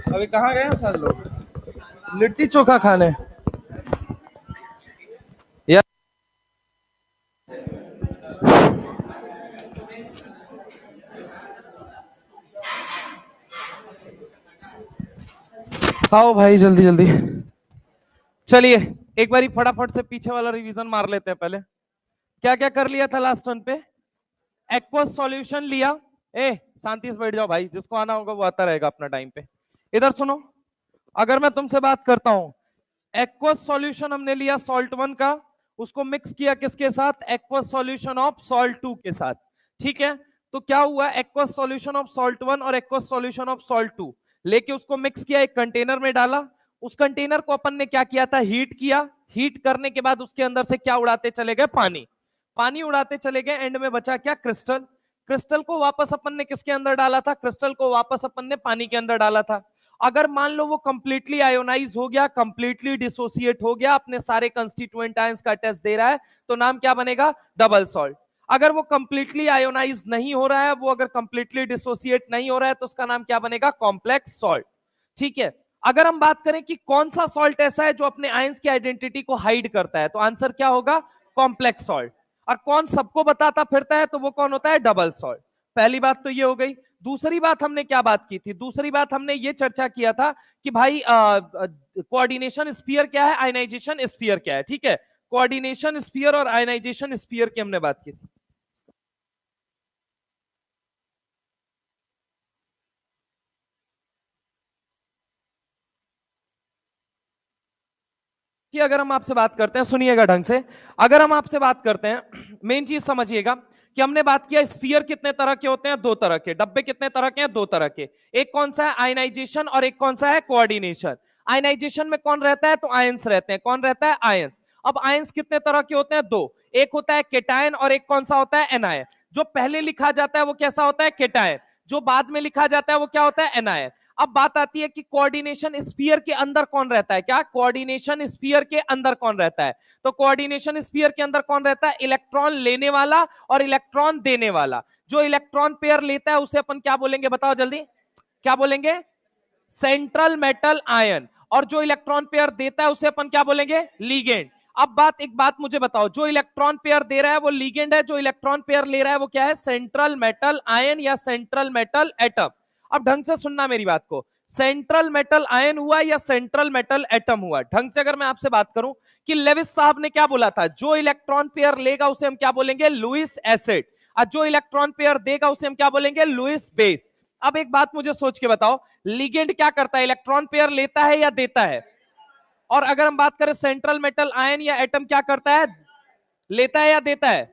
अभी कहाँ गए हैं सारे लोग? लिट्टी चोखा खाने यार। खाओ भाई जल्दी जल्दी। चलिए एक बारी फटाफट से पीछे वाला रिवीजन मार लेते हैं। पहले क्या क्या कर लिया था लास्ट टर्न पे? एक्वस सॉल्यूशन लिया। ए शांति से बैठ जाओ भाई, जिसको आना होगा वो आता रहेगा अपना टाइम पे। इधर सुनो, अगर मैं तुमसे बात करता हूं, एक्वस सॉल्यूशन हमने लिया सॉल्ट 1 का, उसको मिक्स किया किसके साथ? एक्वस सॉल्यूशन ऑफ सॉल्ट 2 के साथ। ठीक है, तो क्या हुआ? एक्वस सॉल्यूशन ऑफ सॉल्ट 1 और एक्वस सॉल्यूशन ऑफ सॉल्ट 2 लेके उसको मिक्स किया, एक कंटेनर में डाला। उस कंटेनर को अपन ने क्या किया था? हीट किया। हीट करने के बाद उसके अंदर से क्या उड़ाते चले गए? पानी। पानी उड़ाते चले गए, एंड में बचा क्या? क्रिस्टल। क्रिस्टल को वापस अपन ने किसके अंदर डाला था? क्रिस्टल को वापस अपन ने पानी के अंदर डाला था। अगर मान लो वो कंप्लीटली आयोनाइज हो गया, कंप्लीटली डिसोसिएट हो गया, अपने सारे कंस्टिट्यूएंट आयंस का टेस्ट दे रहा है, तो नाम क्या बनेगा? Double salt. अगर वो कंप्लीटली आयोनाइज नहीं हो रहा है, वो अगर कंप्लीटली डिसोसिएट नहीं हो रहा है, तो उसका नाम क्या बनेगा? Complex salt. ठीक है, अगर हम बात करें कि कौन सा सॉल्ट ऐसा है जो अपने आयंस की आइडेंटिटी को हाइड करता है, तो आंसर क्या होगा? Complex salt. और कौन सबको बताता फिरता है, तो वो कौन होता है? Double salt. पहली बात तो ये हो गई। दूसरी बात हमने क्या बात की थी? दूसरी बात हमने ये चर्चा किया था कि भाई कोऑर्डिनेशन स्फीयर क्या है, आयनाइजेशन स्फीयर क्या है। ठीक है, कोऑर्डिनेशन स्फीयर और आयनाइजेशन स्फीयर की हमने बात की थी। कि अगर हम आपसे बात करते हैं, सुनिएगा ढंग से, अगर हम आपसे बात करते हैं, मेन चीज समझिएगा कि हमने बात किया स्फीयर कितने तरह के होते हैं? दो तरह के। डब्बे कितने तरह के हैं? दो तरह के। एक कौन सा है? आयनाइजेशन, और एक कौन सा है? कोऑर्डिनेशन। आयनाइजेशन में कौन रहता है? तो आयंस रहते हैं। कौन रहता है? आयंस। अब आयंस कितने तरह के होते हैं? दो। एक होता है केटायन और एक कौन सा होता है? एनायन। जो पहले लिखा जाता है वो कैसा होता है? केटायन। जो बाद में लिखा जाता है वो क्या होता है? एनायन। अब बात आती है कि कोऑर्डिनेशन स्फीयर के अंदर कौन रहता है? क्या कोऑर्डिनेशन स्फीयर के अंदर कौन रहता है? तो कोऑर्डिनेशन स्फीयर के अंदर कौन रहता है? इलेक्ट्रॉन लेने वाला और इलेक्ट्रॉन देने वाला। जो इलेक्ट्रॉन पेयर लेता है उसे अपन क्या बोलेंगे? बताओ जल्दी, क्या बोलेंगे? Central metal ion. और जो इलेक्ट्रॉन पेयर देता है उसे अपन क्या बोलेंगे? लीगेंड। अब बात, एक बात मुझे बताओ, जो इलेक्ट्रॉन पेयर दे रहा है वो लीगेंड है, जो इलेक्ट्रॉन पेयर ले रहा है वो क्या है? सेंट्रल मेटल आयन या सेंट्रल मेटल एटम। अब ढंग से सुनना मेरी बात को, सेंट्रल मेटल आयन हुआ या सेंट्रल मेटल एटम हुआ? ढंग से अगर मैं आपसे बात करूं कि लेविस साहब ने क्या बोला था? जो इलेक्ट्रॉन पेयर लेगा उसे हम क्या बोलेंगे? Lewis acid. और जो इलेक्ट्रॉन पेयर देगा उसे हम क्या बोलेंगे? Lewis base. अब एक बात मुझे सोच के बताओ, लिगेंड क्या करता है? इलेक्ट्रॉन पेयर लेता है या देता है? और अगर हम बात करें सेंट्रल मेटल आयन या एटम, क्या करता है? लेता है या देता है?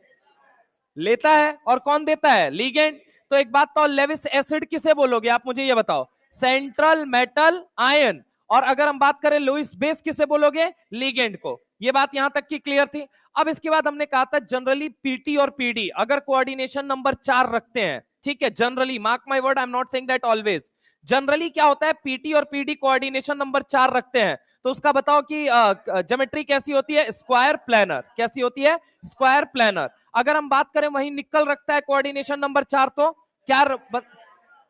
लेता है। और कौन देता है? लिगेंड। तो एक बात तो, लेविस एसिड किसे बोलोगे आप? मुझे ये बताओ। Central metal ion. और अगर हम बात करें लुईस बेस, किसे बोलोगे? लिगेंड को। ये बात यहां तक की क्लियर थी। अब इसके बाद हमने कहा था जनरली पीटी और पीडी अगर कोऑर्डिनेशन नंबर 4 रखते हैं, ठीक है, generally, mark my word, I am not saying that always, generally क्या होता है? पीटी और पीडी कोऑर्डिनेशन नंबर 4 रखते हैं, तो उसका बताओ कि ज्योमेट्री कैसी होती है? Square planar. कैसी होती है? Square planar. अगर हम बात करें वही निकल रखता है कोऑर्डिनेशन नंबर 4, तो क्या?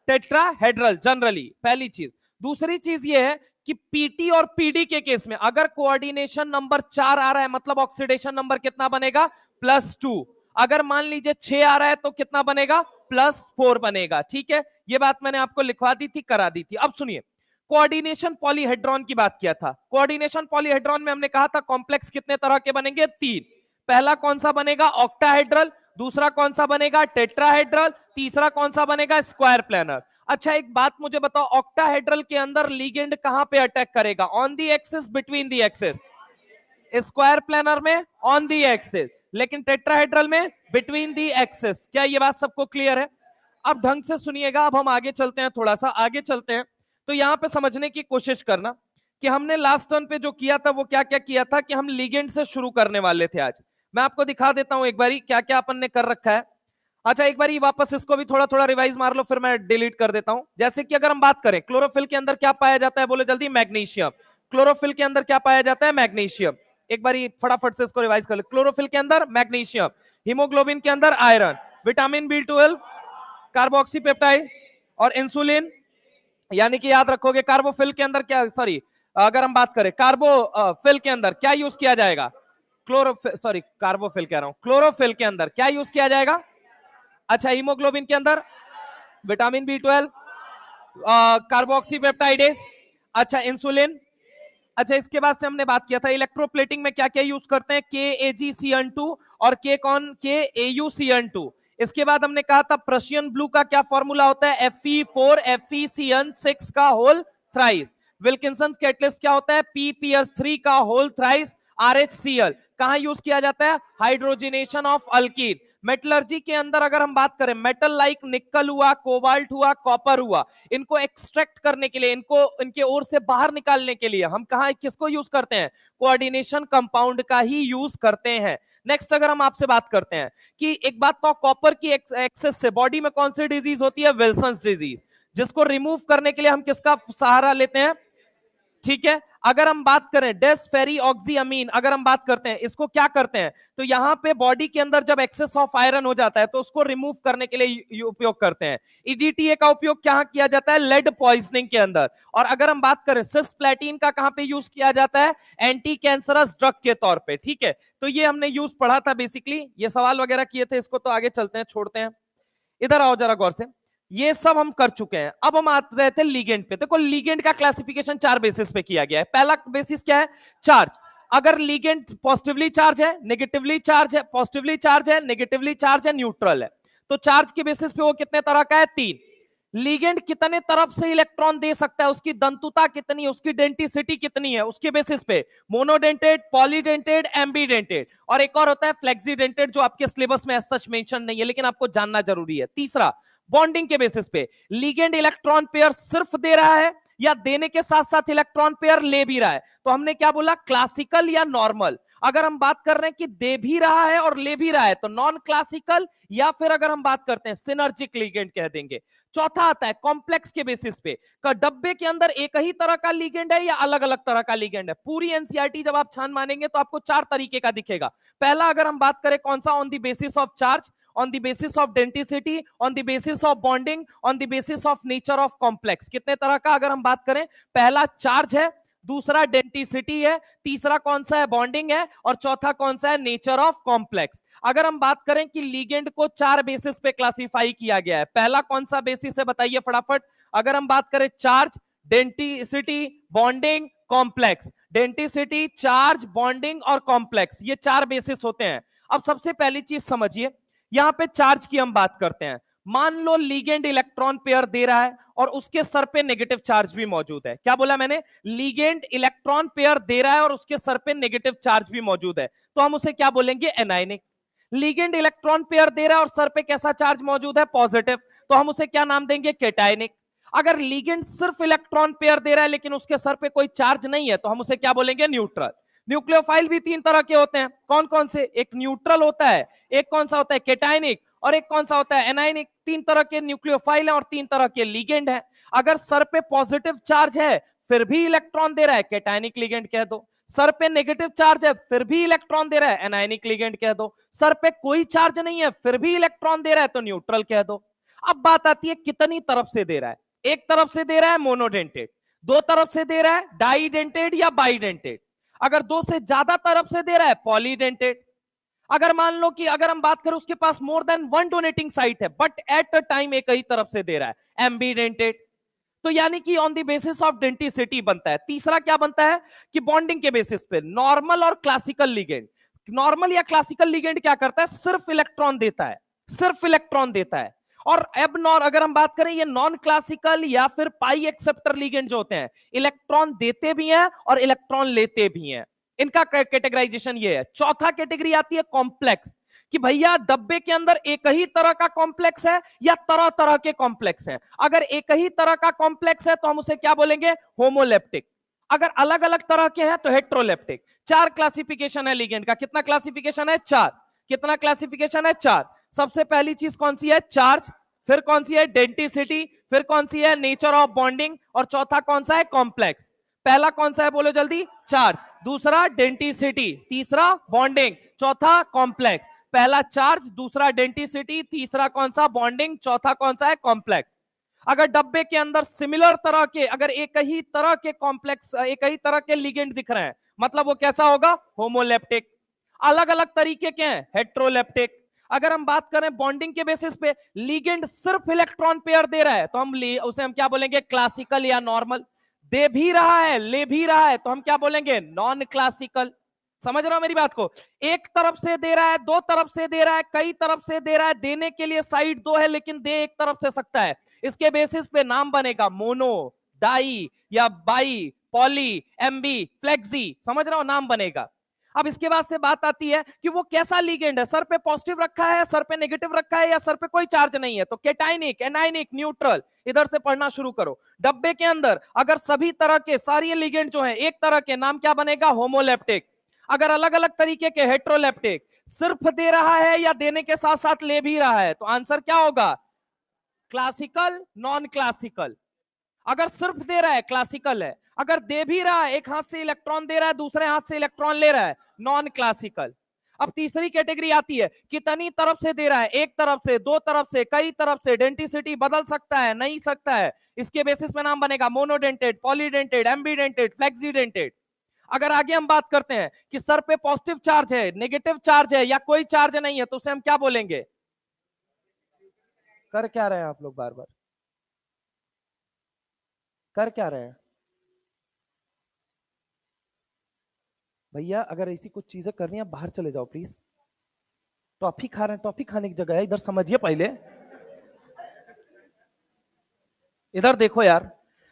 टेट्राहेड्रल जनरली, पहली चीज। दूसरी चीज ये है कि पीटी और पीडी के केस में अगर कोऑर्डिनेशन नंबर 4 आ रहा है, मतलब ऑक्सीडेशन नंबर कितना बनेगा? +2। अगर मान लीजिए 6 आ रहा है तो कितना बनेगा? +4 बनेगा। ठीक है, ये बात मैंने आपको लिखवा दी थी, करा दी थी। अब सुनिए, कोऑर्डिनेशन पॉलीहेड्रॉन की बात किया था। कोऑर्डिनेशन पॉलीहेड्रॉन में हमने कहा था कॉम्प्लेक्स कितने तरह के बनेंगे? 3। पहला कौन सा बनेगा? ऑक्टाहेड्रल। दूसरा कौन सा बनेगा? टेट्राहेड्रल। तीसरा कौन सा बनेगा? Square planar. अच्छा एक बात मुझे बताओ, ऑक्टाहेड्रल के अंदर लिगेंड कहां पे अटैक करेगा? On the axis, between the axis? Square planar में ऑन दी एक्सिस, लेकिन टेट्राहेड्रल में बिटवीन दी एक्सिस। क्या ये बात सबको क्लियर है? अब ढंग से सुनिएगा, अब हम आगे चलते हैं, थोड़ा सा आगे चलते हैं। तो यहां पे समझने की कोशिश करना कि हमने लास्ट टर्न पे जो किया था वो क्या क्या किया था, कि हम लिगेंड से शुरू करने वाले थे। आज मैं आपको दिखा देता हूं एक बारी क्या क्या अपन ने कर रखा है। अच्छा एक बारी वापस इसको भी थोड़ा थोड़ा रिवाइज मार लो, फिर मैं डिलीट कर देता हूं। जैसे कि अगर हम बात करें क्लोरोफिल के अंदर क्या पाया जाता है, बोले जल्दी? मैग्नीशियम। क्लोरोफिल के अंदर क्या पाया जाता है? मैग्नीशियम। एक बारी फटाफट से इसको रिवाइज कर लो। क्लोरोफिल के अंदर मैग्नीशियम, हीमोग्लोबिन के अंदर आयरन, विटामिन B12, कार्बोक्सीपेप्टाइड और इंसुलिन, यानी कि याद रखोगे कार्बोफिल के अंदर क्या, सॉरी अगर हम बात करें कार्बोफिल के अंदर क्या यूज किया जाएगा, क्लोरोफिल, सॉरी कार्बोफिल कह रहा हूं, क्लोरोफिल के अंदर क्या यूज किया जाएगा? अच्छा, हीमोग्लोबिन के अंदर विटामिन बी 12, कार्बोक्सीपेप्टाइडेज, अच्छा इंसुलिन। अच्छा, इसके बाद से हमने बात किया था इलेक्ट्रोप्लेटिंग में क्या क्या यूज करते हैं, KAgCN2 और KAuCN2। इसके बाद हमने कहा था प्रशियन ब्लू का क्या फॉर्मूला होता है, Fe4FeCN6 का होल थ्राइस। विल्किंसन कैटलिस्ट क्या होता है, PPS3 का होल थ्राइस RHCl। कहां यूज किया जाता है, हाइड्रोजनेशन ऑफ अल्कीन। मेटलर्जी के अंदर अगर हम बात करें, मेटल लाइक निकल हुआ, कोबाल्ट हुआ, कॉपर हुआ, इनको एक्सट्रैक्ट करने के लिए, इनको इनके ओर से बाहर निकालने के लिए हम कहा किसको यूज करते हैं, कोऑर्डिनेशन कंपाउंड का ही यूज करते हैं। नेक्स्ट अगर हम आपसे बात करते हैं कि एक बात तो कॉपर की एक्सेस से बॉडी में कौन सी डिजीज होती है, विल्सन्स डिजीज, जिसको रिमूव करने के लिए हम किसका सहारा लेते हैं, ठीक है। अगर हम बात करें डेस्फेरी ऑक्सीअमीन, अगर हम बात करते हैं इसको क्या करते हैं, तो यहां पे बॉडी के अंदर जब एक्सेस ऑफ आयरन हो जाता है तो उसको रिमूव करने के लिए उपयोग करते हैं। ईडीटीए का उपयोग क्या किया जाता है, लेड पॉइजनिंग के अंदर। और अगर हम बात करें सिस्प्लेटिन का कहां पे यूज किया जाता है, एंटी कैंसरस ड्रग के तौर पे, ठीक है। तो ये हमने यूज पढ़ा था बेसिकली, ये सवाल वगैरह किए थे, इसको तो आगे चलते हैं, छोड़ते हैं। इधर आओ जरा गौर से, ये सब हम कर चुके हैं। अब हम आते रहे थे लीगेंड पे। देखो लीगेंड का क्लासिफिकेशन 4 बेसिस पे किया गया है। पहला बेसिस क्या है, चार्ज। अगर लीगेंड पॉजिटिवली चार्ज है, नेगेटिवली चार्ज है, पॉजिटिवली चार्ज है, नेगेटिवली चार्ज है, न्यूट्रल है, तो चार्ज के बेसिस पे वो कितने तरह का है, 3। लीगेंड कितने तरफ से इलेक्ट्रॉन दे सकता है, उसकी दंतुता कितनी है, उसकी डेंटिसिटी कितनी है, उसके बेसिस पे मोनोडेंटेड, पॉलीडेंटेड, एम्बीडेंटेड, और एक और होता है फ्लेक्सीडेंटेड, जो आपके सिलेबस में सच मेंशन नहीं है लेकिन आपको जानना जरूरी है। तीसरा, बॉन्डिंग के बेसिस पे लीगेंड इलेक्ट्रॉन पेयर सिर्फ दे रहा है या देने के साथ साथ इलेक्ट्रॉन पेयर ले भी रहा है, तो हमने क्या बोला, क्लासिकल या नॉर्मल। अगर हम बात कर रहे हैं कि दे भी रहा है और ले भी रहा है तो नॉन क्लासिकल, या फिर अगर हम बात करते हैं सिनर्जिक लीगेंड कह देंगे। चौथा आता है कॉम्प्लेक्स के बेसिस पे, का डब्बे के अंदर एक ही तरह का लीगेंड है या अलग अलग तरह का लीगेंड है। पूरी एनसीईआरटी जब आप छान मानेंगे तो आपको 4 तरीके का दिखेगा। पहला अगर हम बात करें कौन सा, on the basis of charge, on the basis of denticity, on the basis of bonding, on the basis of nature of complex। कितने तरह का अगर हम बात करें, पहला चार्ज है, दूसरा डेंटिसिटी है, तीसरा कौन सा है, बॉन्डिंग है, और चौथा कौन सा है, नेचर ऑफ कॉम्प्लेक्स। अगर हम बात करें कि लीगेंड को 4 बेसिस पे क्लासिफाई किया गया है, पहला कौन सा बेसिस है बताइए फटाफट। अगर हम बात करें charge, denticity, bonding, complex, denticity, charge, bonding और कॉम्प्लेक्स, ये 4 बेसिस होते हैं। अब सबसे पहली चीज समझिए, यहां पे चार्ज की हम बात करते हैं। मान लो लीगेंड इलेक्ट्रॉन पेयर दे रहा है और उसके सर पे नेगेटिव चार्ज भी मौजूद है। क्या बोला मैंने, लीगेंड इलेक्ट्रॉन पेयर दे रहा है और उसके सर पे नेगेटिव चार्ज भी मौजूद है, तो हम उसे क्या बोलेंगे, एनायनिक। लीगेंड इलेक्ट्रॉन पेयर दे रहा है और सर पे कैसा चार्ज मौजूद है, पॉजिटिव, तो हम उसे क्या नाम देंगे, केटायनिक। अगर लीगेंड सिर्फ इलेक्ट्रॉन पेयर दे रहा है लेकिन उसके सर पे कोई चार्ज नहीं है, तो हम उसे क्या बोलेंगे, न्यूट्रल। न्यूक्लियोफाइल भी 3 तरह के होते हैं, कौन कौन से, एक न्यूट्रल होता है, एक कौन सा होता है, केटायनिक, और एक कौन सा होता है, एनायनिक। 3 तरह के न्यूक्लियोफाइल हैं और 3 तरह के लीगेंड हैं। अगर सर पे पॉजिटिव चार्ज है फिर भी इलेक्ट्रॉन दे रहा है, केटायनिक लीगेंड कह दो। सर पे नेगेटिव चार्ज है फिर भी इलेक्ट्रॉन दे रहा है, एनायनिक लीगेंड कह दो। सर पे कोई चार्ज नहीं है फिर भी इलेक्ट्रॉन दे रहा है, तो न्यूट्रल कह दो। अब बात आती है कितनी तरफ से दे रहा है। एक तरफ से दे रहा है मोनोडेंटेड, 2 तरफ से दे रहा है डाइडेंटेड या बाइडेंटेड, अगर 2 से ज्यादा तरफ से दे रहा है पॉलीडेंटेड। अगर मान लो कि अगर हम बात करें उसके पास मोर देन 1 डोनेटिंग साइट है बट एट अ टाइम एक ही तरफ से दे रहा है, एम्बीडेंटेड। तो यानी कि on the basis of denticity बनता है। तीसरा क्या बनता है कि बॉन्डिंग के बेसिस पे, नॉर्मल और क्लासिकल लिगेंड। नॉर्मल या क्लासिकल लिगेंड क्या करता है, सिर्फ इलेक्ट्रॉन देता है, सिर्फ इलेक्ट्रॉन देता है। और एबनॉर अगर हम बात करें, ये नॉन क्लासिकल या फिर पाई एक्सेप्टर लिगेंड जो होते हैं, इलेक्ट्रॉन देते भी हैं और इलेक्ट्रॉन लेते भी हैं। इनका कैटेगराइजेशन ये है। चौथा कैटेगरी आती है कॉम्प्लेक्स, कि भैया डब्बे के अंदर एक ही तरह का कॉम्प्लेक्स है या तरह तरह के कॉम्प्लेक्स हैं। अगर एक ही तरह का कॉम्प्लेक्स है तो हम उसे क्या बोलेंगे, होमोलेप्टिक। अगर अलग अलग तरह के हैं तो हेट्रोलेप्टिक। 4 क्लासिफिकेशन है लिगेंड का। कितना क्लासिफिकेशन है, 4। कितना क्लासिफिकेशन है, 4। सबसे पहली चीज कौन सी है, चार्ज, फिर कौन सी है, डेंटिसिटी, फिर कौन सी है, नेचर ऑफ बॉन्डिंग, और चौथा कौन सा है, कॉम्प्लेक्स। पहला कौन सा है बोलो जल्दी, चार्ज, दूसरा डेंटिसिटी, तीसरा बॉन्डिंग, चौथा कॉम्प्लेक्स। पहला चार्ज, दूसरा डेंटिसिटी, तीसरा कौन सा, बॉन्डिंग, चौथा कौन सा है, कॉम्प्लेक्स। अगर डब्बे के अंदर सिमिलर तरह के, अगर एक ही तरह के कॉम्प्लेक्स, एक ही तरह के लिगेंड दिख रहे हैं, मतलब वो कैसा होगा? होमोलेप्टिक। अलग अलग तरीके के हैं, हेट्रोलेप्टिक। अगर हम बात करें बॉन्डिंग के बेसिस पे, लिगेंड सिर्फ इलेक्ट्रॉन पेयर दे रहा है तो उसे हम क्या बोलेंगे? क्लासिकल या नॉर्मल। दे भी रहा है, ले भी रहा है, तो हम क्या बोलेंगे? Non classical. समझ रहे हो मेरी बात को? एक तरफ से दे रहा है, दो तरफ से दे रहा है, कई तरफ से दे रहा है, देने के लिए साइड दो है लेकिन दे एक तरफ से सकता है, इसके बेसिस पे नाम बनेगा मोनो, डाई या बाई, पॉली, एमबी, फ्लेक्सी। समझ रहे हो? नाम बनेगा। अब इसके बाद से बात आती है कि वो कैसा लिगेंड है, सर पे पॉजिटिव रखा है, सर पे नेगेटिव रखा है, या सर पे कोई चार्ज नहीं है। तो कैटाइनिक, एनाइनिक, न्यूट्रल, इधर से पढ़ना शुरू करो। डब्बे के अंदर अगर सभी तरह के सारी लिगेंड जो है एक तरह के, नाम क्या बनेगा? होमोलेप्टिक। अगर अलग अलग तरीके के, हेट्रोलेप्टिक। सिर्फ दे रहा है या देने के साथ साथ ले भी रहा है, तो आंसर क्या होगा? Classical, non classical. अगर सिर्फ दे रहा है क्लासिकल है, अगर दे भी रहा है, एक हाथ से इलेक्ट्रॉन दे रहा है, दूसरे हाथ से इलेक्ट्रॉन ले रहा है, नॉन क्लासिकल। अब तीसरी कैटेगरी आती है, कितनी तरफ से दे रहा है? एक तरफ से, दो तरफ से, कई तरफ से, डेंटिसिटी बदल सकता है, नहीं सकता है, इसके बेसिस में नाम बनेगा मोनोडेंटेड, पॉलीडेंटेड, एम्बीडेंटेड, फ्लेक्सीडेंटेड। अगर आगे हम बात करते हैं कि सर पे पॉजिटिव चार्ज है, नेगेटिव चार्ज है, या कोई चार्ज नहीं है, तो उसे हम क्या बोलेंगे? कर क्या रहे हैं आप लोग? बार बार कर क्या रहे हैं भैया? अगर ऐसी कुछ चीजें करनी है बाहर चले जाओ प्लीज। टॉफी खा रहे हैं, टॉफी खाने की जगह है, इधर समझिए पहले। इधर देखो यार,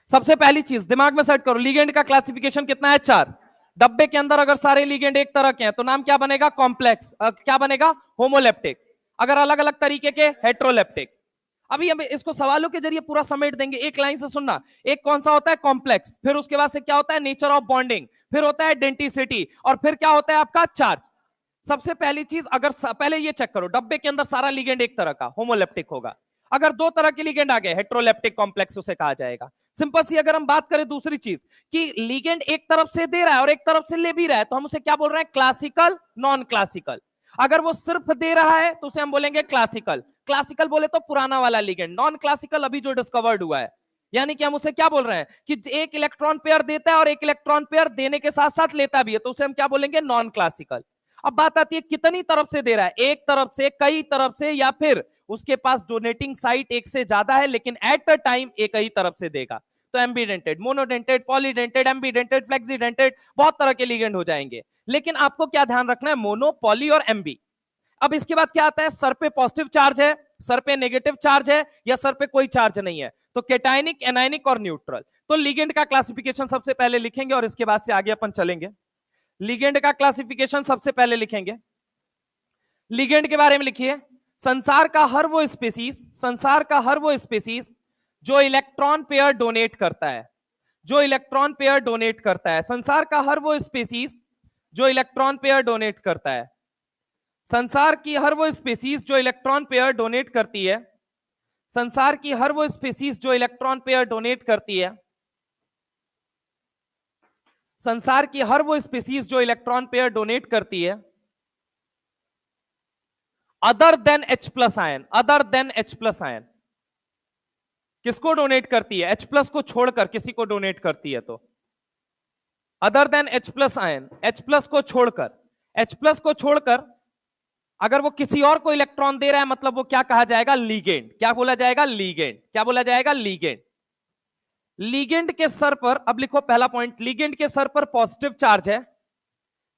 सबसे पहली चीज दिमाग में सेट करो, लिगेंड का क्लासिफिकेशन कितना है? 4। डब्बे के अंदर अगर सारे लिगेंड एक तरह के हैं तो नाम क्या बनेगा? कॉम्प्लेक्स। क्या बनेगा? होमोलेप्टिक। अगर अलग अलग तरीके के, हेट्रोलेप्टिक। अभी हम इसको सवालों के जरिए पूरा समेट देंगे, एक लाइन से सुनना। एक कौन सा होता है? कॉम्प्लेक्स। फिर उसके बाद से क्या होता है? Nature of bonding. फिर होता है डेंटिसिटी, और फिर क्या होता है आपका? चार्ज। सबसे पहली चीज, अगर पहले ये चेक करो, डब्बे के अंदर सारा लिगेंड एक तरह का, होमोलेप्टिक होगा। अगर दो तरह के लिगेंड आ गए, हेट्रोलेप्टिक कॉम्प्लेक्स उसे कहा जाएगा। सिंपल सी अगर हम बात करें दूसरी चीज कि लिगेंड एक तरफ से दे रहा है और एक तरफ से ले भी रहा है, तो हम उसे क्या बोल रहे हैं? Classical, non classical. अगर वो सिर्फ दे रहा है तो उसे हम बोलेंगे क्लासिकल। क्लासिकल बोले तो पुराना वाला लिगेंड, नॉन क्लासिकल अभी जो डिस्कवर्ड हुआ है। यानी कि हम उसे क्या बोल रहे हैं कि एक इलेक्ट्रॉन पेयर देता है और एक इलेक्ट्रॉन पेयर देने के साथ साथ लेता भी है, तो उसे हम क्या बोलेंगे? Non classical. अब बात आती है कितनी तरफ से दे रहा है, एक तरफ से, कई तरफ से, या फिर उसके पास डोनेटिंग साइट एक से ज्यादा है लेकिन एट अ टाइम एक ही तरफ से देगा। तो एम्बीडेंटेड, मोनोडेंटेड, पॉलीडेंटेड, एम्बीडेंटेड, फ्लेक्सीडेंटेड, बहुत तरह के लिगेंड हो जाएंगे। लेकिन आपको क्या ध्यान रखना है? मोनो, पॉली और एम्बी। अब इसके बाद क्या आता है? सर पे पॉजिटिव चार्ज है, सर पे नेगेटिव चार्ज है, या सर पे कोई चार्ज नहीं है, तो कैटायनिक, एनायनिक और न्यूट्रल। तो लिगेंड का क्लासिफिकेशन सबसे पहले लिखेंगे और इसके बाद से आगे अपन चलेंगे। लिगेंड का क्लासिफिकेशन सबसे पहले लिखेंगे। लिगेंड के बारे में लिखिए, संसार का हर वो स्पीसीज, संसार का हर वो स्पीसीज जो इलेक्ट्रॉन पेयर डोनेट करता है, जो इलेक्ट्रॉन पेयर डोनेट करता है, संसार का हर वो स्पीसीज जो इलेक्ट्रॉन पेयर डोनेट करता है, संसार की हर वो स्पीसीज जो इलेक्ट्रॉन पेयर डोनेट करती है, संसार की हर वो स्पीसीज जो इलेक्ट्रॉन पेयर डोनेट करती है, संसार की हर वो स्पीसीज जो इलेक्ट्रॉन पेयर डोनेट करती है, other than H plus ion, other than H plus ion, किसको डोनेट करती है? H प्लस को छोड़कर किसी को डोनेट करती है, तो other than H plus ion, H plus को छोड़कर, H प्लस को छोड़कर अगर वो किसी और को इलेक्ट्रॉन दे रहा है, मतलब वो क्या कहा जाएगा? लीगेंड। क्या बोला जाएगा? लीगेंड। क्या बोला जाएगा? लीगेंड। लीगेंड के सर पर, अब लिखो पहला पॉइंट, लीगेंड के सर पर पॉजिटिव चार्ज है,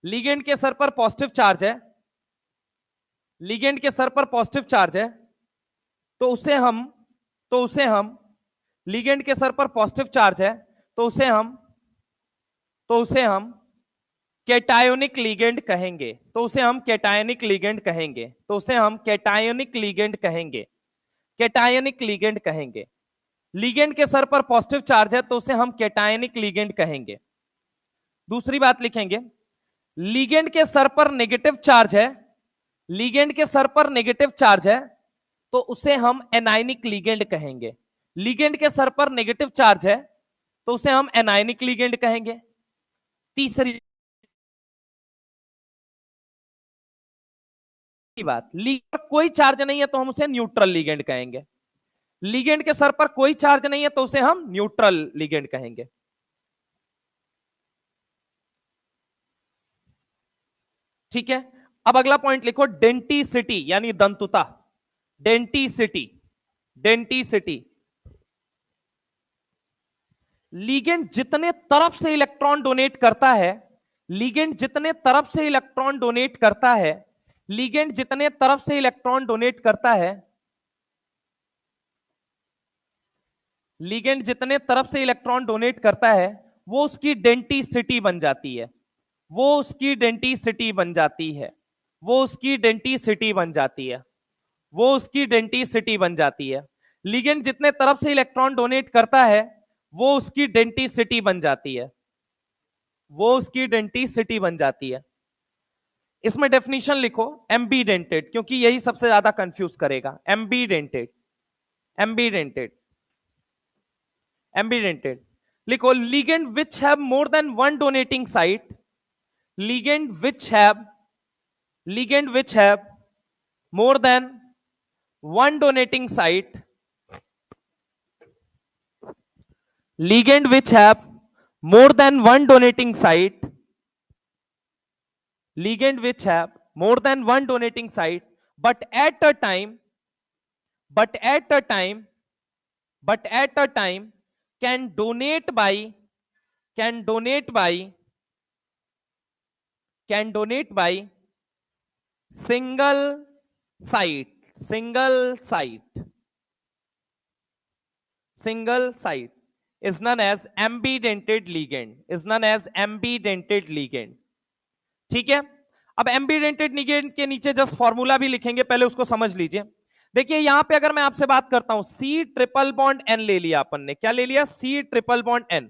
लीगेंड के सर पर पॉजिटिव चार्ज है, लीगेंड के सर पर पॉजिटिव चार्ज है, तो उसे हम लीगेंड के सर पर पॉजिटिव चार्ज है, तो उसे हम कैटायोनिक लीगेंड कहेंगे, तो उसे हम कैटायोनिक लीगेंड कहेंगे, तो उसे हम कैटायोनिक लीगेंड कहेंगे, कैटायोनिक लीगेंड कहेंगे। लीगेंड के सर पर पॉजिटिव चार्ज है तो उसे हम कैटायोनिक लीगेंड कहेंगे। दूसरी बात लिखेंगे, लीगेंड के सर पर नेगेटिव चार्ज है, लीगेंड के सर पर नेगेटिव चार्ज है, तो उसे हम एनायनिक लीगेंड कहेंगे। लीगेंड के सर पर नेगेटिव चार्ज है तो उसे हम एनायनिक लीगेंड कहेंगे। तीसरी बात, लीगेंड कोई चार्ज नहीं है तो हम उसे न्यूट्रल लीगेंड कहेंगे। लिगेंड के सर पर कोई चार्ज नहीं है तो उसे हम न्यूट्रल लिगेंड कहेंगे। ठीक है, अब अगला पॉइंट लिखो, डेंटिसिटी यानी दंतुता। डेंटिसिटी, डेंटिसिटी, लिगेंड जितने तरफ से इलेक्ट्रॉन डोनेट करता है, लिगेंड जितने तरफ से इलेक्ट्रॉन डोनेट करता है, लिगेंड जितने तरफ से इलेक्ट्रॉन डोनेट करता है, लिगेंड जितने तरफ से इलेक्ट्रॉन डोनेट करता है, वो उसकी डेंटिसिटी बन जाती है, वो उसकी डेंटिसिटी बन जाती है, वो उसकी डेंटिसिटी बन जाती है, वो उसकी डेंटिसिटी बन जाती है। लिगेंड जितने तरफ से इलेक्ट्रॉन डोनेट करता है वो उसकी डेंटिसिटी बन जाती है, वो उसकी डेंटिसिटी बन जाती है। इसमें डेफिनेशन लिखो एम्बीडेंटेड, क्योंकि यही सबसे ज्यादा कंफ्यूज करेगा। एम्बीडेंटेड, एम्बीडेंटेड, एम्बीडेंटेड लिखो, ligand which have more than one donating site, ligand which have, ligand which have more than one donating site, ligand which have more than one donating site, ligand which have more than one donating site, but at a time, but at a time, but at a time can donate by, can donate by, can donate by single site, single site, single site is known as ambidentate ligand, is known as ambidentate ligand। ठीक है, अब ambidentate ligand के नीचे just formula भी लिखेंगे, पहले उसको समझ लीजिए। देखिए यहां पे अगर मैं आपसे बात करता हूं, C ट्रिपल बॉन्ड N ले लिया अपन ने, क्या ले लिया? C triple bond N।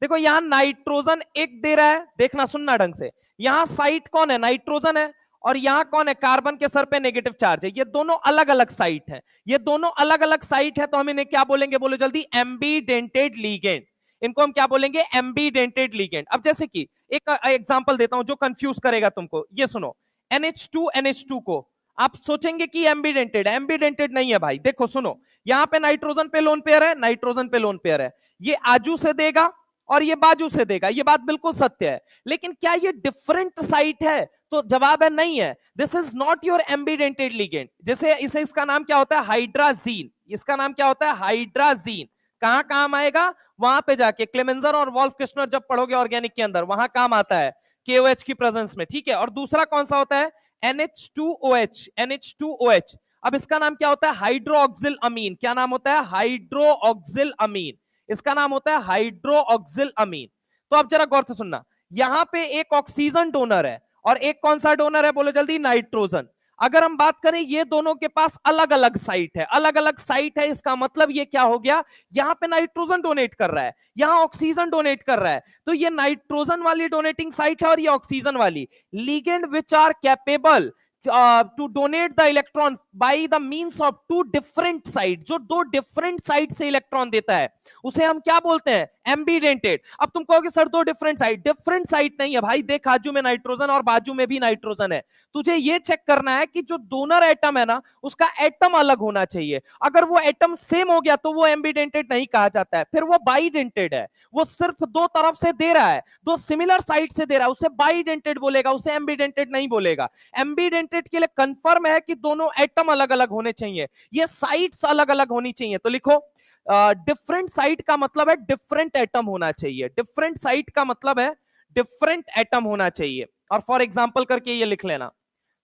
देखो यहां नाइट्रोजन एक दे रहा है, देखना सुनना ढंग से, यहां साइट कौन है? नाइट्रोजन है, और यहां कौन है? कार्बन के सर पे नेगेटिव चार्ज है। ये दोनों अलग अलग साइट है, ये दोनों अलग अलग साइट है, तो हम इन्हें क्या बोलेंगे? बोलो जल्दी, एम्बीडेंटेड लीगेंड। इनको हम क्या बोलेंगे? एम्बीडेंटेड लीगेंड। अब जैसे कि एक एग्जांपल देता हूं जो कंफ्यूज करेगा तुमको, ये सुनो, NH2 को आप सोचेंगे कि एम्बीडेंटेड है, एम्बीडेंटेड नहीं है भाई। देखो सुनो, यहां पे नाइट्रोजन पे लोन पेयर है, नाइट्रोजन पे लोन पेयर है, ये आजू से देगा और ये बाजू से देगा, ये बात बिल्कुल सत्य है। लेकिन क्या ये डिफरेंट साइट है? तो जवाब है नहीं है। This is not your एम्बीडेंटेड ligand. जैसे इसे, इसका नाम क्या होता है? हाइड्राजीन। इसका नाम क्या होता है? हाइड्राजीन। कहां काम आएगा? वहां पे जाके क्लेमेंजर और वॉल्फ किश्नर जब पढ़ोगे ऑर्गेनिक के अंदर, वहां काम आता है KOH की प्रेजेंस में। ठीक है, और दूसरा कौन सा होता है? NH2OH, NH2OH। अब इसका नाम क्या होता है? हाइड्रोक्सिल अमीन। क्या नाम होता है? हाइड्रोक्सिल अमीन। इसका नाम होता है हाइड्रोक्सिल अमीन। तो अब जरा गौर से सुनना, यहां पे एक ऑक्सीजन डोनर है और एक कौन सा डोनर है? बोलो जल्दी, नाइट्रोजन। अगर हम बात करें, ये दोनों के पास अलग अलग साइट है, अलग अलग साइट है, इसका मतलब ये क्या हो गया? यहां पे नाइट्रोजन डोनेट कर रहा है, यहां ऑक्सीजन डोनेट कर रहा है, तो ये नाइट्रोजन वाली डोनेटिंग साइट है और ये ऑक्सीजन वाली। Ligand which are capable to donate the electron by the means of two different site, जो दो डिफरेंट साइट से इलेक्ट्रॉन देता है, उसे हम क्या बोलते हैं? एम्बीडेंटेड। अब तुम कहोगे सर दो डिफरेंट साइट, डिफरेंट साइट नहीं है भाई, देख बाजू में नाइट्रोजन और बाजू में भी नाइट्रोजन है। तुझे ये चेक करना है कि जो डोनर एटम है ना, उसका एटम अलग होना चाहिए। अगर वो एटम सेम हो गया तो वो एम्बीडेंटेड नहीं कहा जाता है, फिर वो बाइडेंटेड है। वो सिर्फ दो तरफ से दे रहा है, दो सिमिलर साइट से दे रहा है, उसे बाइडेंटेड बोलेगा, उसे एम्बीडेंटेड नहीं बोलेगा। एम्बीडेंटेड के लिए कंफर्म है कि दोनों एटम अलग अलग होने चाहिए, ये साइट्स अलग अलग होनी चाहिए। तो लिखो, डिफरेंट साइट का मतलब है डिफरेंट एटम होना चाहिए, डिफरेंट साइट का मतलब है डिफरेंट एटम होना चाहिए। और फॉर एग्जांपल करके ये लिख लेना,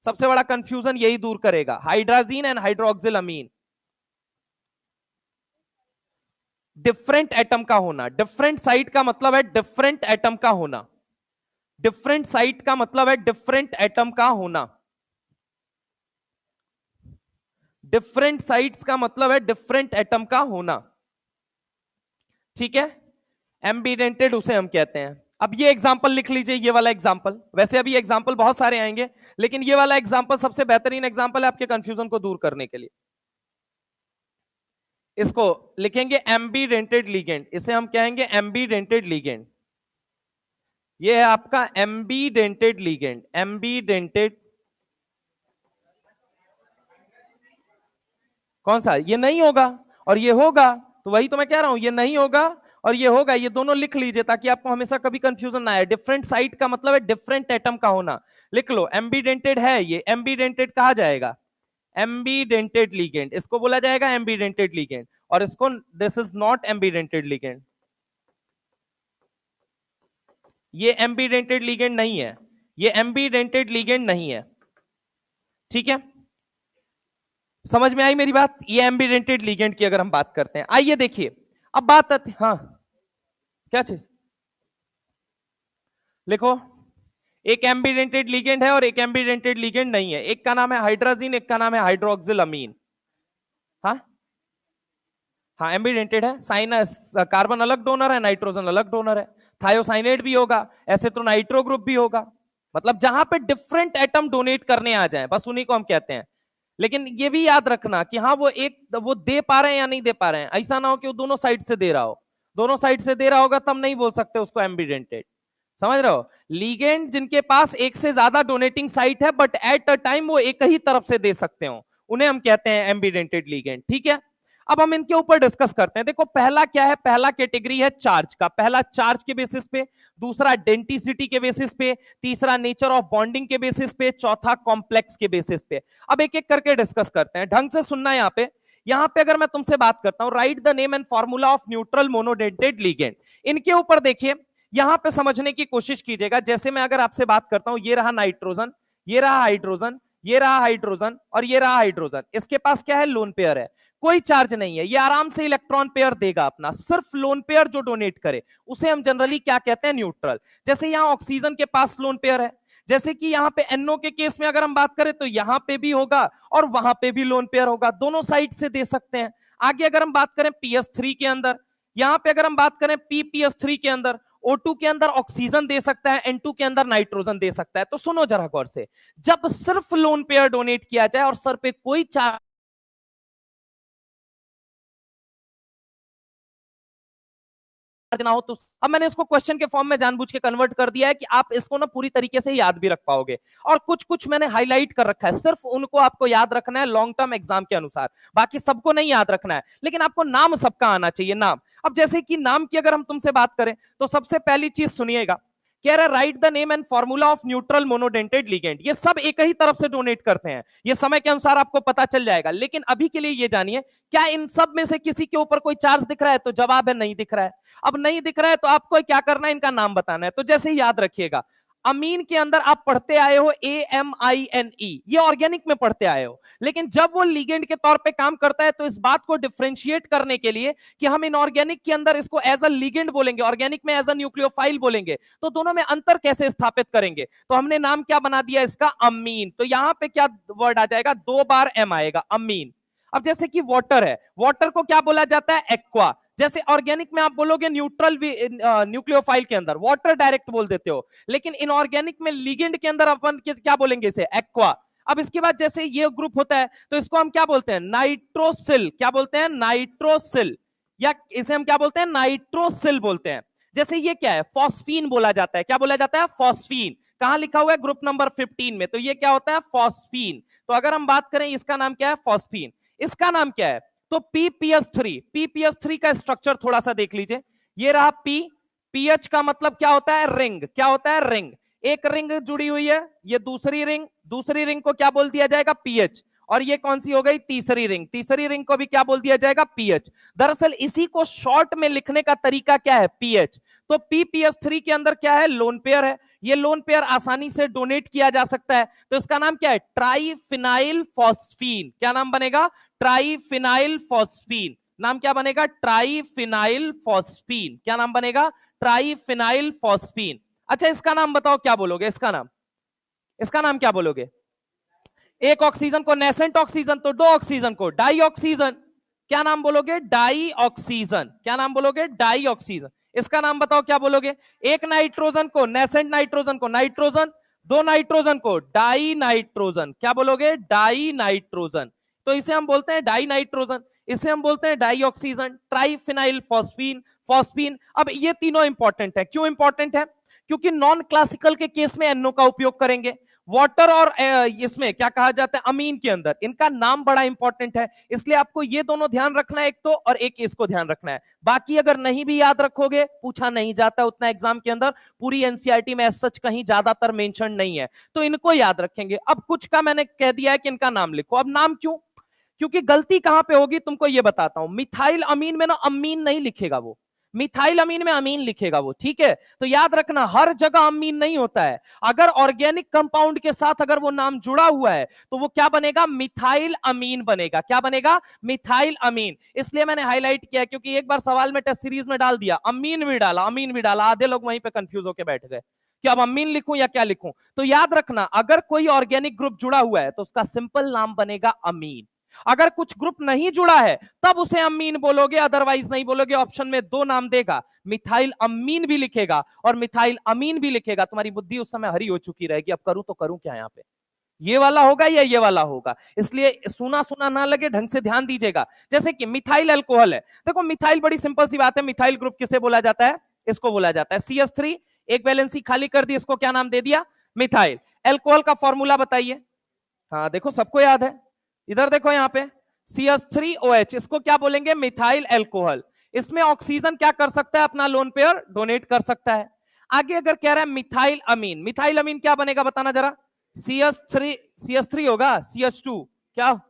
सबसे बड़ा कंफ्यूजन यही दूर करेगा। Hydrazine and hydroxyl amine, different atom का होना, डिफरेंट साइट का मतलब है डिफरेंट एटम का होना, डिफरेंट साइट का मतलब है डिफरेंट एटम का होना, डिफरेंट साइट्स का मतलब है डिफरेंट एटम का होना। ठीक है, एम्बीडेंटेड उसे हम कहते हैं। अब ये एग्जांपल लिख लीजिए, ये वाला एग्जांपल, वैसे अभी एग्जांपल बहुत सारे आएंगे, लेकिन ये वाला एग्जांपल सबसे बेहतरीन एग्जांपल है आपके कंफ्यूजन को दूर करने के लिए। इसको लिखेंगे एम्बीडेंटेड लिगेंड, इसे हम कहेंगे एम्बीडेंटेड लिगेंड। ये है आपका एम्बीडेंटेड लिगेंड, एम्बीडेंटेड। कौन सा? ये नहीं होगा, और ये होगा, तो वही तो मैं कह रहा हूं, ये नहीं होगा और ये होगा, ये दोनों लिख लीजिए ताकि आपको हमेशा कभी कंफ्यूजन ना आए। डिफरेंट साइट का मतलब है डिफरेंट एटम का होना। लिख लो एम्बीडेंटेड है, ये एम्बीडेंटेड कहा जाएगा, एम्बीडेंटेड लिगेंड, इसको बोला जाएगा एम्बीडेंटेड लिगेंड, और इसको दिस इज नॉट एम्बीडेंटेड लिगेंड, ये एम्बीडेंटेड लिगेंड नहीं है, ये एम्बीडेंटेड लिगेंड नहीं है। ठीक है, समझ में आई मेरी बात? ये एम्बीडेंटेड लिगेंड की अगर हम बात करते हैं, आइए देखिए अब बात आती, हाँ क्या चीज लिखो, एक एम्बीडेंटेड लिगेंड है और एक एम्बीडेंटेड लिगेंड नहीं है, एक का नाम है हाइड्राजीन, एक का नाम है हाइड्रोक्सिल अमीन। हाँ हाँ एम्बीडेंटेड है, साइनस कार्बन अलग डोनर है, नाइट्रोजन अलग डोनर है, थायोसाइनेट भी होगा, ऐसे तो नाइट्रो ग्रुप भी होगा, मतलब जहां पे डिफरेंट एटम डोनेट करने आ जाए बस उन्हीं को हम कहते हैं। लेकिन ये भी याद रखना कि हाँ वो दे पा रहे हैं या नहीं दे पा रहे हैं, ऐसा ना हो कि वो दोनों साइड से दे रहा हो, दोनों साइड से दे रहा होगा तब नहीं बोल सकते उसको एम्बीडेंटेड। समझ रहे हो? लीगेंड जिनके पास एक से ज्यादा डोनेटिंग साइट है बट एट अ टाइम वो एक ही तरफ से दे सकते हो, उन्हें हम कहते हैं एम्बीडेंटेड लीगेंड। ठीक है, अब हम इनके ऊपर डिस्कस करते हैं। देखो पहला क्या है, पहला कैटेगरी है चार्ज का, पहला चार्ज के बेसिस पे, दूसरा डेंटिसिटी के बेसिस पे, तीसरा नेचर ऑफ बॉन्डिंग के बेसिस पे, चौथा कॉम्प्लेक्स के बेसिस पे। अब एक एक करके डिस्कस करते हैं, ढंग से सुनना। यहाँ पे अगर मैं तुमसे बात करता हूं right the name and formula of neutral monodentate ligand, इनके ऊपर देखिए यहां पे समझने की कोशिश कीजिएगा। जैसे मैं अगर आपसे बात करता हूं, ये रहा नाइट्रोजन, ये रहा हाइड्रोजन, ये रहा हाइड्रोजन और ये रहा हाइड्रोजन, इसके पास क्या है, लोन पेयर है, कोई चार्ज नहीं है, ये आराम से इलेक्ट्रॉन पेयर देगा अपना, सिर्फ लोन पेयर जो डोनेट करे उसे हम जनरली क्या कहते हैं, न्यूट्रल। जैसे यहां ऑक्सीजन के पास लोन पेयर है, जैसे कि यहां पे NO के केस में अगर हम बात करें तो यहां पे भी होगा और वहां पे भी लोन पेयर होगा, दोनों साइड से दे सकते हैं। आगे अगर हम बात करें PS3 के अंदर, यहां पे अगर हम बात करें PPS3 के अंदर, O2 के अंदर ऑक्सीजन दे सकता है, N2 के अंदर नाइट्रोजन दे सकता है। तो सुनो जरा गौर से, जब सिर्फ लोन पेयर डोनेट किया जाए और सर पे कोई चार्ज ना हो, तो अब मैंने इसको क्वेश्चन के फॉर्म में जानबूझ के कन्वर्ट कर दिया है कि आप इसको ना पूरी तरीके से याद भी रख पाओगे, और कुछ कुछ मैंने हाईलाइट कर रखा है, सिर्फ उनको आपको याद रखना है लॉन्ग टर्म एग्जाम के अनुसार, बाकी सबको नहीं याद रखना है, लेकिन आपको नाम सबका आना चाहिए, नाम। अब जैसे कि नाम की अगर हम तुमसे बात करें तो सबसे पहली चीज सुनिएगा, कह रहा है right the name and formula of neutral monodentate ligand, ये सब एक ही तरफ से डोनेट करते हैं, ये समय के अनुसार आपको पता चल जाएगा, लेकिन अभी के लिए ये जानिए क्या इन सब में से किसी के ऊपर कोई चार्ज दिख रहा है, तो जवाब है नहीं दिख रहा है। अब नहीं दिख रहा है तो आपको क्या करना है, इनका नाम बताना है। तो जैसे ही याद रखिएगा, अमीन के अंदर आप पढ़ते आए हो AMINE, ये ऑर्गेनिक में पढ़ते आए हो, लेकिन जब वो लिगेंड के तौर पे काम करता है तो इस बात को डिफरेंशिएट करने के लिए कि हम इनऑर्गेनिक के अंदर इसको एज अ लिगेंड बोलेंगे, ऑर्गेनिक में एज अ न्यूक्लियोफाइल बोलेंगे, तो दोनों में अंतर कैसे स्थापित करेंगे, तो हमने नाम क्या बना दिया इसका, अमीन। तो यहां पे क्या वर्ड आ जाएगा, 2 बार M आएगा, अमीन। अब जैसे कि वाटर है, वाटर को क्या बोला जाता है, एक्वा। जैसे ऑर्गेनिक में आप बोलोगे न्यूट्रल न्यूक्लियोफाइल के अंदर वाटर डायरेक्ट बोल देते हो, लेकिन इनऑर्गेनिक में लिगेंड के अंदर अपन क्या बोलेंगे इसे, एक्वा। अब इसके बाद जैसे ये ग्रुप होता है तो इसको हम क्या बोलते हैं, नाइट्रोसिल, क्या बोलते हैं, नाइट्रोसिल, या इसे हम क्या बोलते हैं, नाइट्रोसिल बोलते हैं। जैसे ये क्या है, फॉस्फीन बोला जाता है, क्या बोला जाता है, फॉस्फीन। कहां लिखा हुआ है, ग्रुप नंबर 15 में, तो ये क्या होता है, फॉस्फीन। तो अगर हम बात करें इसका नाम क्या है, फॉस्फीन। इसका नाम क्या है, तो PPS3 का स्ट्रक्चर थोड़ा सा देख लीजिए, ये रहा P, PH का मतलब क्या होता है, रिंग, क्या होता है, रिंग, एक रिंग जुड़ी हुई है, ये दूसरी रिंग, दूसरी रिंग को क्या बोल दिया जाएगा, PH, और ये कौन सी हो गई, तीसरी रिंग, तीसरी रिंग को भी क्या बोल दिया जाएगा, PH। दरअसल इसी को शॉर्ट में लिखने का तरीका क्या है, PH। तो PPS3 के अंदर क्या है, लोन पेयर है, ये लोन पेयर आसानी से डोनेट किया जा सकता है, तो इसका नाम क्या है, ट्राइफिनाइल फॉस्फीन। क्या नाम बनेगा, ट्राइफिनाइल फॉस्फीन। नाम क्या बनेगा, ट्राइफिनाइल फॉस्फीन। क्या नाम बनेगा, ट्राइफिनाइल फॉस्फीन। अच्छा इसका नाम बताओ क्या बोलोगे, इसका नाम क्या बोलोगे, एक ऑक्सीजन को नेसेंट ऑक्सीजन, तो 2 ऑक्सीजन को डाई ऑक्सीजन, क्या नाम बोलोगे, डाई ऑक्सीजन। क्या नाम बोलोगे, डाई ऑक्सीजन। इसका नाम बताओ क्या बोलोगे, एक नाइट्रोजन को नेसेंट नाइट्रोजन को नाइट्रोजन, 2 नाइट्रोजन को डाई नाइट्रोजन, क्या बोलोगे, डाई नाइट्रोजन। तो इसे हम बोलते हैं डाई नाइट्रोजन, इसे हम बोलते हैं dioxygen, triphenyl phosphine, phosphine. अब ये तीनों इंपॉर्टेंट है, क्यों इंपॉर्टेंट है, क्योंकि नॉन क्लासिकल के केस में NO का उपयोग करेंगे, वाटर और इसमें क्या कहा जाता है, अमीन के अंदर इनका नाम बड़ा इंपॉर्टेंट है, इसलिए आपको ये दोनों ध्यान रखना है, एक तो और एक इसको ध्यान रखना है। बाकी अगर नहीं भी याद रखोगे, पूछा नहीं जाता उतना एग्जाम के अंदर, पूरी एनसीईआरटी में सच कहीं ज्यादातर मेंशन नहीं है, तो इनको याद रखेंगे। अब कुछ का मैंने कह दिया है कि इनका नाम लिखो। अब नाम क्यों, क्योंकि गलती कहां पे होगी तुमको ये बताता हूं। मिथाइल अमीन में ना अमीन नहीं लिखेगा वो, मिथाइल अमीन में अमीन लिखेगा वो, ठीक है। तो याद रखना हर जगह अमीन नहीं होता है, अगर ऑर्गेनिक कंपाउंड के साथ अगर वो नाम जुड़ा हुआ है तो वो क्या बनेगा, मिथाइल अमीन बनेगा। क्या बनेगा, मिथाइल अमीन। इसलिए मैंने हाईलाइट किया, क्योंकि एक बार सवाल में टेस्ट सीरीज में डाल दिया, अमीन भी डाला, अमीन भी डाला, आधे लोग वहीं पे कंफ्यूज होकर बैठ गए कि अब अमीन लिखूं या क्या लिखूं। तो याद रखना अगर कोई ऑर्गेनिक ग्रुप जुड़ा हुआ है तो उसका सिंपल नाम बनेगा अमीन। अगर कुछ ग्रुप नहीं जुड़ा है तब उसे अमीन बोलोगे, अदरवाइज नहीं बोलोगे। ऑप्शन में दो नाम देगा, मिथाइल अमीन भी लिखेगा और मिथाइल अमीन भी लिखेगा। तुम्हारी बुद्धि उस समय हरी हो चुकी रहेगी, अब करूं तो करूं क्या, यहां पे ये वाला होगा या ये वाला होगा। इसलिए सुना सुना ना लगे, ढंग से ध्यान दीजिएगा। जैसे कि मिथाइल अल्कोहल है, देखो मिथाइल बड़ी सिंपल सी बात है, मिथाइल ग्रुप किसे बोला जाता है, इसको बोला जाता है CH3, एक वैलेंसी खाली कर दी, इसको क्या नाम दे दिया, मिथाइल। अल्कोहल का फॉर्मूला बताइए, हाँ देखो सबको याद है, इधर देखो यहाँ पे CH3OH, इसको क्या बोलेंगे, मिथाइल अल्कोहल। इसमें ऑक्सीजन क्या कर सकता है, अपना लोन पेयर डोनेट कर सकता है। आगे अगर कह रहा है मिथाइल अमीन, मिथाइल अमीन क्या बनेगा बताना जरा, CH3 होगा, CH2 क्या,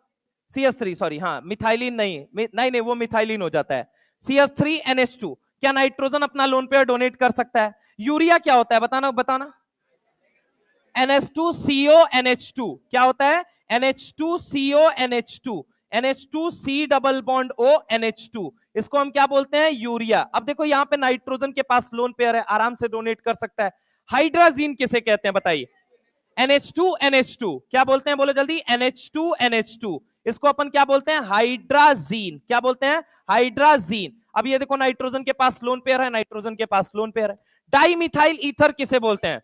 CH3 सॉरी, हाँ मिथाइलिन नहीं वो मिथाइलिन हो जाता है, CH3NH2। क्या नाइट्रोजन अपना लोन पेयर डोनेट कर सकता है। यूरिया क्या होता है बताना, NH2CONH2 क्या होता है, NH2CONH2, NH2C double bond O NH2, इसको हम क्या बोलते हैं, यूरिया। अब देखो यहाँ पे नाइट्रोजन के पास लोन पेयर है, आराम से डोनेट कर सकता है। हाइड्राजीन किसे कहते हैं बताइए, NH2NH2 क्या बोलते हैं, बोलो जल्दी, NH2NH2, इसको अपन क्या बोलते हैं, हाइड्राजीन। क्या बोलते हैं, हाइड्राजीन। अब ये देखो नाइट्रोजन के पास लोन पेयर है, नाइट्रोजन के पास लोन पेयर है। डाई मिथाइल ईथर किसे बोलते हैं,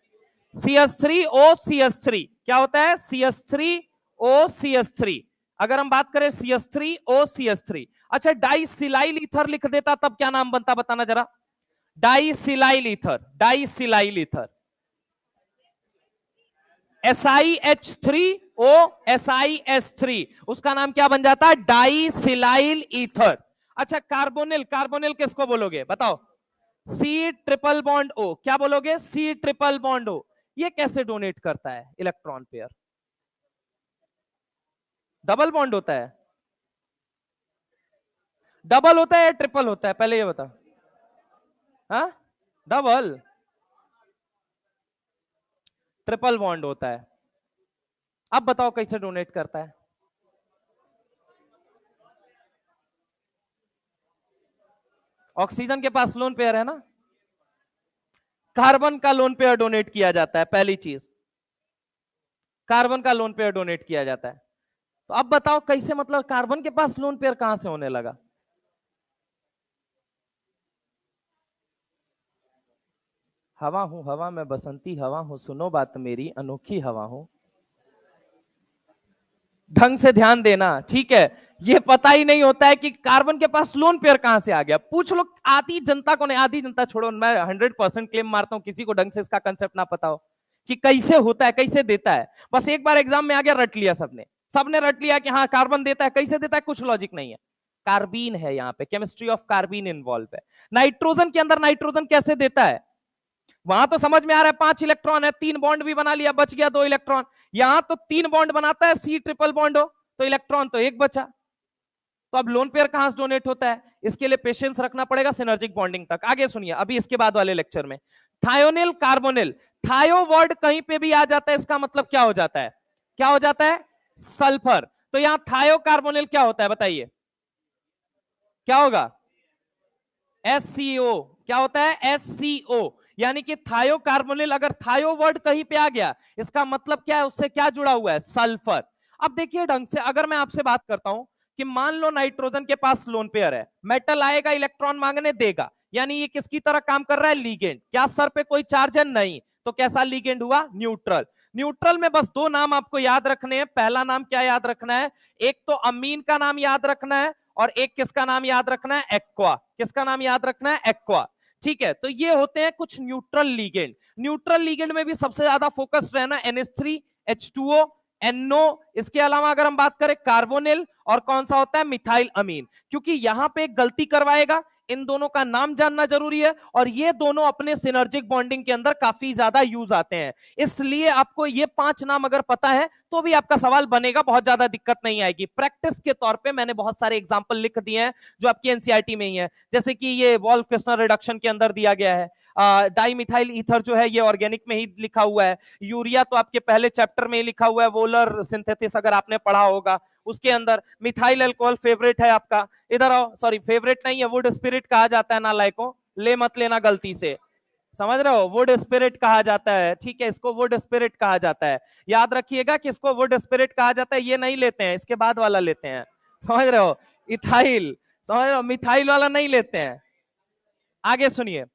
CH3OCH3, क्या होता है, CH3OCH3। अगर हम बात करें CH3OCH3, अच्छा डाइसिलाइल ईथर लिख देता तब क्या नाम बनता, बताना जरा, डाइसिलाइल ईथर, डाइसिलाइल ईथर, SiH3O SiS3, उसका नाम क्या बन जाता है, डाइसिलाइल ईथर। अच्छा कार्बोनिल, कार्बोनिल किसको बोलोगे बताओ, C ट्रिपल बॉन्ड O, क्या बोलोगे, C ट्रिपल बॉन्ड O। ये कैसे डोनेट करता है इलेक्ट्रॉन पेयर, डबल बॉन्ड होता है, डबल होता है या ट्रिपल होता है, पहले ये बता, हाँ डबल, ट्रिपल बॉन्ड होता है। अब बताओ कैसे डोनेट करता है, ऑक्सीजन के पास लोन पेयर है ना, कार्बन का लोन पेयर डोनेट किया जाता है, पहली चीज कार्बन का लोन पेयर डोनेट किया जाता है। तो अब बताओ कैसे, मतलब कार्बन के पास लोन पेयर कहां से होने लगा, हवा हूं हवा में बसंती हवा हूं, सुनो बात मेरी अनोखी हवा हूं। ढंग से ध्यान देना, ठीक है। ये पता ही नहीं होता है कि कार्बन के पास लोन पेयर कहां से आ गया। पूछ लो आधी जनता को, नहीं आधी जनता छोड़ो, मैं 100% क्लेम मारता हूं किसी को ढंग से इसका कंसेप्ट ना पता हो कि कैसे होता है, कैसे देता है। बस एक बार एग्जाम में आ गया, रट लिया सबने रट लिया कि हाँ कार्बन देता है, कैसे देता है कुछ लॉजिक नहीं है। कार्बीन है यहाँ पे, केमिस्ट्री ऑफ कार्बीन इन्वॉल्व है। नाइट्रोजन के अंदर नाइट्रोजन कैसे देता है, वहां तो समझ में आ रहा है 5 इलेक्ट्रॉन है, 3 बॉन्ड भी बना लिया, बच गया 2 इलेक्ट्रॉन। यहां तो 3 बॉन्ड बनाता है, C ट्रिपल बॉन्ड हो तो इलेक्ट्रॉन तो एक बचा। तो अब लोन पेयर कहां से डोनेट होता है, इसके लिए पेशेंस रखना पड़ेगा सिनर्जिक बॉन्डिंग तक। आगे सुनिए अभी इसके बाद वाले लेक्चर में। थायोनिल कार्बोनिल, थायो वर्ड कहीं पे भी आ जाता है, इसका मतलब क्या हो जाता है, क्या हो जाता है, सल्फर। तो यहां थायो कार्बोनिल क्या होता है बताइए, क्या होगा, SCO। क्या होता है, SCO, यानी कि थायो कार्बोनिल। अगर थायो वर्ड कहीं पे आ गया इसका मतलब क्या है, उससे क्या जुड़ा हुआ है, सल्फर। अब देखिए ढंग से, अगर मैं आपसे बात करता हूं कि मान लो नाइट्रोजन के पास लोन पेयर है, मेटल आएगा इलेक्ट्रॉन मांगने देगा, यानी ये किसकी तरह काम कर रहा है, लीगेंड। क्या सर पे कोई चार्ज है, नहीं, तो कैसा लीगेंड हुआ, न्यूट्रल। न्यूट्रल में बस 2 नाम आपको याद रखने हैं। पहला नाम क्या याद रखना है, एक तो अमीन का नाम याद रखना है, और एक किसका नाम याद रखना है, एक्वा। किसका नाम याद रखना है, एक्वा। ठीक है, तो ये होते हैं कुछ न्यूट्रल लीगेंड। न्यूट्रल लीगेंड में भी सबसे ज्यादा फोकस रहना NH3 H2O, NO, इसके अलावा अगर हम बात करें कार्बोनिल, और कौन सा होता है मिथाइल अमीन। क्योंकि यहां पे एक गलती करवाएगा, इन दोनों का नाम जानना जरूरी है, और ये दोनों अपने सिनर्जिक बॉन्डिंग के अंदर काफी ज्यादा यूज आते हैं। इसलिए आपको ये 5 नाम अगर पता है तो भी आपका सवाल बनेगा, बहुत ज्यादा दिक्कत नहीं आएगी। प्रैक्टिस के तौर पे मैंने बहुत सारे एग्जांपल लिख दिए हैं जो आपकी एनसीईआरटी में ही है, जैसे कि ये वॉल्फ क्रिस्टल रिडक्शन के अंदर दिया गया है, डाइमिथाइल ईथर जो है ये ऑर्गेनिक में ही लिखा हुआ है, यूरिया तो आपके पहले चैप्टर में ही लिखा हुआ है, वोलर सिंथेसिस अगर आपने पढ़ा होगा उसके अंदर। मिथाइल अल्कोहल फेवरेट है आपका, इधर आओ, सॉरी फेवरेट नहीं है, वुड स्पिरिट कहा जाता है नालायकों, ले मत लेना गलती से, समझ रहे हो, वुड स्पिरिट कहा जाता है, ठीक है, इसको वुड स्पिरिट कहा जाता है, याद रखिएगा कि इसको वुड स्पिरिट कहा जाता है, ये नहीं लेते हैं, इसके बाद वाला लेते हैं, समझ रहे हो, इथाइल, समझ रहे हो, मिथाइल वाला नहीं लेते हैं। आगे सुनिए,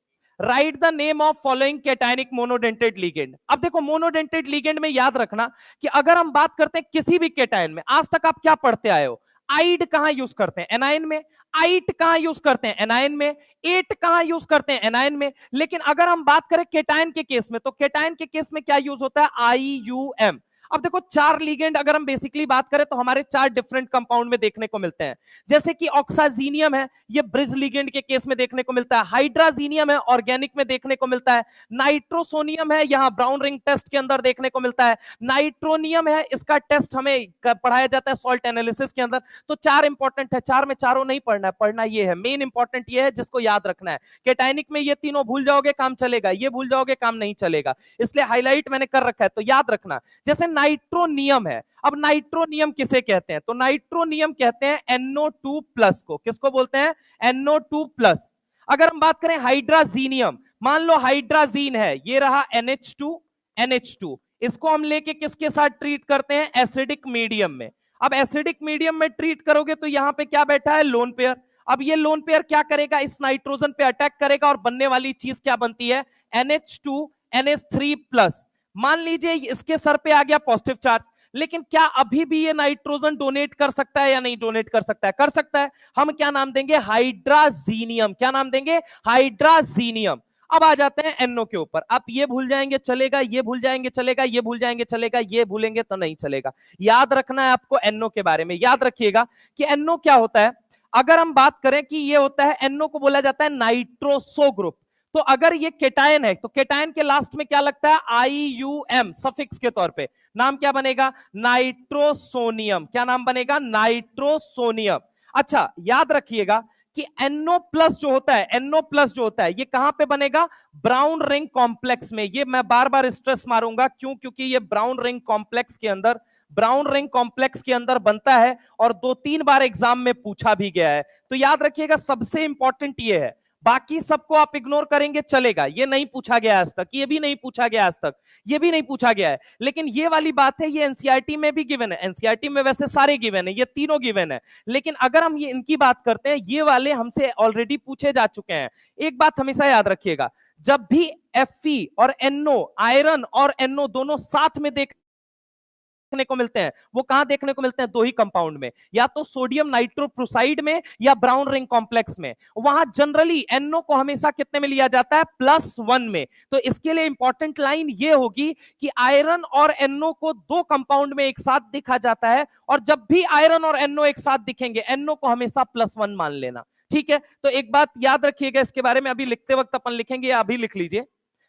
right the name of following cationic monodentate ligand. अब देखो मोनोडेंटेट लिगेंड में याद रखना कि अगर हम बात करते हैं किसी भी कैटायन में, आज तक आप क्या पढ़ते आए हो, आइड कहां यूज करते हैं, एनायन में, आइट कहां यूज करते हैं, एनायन में, एट कहां यूज करते हैं, एनायन में। लेकिन अगर हम बात करें कैटायन के केस में, तो कैटायन के केस में क्या यूज होता है, IUM। अब देखो 4 लिगेंड अगर हम बेसिकली बात करें तो हमारे 4 डिफरेंट कंपाउंड में देखने को मिलते हैं, जैसे कि ऑक्साजीनियम है, ये ब्रिज लिगेंड के केस में देखने को मिलता है, हाइड्राजीनियम है ऑर्गेनिक में देखने को मिलता है, नाइट्रोसोनियम है यहां ब्राउन रिंग टेस्ट के अंदर देखने को मिलता है, नाइट्रोनियम है, इसका टेस्ट हमें पढ़ाया जाता है सॉल्ट एनालिसिस के अंदर। तो 4 इंपॉर्टेंट है, 4 में चारों नहीं पढ़ना है, पढ़ना ये है, मेन इंपॉर्टेंट ये है जिसको याद रखना है। कैटायनिक में ये तीनों भूल जाओगे काम चलेगा, ये भूल जाओगे काम नहीं चलेगा, इसलिए हाईलाइट मैंने कर रखा है, तो याद रखना। जैसे नाइट्रोनियम है, अब नाइट्रोनियम किसे कहते हैं, तो नाइट्रोनियम कहते हैं NO2 प्लस को, किसको बोलते हैं, NO2 प्लस। अगर हम बात करें हाइड्राजीनियम, मान लो हाइड्राजीन है, ये रहा NH2, इसको हम लेके किसके साथ ट्रीट करते हैं, एसिडिक मीडियम में। अब एसिडिक मीडियम में ट्रीट करोगे तो यहां पे क्या बैठा है, लोन पेयर। अब ये लोन पेयर क्या करेगा, इस नाइट्रोजन पे अटैक करेगा और बनने वाली चीज क्या बनती है, NH2 NH3 प्लस। मान लीजिए इसके सर पे आ गया पॉजिटिव चार्ज, लेकिन क्या अभी भी ये नाइट्रोजन डोनेट कर सकता है या नहीं डोनेट कर सकता है, कर सकता है। हम क्या नाम देंगे, हाइड्राजीनियम, क्या नाम देंगे, हाइड्राजीनियम। अब आ जाते हैं NO के ऊपर, आप ये भूल जाएंगे चलेगा, ये भूल जाएंगे चलेगा, ये भूल जाएंगे चलेगा, ये भूलेंगे तो नहीं चलेगा। याद रखना है आपको NO के बारे में, याद रखिएगा कि NO क्या होता है। अगर हम बात करें कि ये होता है, NO को बोला जाता है नाइट्रोसो ग्रुप। तो अगर ये केटायन है तो केटायन के लास्ट में क्या लगता है, IUM सफिक्स के तौर पे, नाम क्या बनेगा, नाइट्रोसोनियम। क्या नाम बनेगा, नाइट्रोसोनियम। अच्छा याद रखिएगा कि NO प्लस जो होता है, NO प्लस जो होता है ये कहां पे बनेगा, ब्राउन रिंग कॉम्प्लेक्स में। ये मैं बार बार स्ट्रेस मारूंगा, क्यों, क्योंकि ये ब्राउन रिंग कॉम्प्लेक्स के अंदर, ब्राउन रिंग कॉम्प्लेक्स के अंदर बनता है और 2-3 बार एग्जाम में पूछा भी गया है। तो याद रखिएगा सबसे इंपॉर्टेंट ये है, बाकी सबको आप इग्नोर करेंगे चलेगा, ये नहीं पूछा गया आज तक, ये भी नहीं पूछा गया आज तक, ये भी नहीं पूछा गया है। लेकिन ये वाली बात है, ये एनसीईआरटी में भी गिवन है, एनसीईआरटी में वैसे सारे गिवन है, ये तीनों गिवन है, लेकिन अगर हम ये इनकी बात करते हैं, ये वाले हमसे ऑलरेडी पूछे जा चुके हैं। एक बात हमेशा याद रखिएगा, जब भी Fe और NO, आयरन और NO दोनों साथ में देखने को मिलते हैं, वो कहां देखने को मिलते हैं, 2 ही कंपाउंड में, या तो सोडियम नाइट्रोप्रोसाइड में या ब्राउन रिंग कॉम्प्लेक्स में। वहां जनरली NO को हमेशा कितने में लिया जाता है, +1 में। तो इसके लिए इंपॉर्टेंट लाइन ये होगी कि आयरन और NO को 2 कंपाउंड में एक साथ दिखा जाता है, और जब भी आयरन और NO एक साथ दिखेंगे, NO को हमेशा +1 मान लेना, ठीक है। तो एक बात याद रखिएगा इसके बारे में, अभी लिखते वक्त अपन लिखेंगे, अभी लिख लीजिए,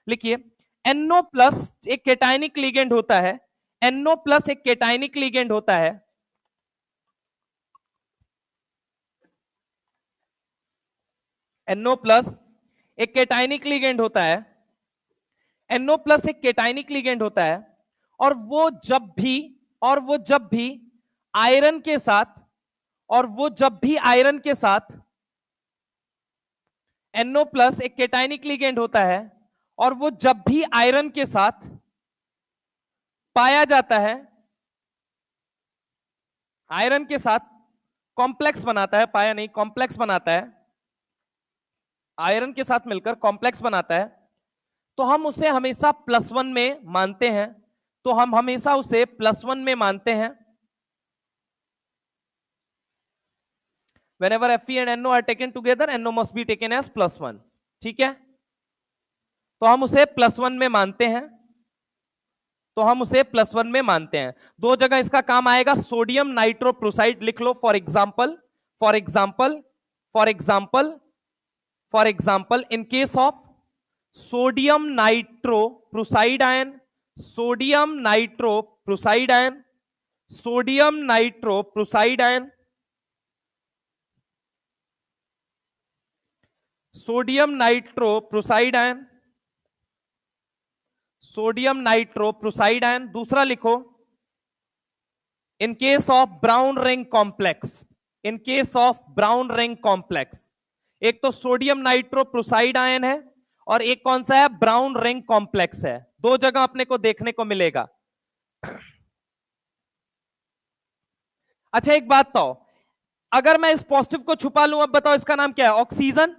लिखिए NO प्लस एक कैटायनिक लिगेंड होता है, NO प्लस एक कैटायनिक लिगेंड होता है, NO प्लस एक कैटायनिक लिगेंड होता है, NO प्लस एक कैटायनिक लिगेंड होता है, और वो जब भी आयरन के साथ, और वो जब भी आयरन के साथ, NO प्लस एक कैटायनिक लिगेंड होता है, और वो जब भी आयरन के साथ पाया जाता है, आयरन के साथ कॉम्प्लेक्स बनाता है, पाया नहीं, कॉम्प्लेक्स बनाता है, आयरन के साथ मिलकर कॉम्प्लेक्स बनाता है, तो हम उसे हमेशा +1 में मानते हैं, तो हम हमेशा उसे +1 में मानते हैं। Whenever Fe and NO are taken together, NO must be taken as +1, ठीक है, तो हम उसे +1 में मानते हैं। तो हम उसे +1 में मानते हैं। दो जगह इसका काम आएगा, सोडियम नाइट्रोप्रोसाइड लिख लो, for example, for example, for example, for example in case of sodium nitroprusside ion, sodium nitroprusside ion, sodium nitroprusside ion, sodium nitroprusside ion, sodium nitroprusside ion. दूसरा लिखो, in case of brown ring complex, in case of brown ring complex, एक तो sodium nitroprusside ion है और एक कौन सा है, ब्राउन रिंग कॉम्प्लेक्स है। दो जगह अपने को देखने को मिलेगा। अच्छा एक बात बताओ, अगर मैं इस पॉजिटिव को छुपा लूं, अब बताओ इसका नाम क्या है, ऑक्सीजन।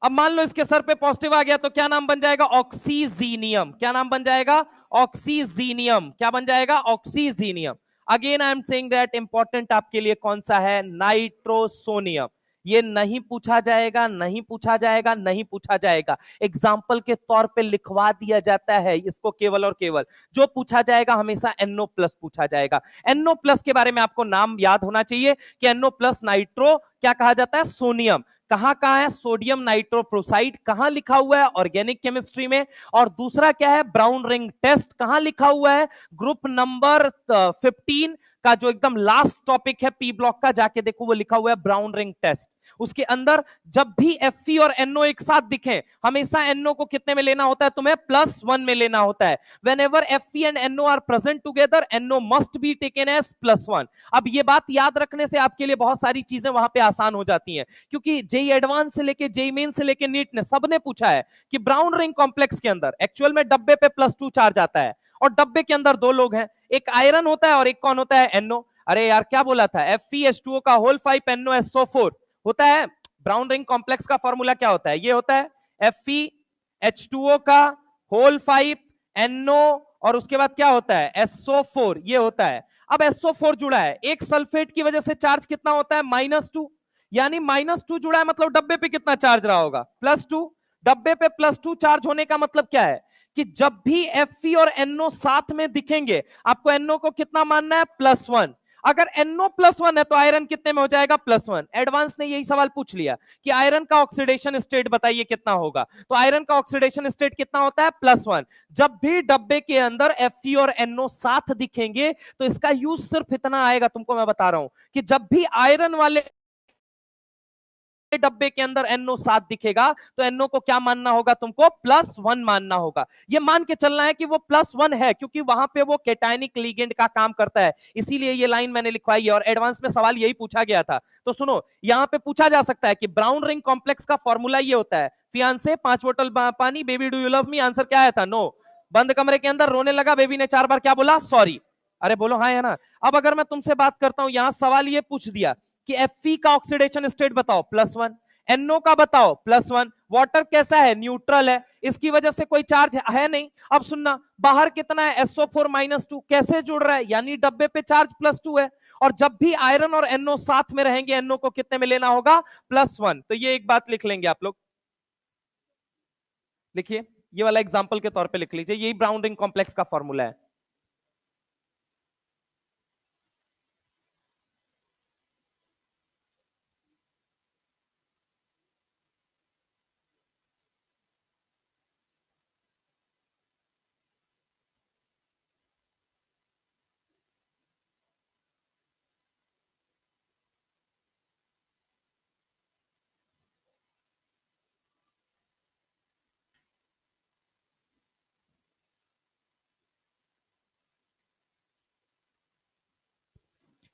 अब मान लो इसके सर पे पॉजिटिव आ गया तो क्या नाम बन जाएगा, ऑक्सीजीनियम। क्या नाम बन जाएगा, ऑक्सीजीनियम। क्या बन जाएगा, ऑक्सीजीनियम। Again I am saying that important आपके लिए कौन सा है, नाइट्रोसोनियम। ये नहीं पूछा जाएगा, नहीं पूछा जाएगा, नहीं पूछा जाएगा, एग्जाम्पल के तौर पे लिखवा दिया जाता है इसको केवल और केवल। जो पूछा जाएगा हमेशा NO+ पूछा जाएगा। NO+ के बारे में आपको नाम याद होना चाहिए कि NO+ नाइट्रो क्या कहा जाता है, सोनियम। कहां कहां है, सोडियम नाइट्रोप्रोसाइड कहां लिखा हुआ है, ऑर्गेनिक केमिस्ट्री में। और दूसरा क्या है, ब्राउन रिंग टेस्ट कहां लिखा हुआ है, ग्रुप नंबर 15 का जो एकदम लास्ट टॉपिक है पी ब्लॉक का, जाके देखो वो लिखा हुआ है ब्राउन रिंग टेस्ट। उसके अंदर जब भी Fe और NO एक साथ दिखे, हमेशा NO को कितने में लेना होता है, तुम्हें +1 में लेना होता है। Whenever Fe and NO are present together, NO must be taken as +1। अब ये बात याद रखने से आपके लिए बहुत सारी चीजें वहां पे आसान हो जाती हैं, क्योंकि जेई एडवांस से लेके जेई मेन से लेके नीट ने सबने पूछा है कि ब्राउन रिंग कॉम्प्लेक्स के अंदर एक्चुअल में डब्बे पे +2 चार्ज आता है और डब्बे के अंदर दो लोग हैं, एक आयरन होता है और एक कौन होता है, NO। अरे यार क्या बोला था, FeH2O का होल 5 NOSO4 होता है। ब्राउन रिंग कॉम्प्लेक्स का फॉर्मूला क्या होता है, ये होता है FeH2O का होल 5 NO और उसके बाद क्या होता है, SO4, ये होता है। अब SO4 जुड़ा है, एक सल्फेट की वजह से चार्ज कितना होता है, -2, यानी -2 जुड़ा है, मतलब डब्बे पे कितना चार्ज रहा होगा, +2। डब्बे पे +2 चार्ज होने का मतलब क्या है कि जब भी Fe और NO साथ में दिखेंगे, आपको NO को कितना मानना है, +1। अगर NO+1 है तो आयरन कितने में हो जाएगा, +1। एडवांस ने यही सवाल पूछ लिया कि आयरन का ऑक्सीडेशन स्टेट बताइए कितना होगा, तो आयरन का ऑक्सीडेशन स्टेट कितना होता है, +1। जब भी डब्बे के अंदर Fe और NO साथ दिखेंगे तो इसका यूज सिर्फ इतना आएगा, तुमको मैं बता रहा हूं कि जब भी आयरन वाले डब्बे के अंदर NO साथ दिखेगा तो NO को क्या मानना होगा, तुमको +1 मानना होगा। ये मान के चलना है कि वो +1 है, क्योंकि वहां पे वो कैटायनिक लिगेंड का काम करता है, इसीलिए ये लाइन मैंने लिखवाई है और एडवांस में सवाल यही पूछा गया था। तो सुनो, यहां पे पूछा जा सकता है कि ब्राउन रिंग कॉम्प्लेक्स का फॉर्मूला ये होता है, फियांसे 5 बोतल पानी, baby do you love me, answer क्या आया था, नो। बंद कमरे के अंदर रोने लगा, बेबी ने 4 बार क्या बोला, सॉरी। अरे बोलो हाँ है ना। अब अगर मैं तुमसे बात करता हूं, यहां सवाल ये पूछ दिया कि Fe का ऑक्सीडेशन स्टेट बताओ, +1, NO का बताओ, +1। वाटर कैसा है, न्यूट्रल है, इसकी वजह से कोई चार्ज है नहीं। अब सुनना, बाहर कितना है, SO4 -2, कैसे जुड़ रहा है, यानी डब्बे पे चार्ज +2 है, और जब भी आयरन और NO साथ में रहेंगे, NO को कितने में लेना होगा, +1। तो ये एक बात लिख लेंगे आप लोग, लिखिए, ये वाला एग्जाम्पल के तौर पे लिख लीजिए, यही ब्राउन रिंग कॉम्प्लेक्स का फॉर्मूला है।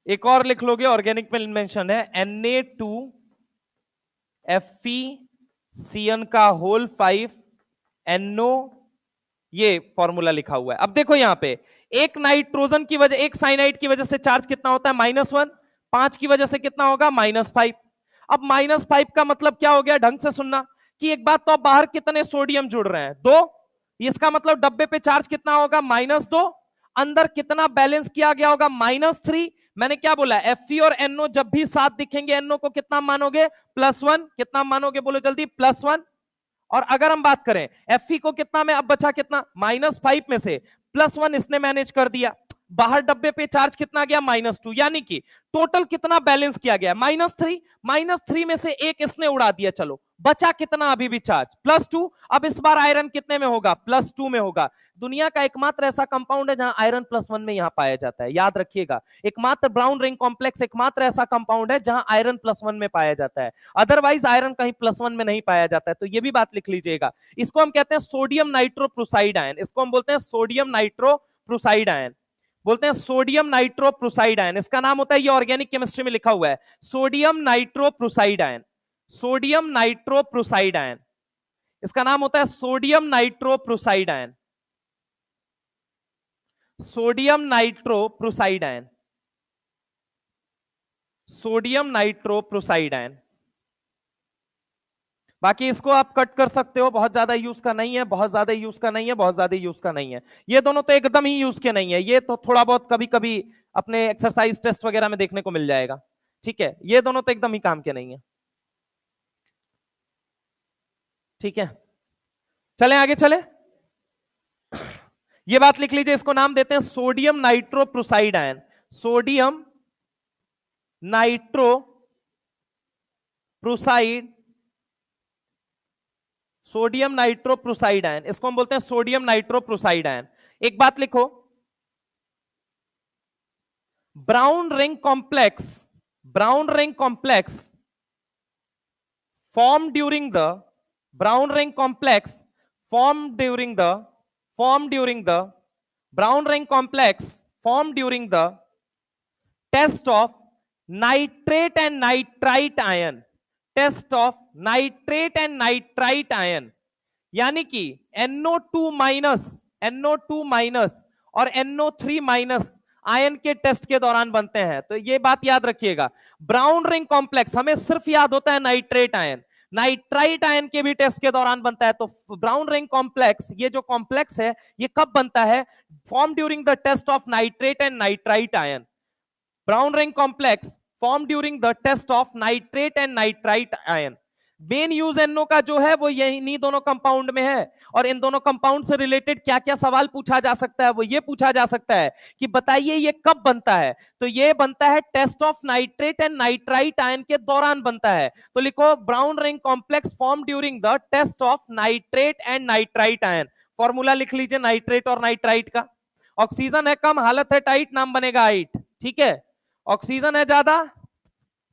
एक और लिख लोगे, ऑर्गेनिक में मेंशन है Na2FeCN का होल 5 NO, ये फॉर्मूला लिखा हुआ है। अब देखो यहां पे एक नाइट्रोजन की वजह, एक साइनाइड की वजह से चार्ज कितना होता है, -1, 5 की वजह से कितना होगा, -5। अब -5 का मतलब क्या हो गया, ढंग से सुनना कि एक बात तो, अब बाहर कितने सोडियम जुड़ रहे हैं, 2, इसका मतलब डब्बे पे चार्ज कितना होगा, -2। अंदर कितना बैलेंस किया गया होगा, -3। मैंने क्या बोला, Fe और NO जब भी साथ दिखेंगे, NO को कितना मानोगे, +1। कितना मानोगे, बोलो जल्दी, +1। और अगर हम बात करें Fe को कितना में, अब बचा कितना, -5 में से +1 इसने मैनेज कर दिया, बाहर डब्बे पे चार्ज कितना गया -2, यानी कि टोटल कितना बैलेंस किया गया -3, -3 में से एक इसने उड़ा दिया, चलो बचा कितना अभी भी चार्ज +2। अब इस बार आयरन कितने में होगा +2 में होगा। दुनिया का एकमात्र ऐसा कंपाउंड है जहां आयरन +1 में यहां पाया जाता है, याद रखिएगा, एकमात्र ब्राउन रिंग कॉम्प्लेक्स एकमात्र ऐसा कंपाउंड है जहां आयरन +1 में पाया जाता है, अदरवाइज आयरन कहीं +1 में नहीं पाया जाता है। तो ये भी बात लिख लीजिएगा। इसको हम कहते हैं सोडियम नाइट्रोप्रोसाइड आयन, इसको हम बोलते हैं सोडियम नाइट्रोप्रोसाइड आयन, बोलते हैं सोडियम नाइट्रोप्रोसाइड आयन। इसका नाम होता है, ये ऑर्गेनिक केमिस्ट्री में लिखा हुआ है, sodium nitroprusside ion, sodium nitroprusside ion, इसका नाम होता है sodium nitroprusside ion, sodium nitroprusside ion, sodium nitroprusside ion. बाकी इसको आप कट कर सकते हो, बहुत ज्यादा यूज का नहीं है, बहुत ज्यादा यूज का नहीं है, बहुत ज्यादा यूज का नहीं है। ये दोनों तो एकदम ही यूज के नहीं है, ये तो थोड़ा बहुत कभी कभी अपने एक्सरसाइज टेस्ट वगैरह में देखने को मिल जाएगा, ठीक है। ये दोनों तो एकदम ही काम के नहीं है, ठीक है। चलें आगे चले, ये बात लिख लीजिए, इसको नाम देते हैं sodium nitroprusside ion, sodium nitroprusside, sodium nitroprusside ion, इसको हम बोलते हैं सोडियम नाइट्रोप्रोसाइड आयन। एक बात लिखो, brown ring complex, brown ring complex formed during the brown ring complex formed during the brown ring complex formed during the test of nitrate and nitrite ion, test of nitrate and nitrite ion, यानी कि NO2 minus और NO3 minus ion के test के दौरान बनते हैं। तो ये बात याद रखिएगा, ब्राउन रिंग कॉम्प्लेक्स हमें सिर्फ याद होता है नाइट्रेट आयन, नाइट्राइट आयन के भी टेस्ट के दौरान बनता है। तो ब्राउन रिंग कॉम्प्लेक्स, ये जो कॉम्प्लेक्स है ये कब बनता है, form during the test of nitrate and nitrite ion, brown ring complex form during the test of nitrate and nitrite ion. Main use NO का जो है वो यही दोनों कंपाउंड में है, और इन दोनों कंपाउंड से रिलेटेड क्या क्या सवाल पूछा जा सकता है, वो ये पूछा जा सकता है कि बताइए ये कब बनता है, तो ये बनता है test of nitrate and nitrite ion के दौरान बनता है। तो लिखो brown ring complex form during the test of nitrate and nitrite ion. Formula लिख लीजिए नाइट्रेट और नाइट्राइट का, ऑक्सीजन है कम, हालत है टाइट, नाम बनेगा आइट, ठीक है। ऑक्सीजन है ज्यादा,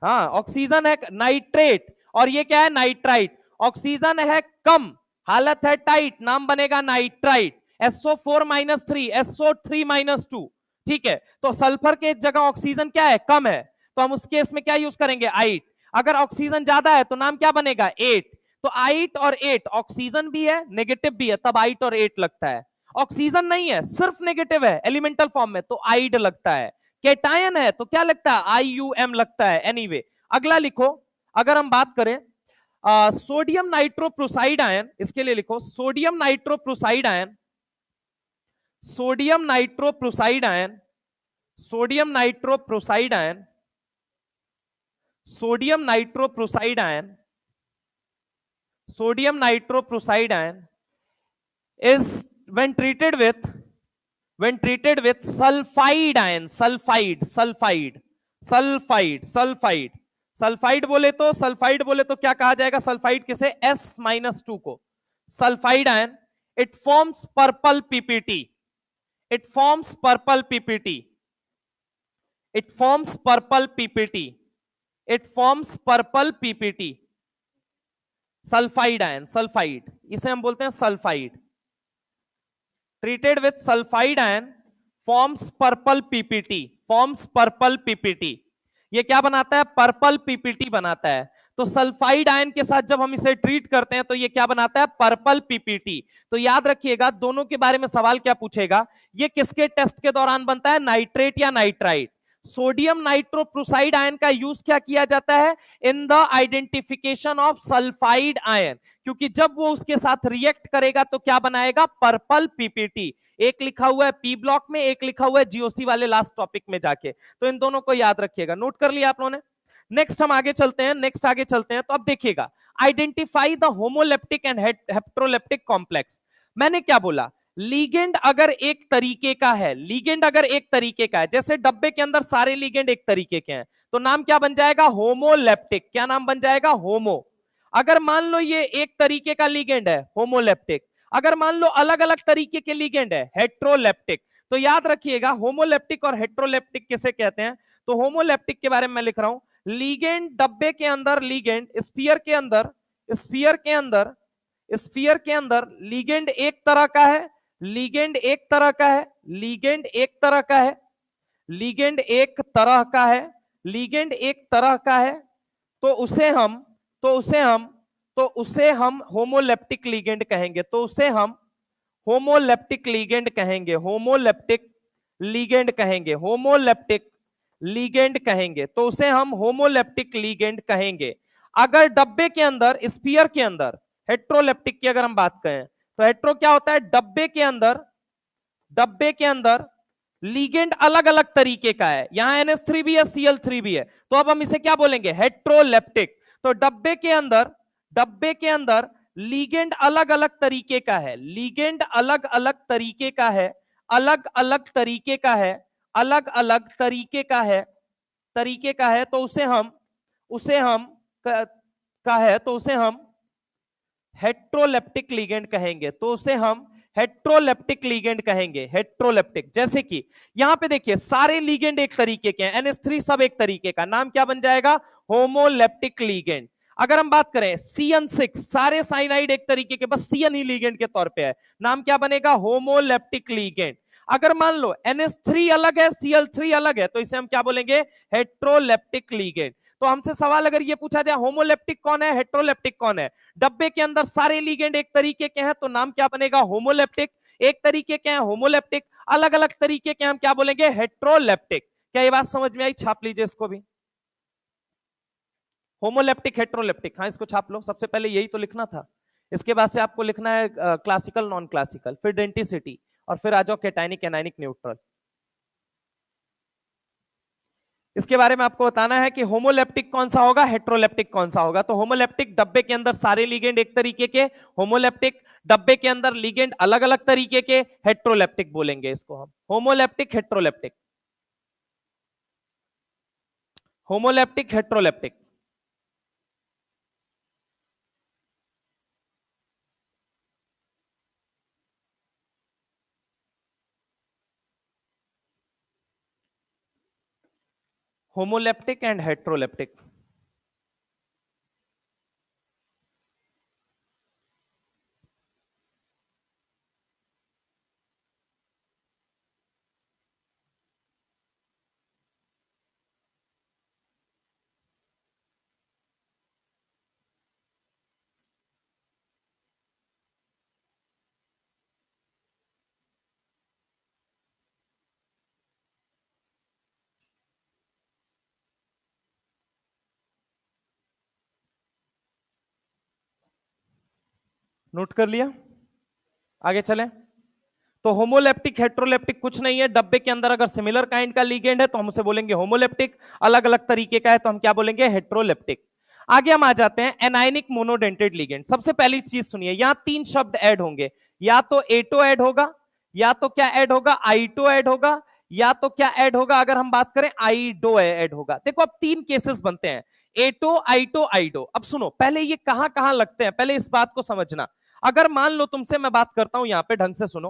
हाँ ऑक्सीजन है नाइट्रेट, और ये क्या है नाइट्राइट, ऑक्सीजन है कम, हालत है टाइट, नाम बनेगा नाइट्राइट, SO4 -3, SO3 -2, ठीक है। तो सल्फर के जगह ऑक्सीजन क्या है, कम है, तो हम उस केस में क्या यूज करेंगे, आइट। अगर ऑक्सीजन ज्यादा है तो नाम क्या बनेगा, 8। तो आइट और 8, ऑक्सीजन भी है नेगेटिव भी है, तब आइट और 8 लगता है। ऑक्सीजन नहीं है, सिर्फ नेगेटिव है एलिमेंटल फॉर्म में, तो आइड लगता है। केटायन है तो क्या लगता है, IUM लगता है। एनीवे अगला लिखो, अगर हम बात करें सोडियम नाइट्रोप्रोसाइड आयन, इसके लिए लिखो sodium nitroprusside ion, sodium nitroprusside ion, sodium nitroprusside ion, sodium nitroprusside ion, sodium nitroprusside ion is when treated with sulphide ion, sulphide बोले तो क्या कहा जाएगा, सल्फाइड किसे, S-2 को, sulphide ion, it forms purple PPT, it forms purple PPT, it forms purple PPT, it forms purple PPT, sulphide ion, sulphide, इसे हम बोलते हैं sulphide. Treated with sulphide ion forms purple PPT, forms purple PPT. ये क्या बनाता है, purple PPT बनाता है। तो सल्फाइड आयन के साथ जब हम इसे ट्रीट करते हैं तो ये क्या बनाता है, पर्पल पीपीटी। तो याद रखिएगा दोनों के बारे में सवाल क्या पूछेगा, ये किसके टेस्ट के दौरान बनता है, नाइट्रेट या नाइट्राइट। सोडियम नाइट्रोप्रोसाइड आयन का यूज क्या किया जाता है, in the identification of sulphide ion, क्योंकि जब वो उसके साथ रिएक्ट करेगा तो क्या बनाएगा, पर्पल पीपीटी। एक लिखा हुआ है पी ब्लॉक में, एक लिखा हुआ है जीओसी वाले लास्ट टॉपिक में जाके, तो इन दोनों को याद रखिएगा। नोट कर लिया आप लोगों ने। नेक्स्ट हम आगे चलते हैं, तो अब देखिएगा, identify the homoleptic and heteroleptic complex. मैंने क्या बोला, लीगेंड अगर एक तरीके का है, लीगेंड अगर एक तरीके का है, जैसे डब्बे के अंदर सारे लीगेंड एक तरीके के हैं, तो नाम क्या बन जाएगा? होमोलेप्टिक। क्या नाम बन जाएगा? होमो। अगर मान लो ये एक तरीके का लीगेंड है, होमोलेप्टिक। अगर मान लो अलग अलग तरीके के लीगेंड है, हेट्रोलेप्टिक। तो याद रखिएगा होमोलेप्टिक और हेट्रोलेप्टिक किसे कहते हैं। तो होमोलेप्टिक के बारे में मैं लिख रहा हूं, लीगेंड डब्बे के अंदर, लीगेंड स्फीयर के अंदर, स्फीयर के अंदर, स्फीयर के अंदर लीगेंड एक तरह का है, लीगेंड एक तरह का है, लीगेंड एक तरह का है, लीगेंड एक तरह का है, लीगेंड एक तरह का है, तो उसे हम तो उसे हम तो उसे हम होमोलेप्टिक लीगेंड कहेंगे। तो उसे हम होमोलेप्टिक लीगेंड कहेंगे, होमोलेप्टिक लीगेंड कहेंगे, होमोलेप्टिक लीगेंड कहेंगे। तो उसे हम होमोलेप्टिक लीगेंड कहेंगे। अगर डब्बे के अंदर, स्फीयर के अंदर हेट्रोलेप्टिक की अगर हम बात करें, तो हेट्रो क्या होता है? डब्बे के अंदर, डब्बे के अंदर लीगेंड अलग अलग तरीके का है, यहां NH3 भी है, Cl3 भी है, तो अब हम इसे क्या बोलेंगे? हेट्रोलेप्टिक। तो डब्बे के अंदर, डब्बे के अंदर लीगेंड अलग अलग तरीके का है, लीगेंड अलग अलग तरीके का है, अलग अलग तरीके का है, अलग अलग तरीके का है, तरीके का है, तो उसे हम का है, तो उसे हम हेट्रोलेप्टिक लीगेंड कहेंगे। तो उसे हम हेट्रोलेप्टिक लीगेंड कहेंगे, हेट्रोलेप्टिक। जैसे कि यहां पे देखिए सारे लीगेंड एक तरीके के हैं, NH3 सब एक तरीके का, नाम क्या बन जाएगा? Homoleptic ligand. अगर हम बात करें CN6, सारे साइनाइड एक तरीके के, बस CN ही लीगेंड के तौर पे है, नाम क्या बनेगा? Homoleptic ligand. अगर मान लो NH3 अलग है, Cl3 अलग है, तो इसे हम क्या बोलेंगे? Heteroleptic ligand. तो हमसे सवाल अगर ये पूछा जाए होमोलेप्टिक कौन है, हेट्रोलेप्टिक कौन है, डब्बे के अंदर सारे लीगेंड एक तरीके के हैं, तो नाम क्या बनेगा? होमोलेप्टिक। एक तरीके के हैं, होमोलेप्टिक। अलग अलग तरीके के हम क्या बोलेंगे? हेट्रोलेप्टिक। क्या ये बात समझ में आई? छाप लीजिए इसको भी, होमोलेप्टिक हेट्रोलेप्टिक। हाँ, इसको छाप लो, सबसे पहले यही तो लिखना था। इसके बाद से आपको लिखना है क्लासिकल, नॉन क्लासिकल, फिर डेंटिसिटी, और फिर आ जाओ कैटायनिक, एनायनिक, न्यूट्रल। इसके बारे में आपको बताना है कि होमोलेप्टिक कौन सा होगा, हेट्रोलेप्टिक कौन सा होगा। तो होमोलेप्टिक डब्बे के अंदर सारे लीगेंड एक तरीके के, होमोलेप्टिक डब्बे के अंदर लीगेंड अलग अलग तरीके के, हेट्रोलेप्टिक बोलेंगे इसको हम, homoleptic heteroleptic, homoleptic heteroleptic. Homoleptic and heteroleptic. Note कर लिया? आगे चलें। तो होमोलेप्टिक हेट्रोलेप्टिक कुछ नहीं है, डब्बे के अंदर अगर सिमिलर काइंड का लीगेंड है तो हम उसे बोलेंगे होमोलेप्टिक, अलग अलग तरीके का है तो हम क्या बोलेंगे? हेट्रोलेप्टिक। आगे हम आ जाते हैं एनायनिक मोनोडेंटेड लीगेंड। सबसे पहली चीज सुनिए, यहां तीन शब्द ऐड होंगे, या तो एटो ऐड होगा, या तो क्या ऐड होगा? आइटो ऐड होगा, या तो क्या ऐड होगा? अगर हम बात करें आइडो ऐड होगा। देखो अब तीन केसेस बनते हैं, एटो, आइटो, आइडो। अब सुनो, पहले ये कहां कहां लगते हैं, पहले इस बात को समझना। अगर मान लो तुमसे मैं बात करता हूं, यहां पे ढंग से सुनो,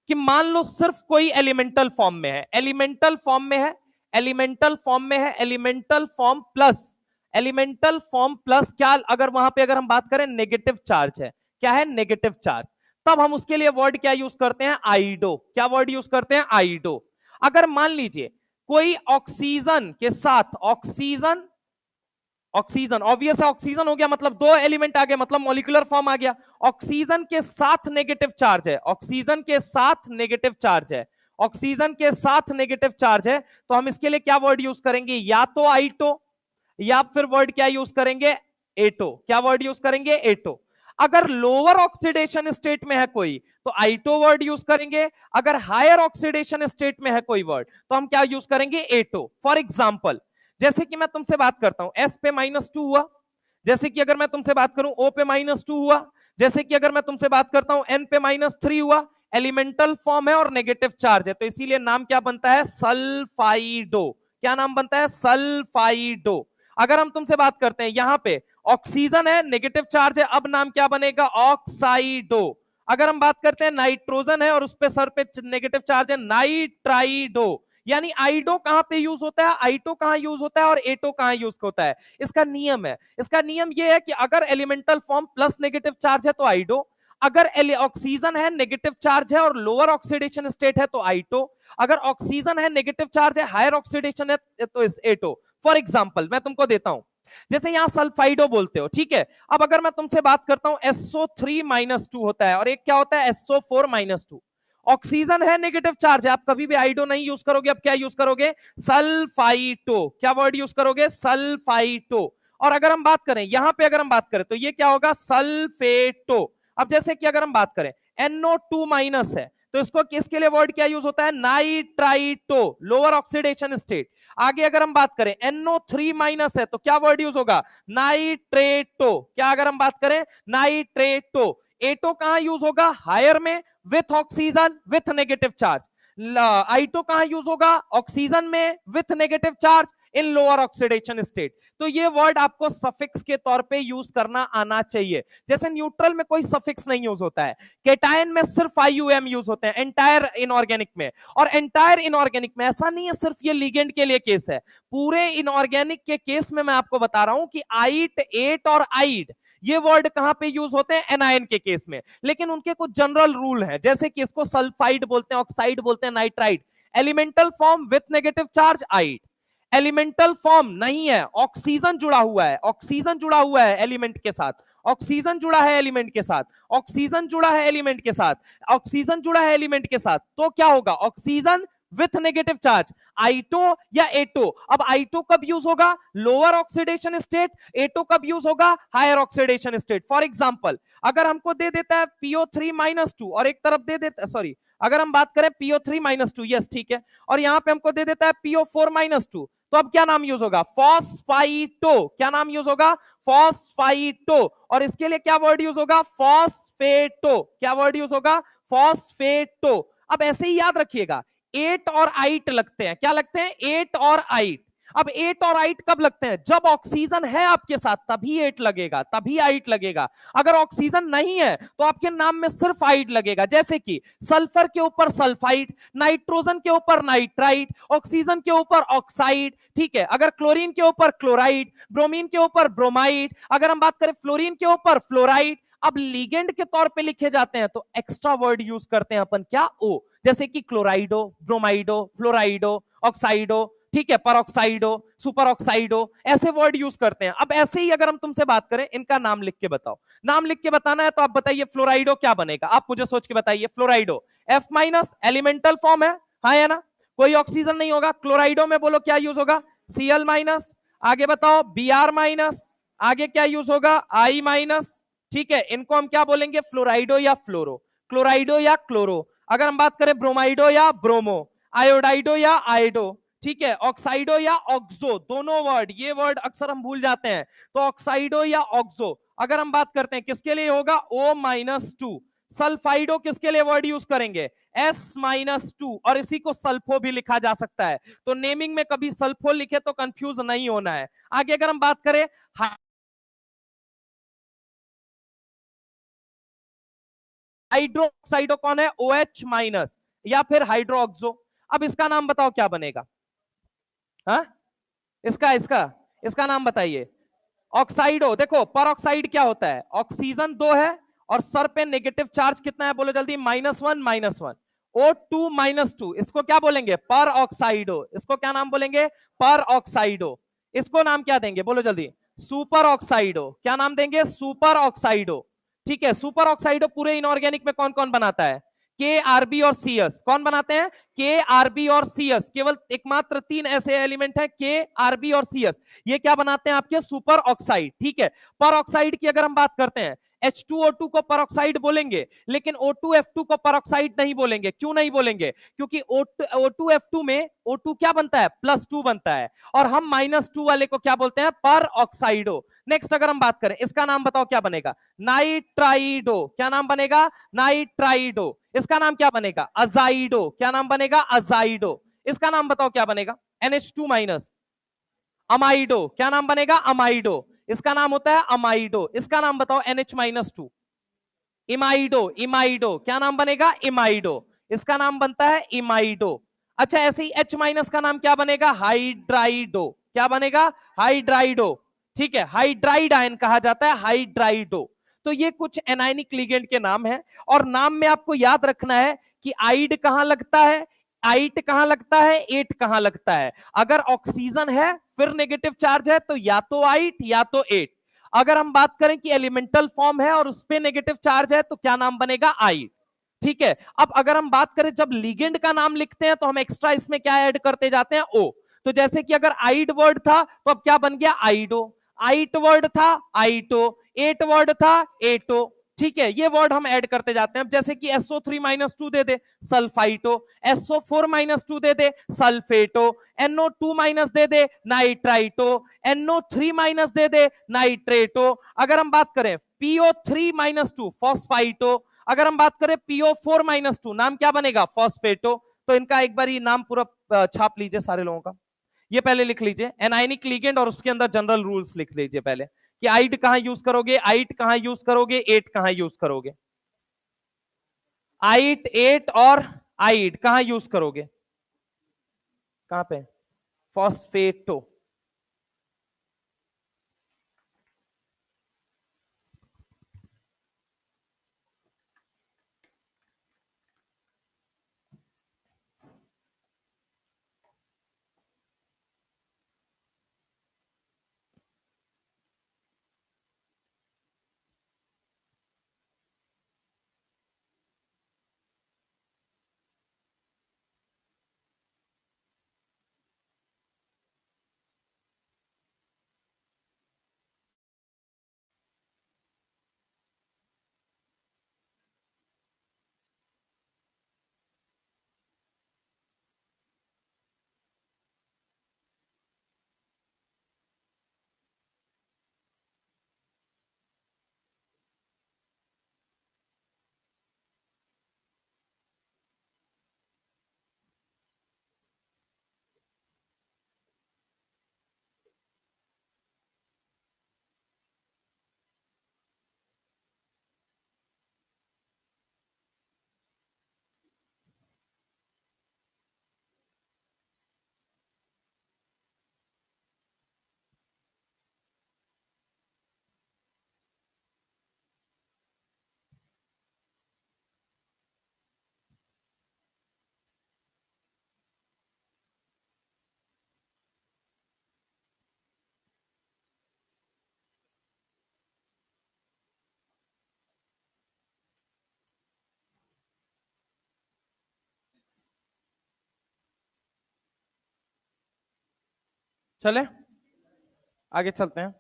कि मान लो सिर्फ कोई एलिमेंटल फॉर्म में है, एलिमेंटल फॉर्म में है, एलिमेंटल फॉर्म में है, elemental form plus, elemental form plus क्या, अगर वहां पे अगर हम बात करें नेगेटिव चार्ज है, क्या है? Negative charge. तब हम उसके लिए वर्ड क्या यूज करते हैं? आइडो। क्या वर्ड यूज करते हैं? आइडो। अगर मान लीजिए कोई ऑक्सीजन के साथ, ऑक्सीजन, ऑक्सीजन ऑब्वियस है, ऑक्सीजन हो गया मतलब दो एलिमेंट आ गए, मतलब मॉलिक्यूलर फॉर्म आ गया। ऑक्सीजन के साथ नेगेटिव चार्ज है, ऑक्सीजन के साथ नेगेटिव चार्ज है, ऑक्सीजन के साथ नेगेटिव चार्ज है, तो हम इसके लिए क्या वर्ड यूज करेंगे? या तो आइटो, या फिर वर्ड क्या यूज करेंगे? एटो। क्या वर्ड यूज करेंगे? एटो। अगर लोअर ऑक्सीडेशन स्टेट में है कोई तो आइटो वर्ड यूज करेंगे, अगर हायर ऑक्सीडेशन स्टेट में है कोई वर्ड तो हम क्या यूज करेंगे? एटो। फॉर एग्जाम्पल, जैसे कि मैं तुमसे बात करता हूं S पे -2 हुआ, जैसे कि अगर मैं तुमसे बात करूं O पे -2 हुआ, जैसे कि अगर मैं तुमसे बात करता हूं N पे -3 हुआ, एलिमेंटल फॉर्म है और नेगेटिव चार्ज है, तो इसीलिए नाम क्या बनता है, सल्फाइडो। क्या नाम बनता है, सल्फाइडो। अगर हम तुमसे बात करते हैं यहां पे ऑक्सीजन है, नेगेटिव चार्ज है, अब नाम क्या बनेगा, ऑक्साइडो। अगर हम बात करते हैं नाइट्रोजन है और उस पे सर पे नेगेटिव चार्ज है, नाइट्राइडो। यानी आइडो कहां पे यूज होता है, आइटो कहां यूज होता है और एटो कहां यूज होता है। इसका नियम है, इसका नियम यह है कि अगर elemental form plus negative charge है तो आइडो, अगर ऑक्सीजन है नेगेटिव चार्ज है और लोअर ऑक्सीडेशन स्टेट है तो आइटो, अगर ऑक्सीजन है नेगेटिव चार्ज है हायर ऑक्सीडेशन है तो इस एटो। फॉर एग्जाम्पल मैं तुमको देता हूं, जैसे यहां सल्फाइडो बोलते हो, ठीक है। अब अगर मैं तुमसे बात करता हूं SO3-2 होता है और एक क्या होता है, SO4-2। ऑक्सीजन है नेगेटिव चार्ज है, आप कभी भी आइडो नहीं यूज करोगे, अब क्या यूज करोगे, सल्फाइटो। क्या वर्ड यूज करोगे, सल्फाइटो। और अगर हम बात करें यहां पे, अगर हम बात करें तो ये क्या होगा, सल्फेटो। अब जैसे कि अगर हम बात करें NO2- है तो इसको किसके लिए वर्ड क्या यूज होता है, नाइट्राइटो, लोअर ऑक्सीडेशन स्टेट। आगे अगर हम बात करें NO3- है तो क्या वर्ड यूज होगा, नाइट्रेटो। क्या अगर हम बात करें, नाइट्रेटो। एटो कहां यूज होगा, हायर में with oxygen with negative charge. आइटो कहां यूज होगा, ऑक्सीजन में with negative charge in lower oxidation state. तो ये वर्ड आपको सफिक्स के तौर पे यूज करना आना चाहिए। जैसे न्यूट्रल में कोई सफिक्स नहीं यूज होता है, केटायन में सिर्फ IUM यूज होते हैं एंटायर इनऑर्गेनिक में। और एंटायर इनऑर्गेनिक में ऐसा नहीं है सिर्फ ये लिगेंड के लिए केस है, पूरे इनऑर्गेनिक के केस में मैं आपको बता रहा हूं कि आइट, एट और आइड ये वर्ड कहां पे यूज होते हैं, एनायन के केस में। लेकिन उनके कुछ जनरल रूल हैं, जैसे कि इसको सल्फाइड बोलते हैं, ऑक्साइड बोलते हैं, nitride. Elemental form with negative charge ide, elemental form नहीं है, ऑक्सीजन जुड़ा हुआ है, ऑक्सीजन जुड़ा हुआ है एलिमेंट के साथ, ऑक्सीजन जुड़ा है एलिमेंट के साथ, ऑक्सीजन जुड़ा है एलिमेंट के साथ, ऑक्सीजन जुड़ा है एलिमेंट के साथ, तो क्या होगा, ऑक्सीजन विथ नेगेटिव चार्ज, आइटो या एटो। अब आइटो कब यूज होगा, लोअर ऑक्सीडेशन स्टेट, एटो कब यूज होगा, higher oxidation state. For example अगर हमको दे देता है PO3-2 और एक तरफ दे देता, सॉरी अगर हम बात करें PO3-2, यस ठीक है, और यहां पे हमको दे देता है PO4-2, तो अब क्या नाम यूज होगा, फॉस्फाइटो। क्या नाम यूज होगा, फॉस्फाइटो। और इसके लिए क्या वर्ड यूज होगा, फॉस्फेटो। क्या वर्ड यूज होगा, फॉस्फेटो। अब ऐसे ही याद रखिएगा, एट और आइट लगते हैं, क्या लगते हैं, एट और आइट। अब एट और आइट कब लगते हैं, जब ऑक्सीजन है आपके साथ तभी एट लगेगा, तभी आइट लगेगा। अगर ऑक्सीजन नहीं है तो आपके नाम में सिर्फ आइट लगेगा। जैसे कि सल्फर के ऊपर सल्फाइड, नाइट्रोजन के ऊपर नाइट्राइड, ऑक्सीजन के ऊपर ऑक्साइड, ठीक है। अगर क्लोरीन के ऊपर क्लोराइड, ब्रोमीन के ऊपर ब्रोमाइड, अगर हम बात करें फ्लोरीन के ऊपर फ्लोराइड। अब लिगेंड के तौर पे लिखे जाते हैं तो एक्स्ट्रा वर्ड यूज करते हैं अपन, क्या, ओ। जैसे कि क्लोराइडो, ब्रोमाइडो, फ्लोराइडो, ऑक्साइडो, ठीक है, परऑक्साइडो, सुपर ऑक्साइडो, ऐसे वर्ड यूज करते हैं। अब ऐसे ही अगर हम तुमसे बात करें, इनका नाम लिख के बताओ, नाम लिख के बताना है तो आप बताइए फ्लोराइडो क्या बनेगा, आप मुझे सोच के बताइए। फ्लोराइडो F- एलिमेंटल फॉर्म है, हाँ है ना, कोई ऑक्सीजन नहीं होगा। क्लोराइडो में बोलो क्या यूज होगा, Cl-, आगे बताओ Br-, आगे क्या यूज होगा, I-। ठीक है, इनको हम क्या बोलेंगे, फ्लोराइडो या फ्लोरो, क्लोराइडो या क्लोरो। अगर हम बात करें ब्रोमाइडो या ब्रोमो, आयोडाइडो या आइडो, ठीक है, ऑक्साइडो या ऑक्सो, दोनों वर्ड, ये वर्ड अक्सर हम भूल जाते हैं, तो ऑक्साइडो या ऑक्सो। अगर हम बात करते हैं किसके लिए होगा, O-2। सल्फाइडो किसके लिए वर्ड यूज करेंगे, S-2, और इसी को सल्फो भी लिखा जा सकता है। तो नेमिंग में कभी सल्फो लिखे तो कंफ्यूज नहीं होना है। आगे अगर हम बात करें हाइड्रोक्साइडो कौन है, OH- या फिर हाइड्रोक्सो। अब इसका नाम बताओ क्या बनेगा, हाँ, इसका इसका इसका नाम बताइए। ऑक्साइडो, देखो पर ऑक्साइड क्या होता है, ऑक्सीजन 2 है और सर पे नेगेटिव चार्ज कितना है, बोलो जल्दी, -1। O2-2, इसको क्या बोलेंगे, पर ऑक्साइडो। इसको क्या नाम बोलेंगे, पर ऑक्साइडो। इसको नाम क्या देंगे, बोलो जल्दी, सुपर ऑक्साइडो। क्या नाम देंगे, सुपर ऑक्साइडो। ठीक है, सुपर ऑक्साइडो पूरे इनऑर्गेनिक में कौन कौन बनाता है, KRB और CS। कौन बनाते हैं, KRB और CS। केवल एकमात्र 3 ऐसे एलिमेंट हैं, KRB और CS, ये क्या बनाते हैं, आपके सुपर ऑक्साइड। ठीक है, पर ऑक्साइड की अगर हम बात करते हैं, H2O2 को परऑक्साइड बोलेंगे, लेकिन O2F2 को परऑक्साइड नहीं बोलेंगे। क्यों नहीं बोलेंगे? क्योंकि O2F2 में O2 क्या बनता है? +2 बनता है, और हम -2 वाले को क्या बोलते हैं? पर ऑक्साइडो। नेक्स्ट अगर हम बात करें, इसका नाम बताओ क्या बनेगा? नाइट्राइडो। क्या नाम बनेगा? नाइट्राइडो। इसका नाम क्या बनेगा? अजाइडो। क्या नाम बनेगा? अजाइडो। इसका नाम बताओ क्या बनेगा? NH2 minus amido. क्या नाम बनेगा? अमाइडो। इसका नाम होता है अमाइडो। इसका नाम बताओ NH-2 इमाइडो। इमाइडो। क्या नाम बनेगा? इमाइडो। इसका नाम बनता है इमाइडो। अच्छा, ऐसे ही H माइनस का नाम क्या बनेगा? हाइड्राइडो। क्या बनेगा? हाइड्राइडो। ठीक है, हाइड्राइड आयन कहा जाता है, हाइड्राइडो। तो ये कुछ एनायनिक लिगेंड के नाम है, और नाम में आपको याद रखना है कि आइड कहां लगता है, आइट कहां लगता है, एट कहां लगता है। अगर ऑक्सीजन है फिर नेगेटिव चार्ज है तो या तो आइट या तो एट। अगर हम बात करें कि एलिमेंटल फॉर्म है और उस पर नेगेटिव चार्ज है तो क्या नाम बनेगा? आइट। ठीक है, अब अगर हम बात करें जब लिगेंड का नाम लिखते हैं तो हम एक्स्ट्रा इसमें क्या ऐड करते जाते हैं? ओ। तो जैसे कि अगर आइड वर्ड था तो अब क्या बन गया? आइडो। आइट वर्ड था, आइटो। एट वर्ड था, एटो। ठीक है, ये वर्ड हम ऐड करते जाते हैं। अब जैसे कि SO3-2 दे दे, सल्फाइटो। SO4-2 दे दे, सल्फेटो। NO2- दे दे, नाइट्राइटो। NO3- दे दे, नाइट्रेटो। अगर हम बात करें PO3-2, फॉस्फाइटो। अगर हम बात करें PO4-2, नाम क्या बनेगा? फॉस्फेटो। तो इनका एक बार ये नाम पूरा छाप लीजिए सारे लोगों का। ये पहले लिख लीजिए एनाइनिक लिगेंड, और उसके अंदर जनरल रूल्स लिख लीजिए पहले कि आइड कहां यूज करोगे, आइट कहां यूज करोगे, एट कहां यूज करोगे। आइट, एट और आइड कहां यूज करोगे? कहां पे? फॉस्फेटो। चले आगे चलते हैं।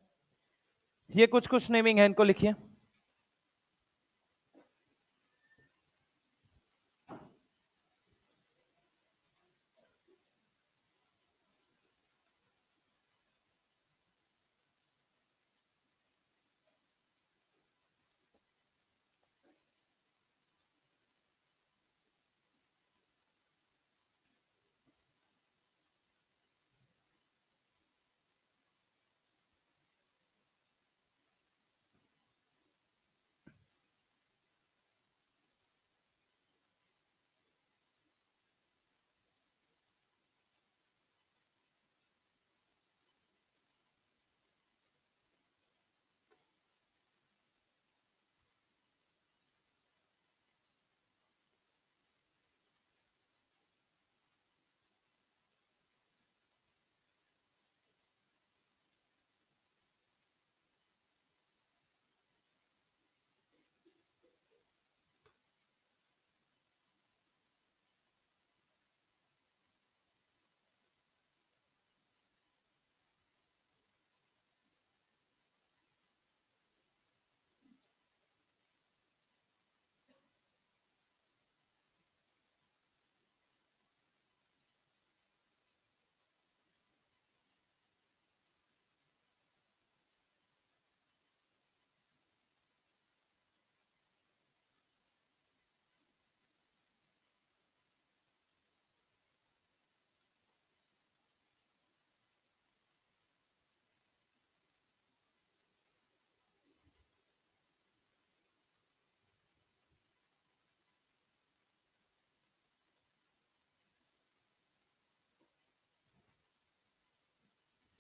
ये कुछ कुछ नेमिंग है, इनको लिखिए।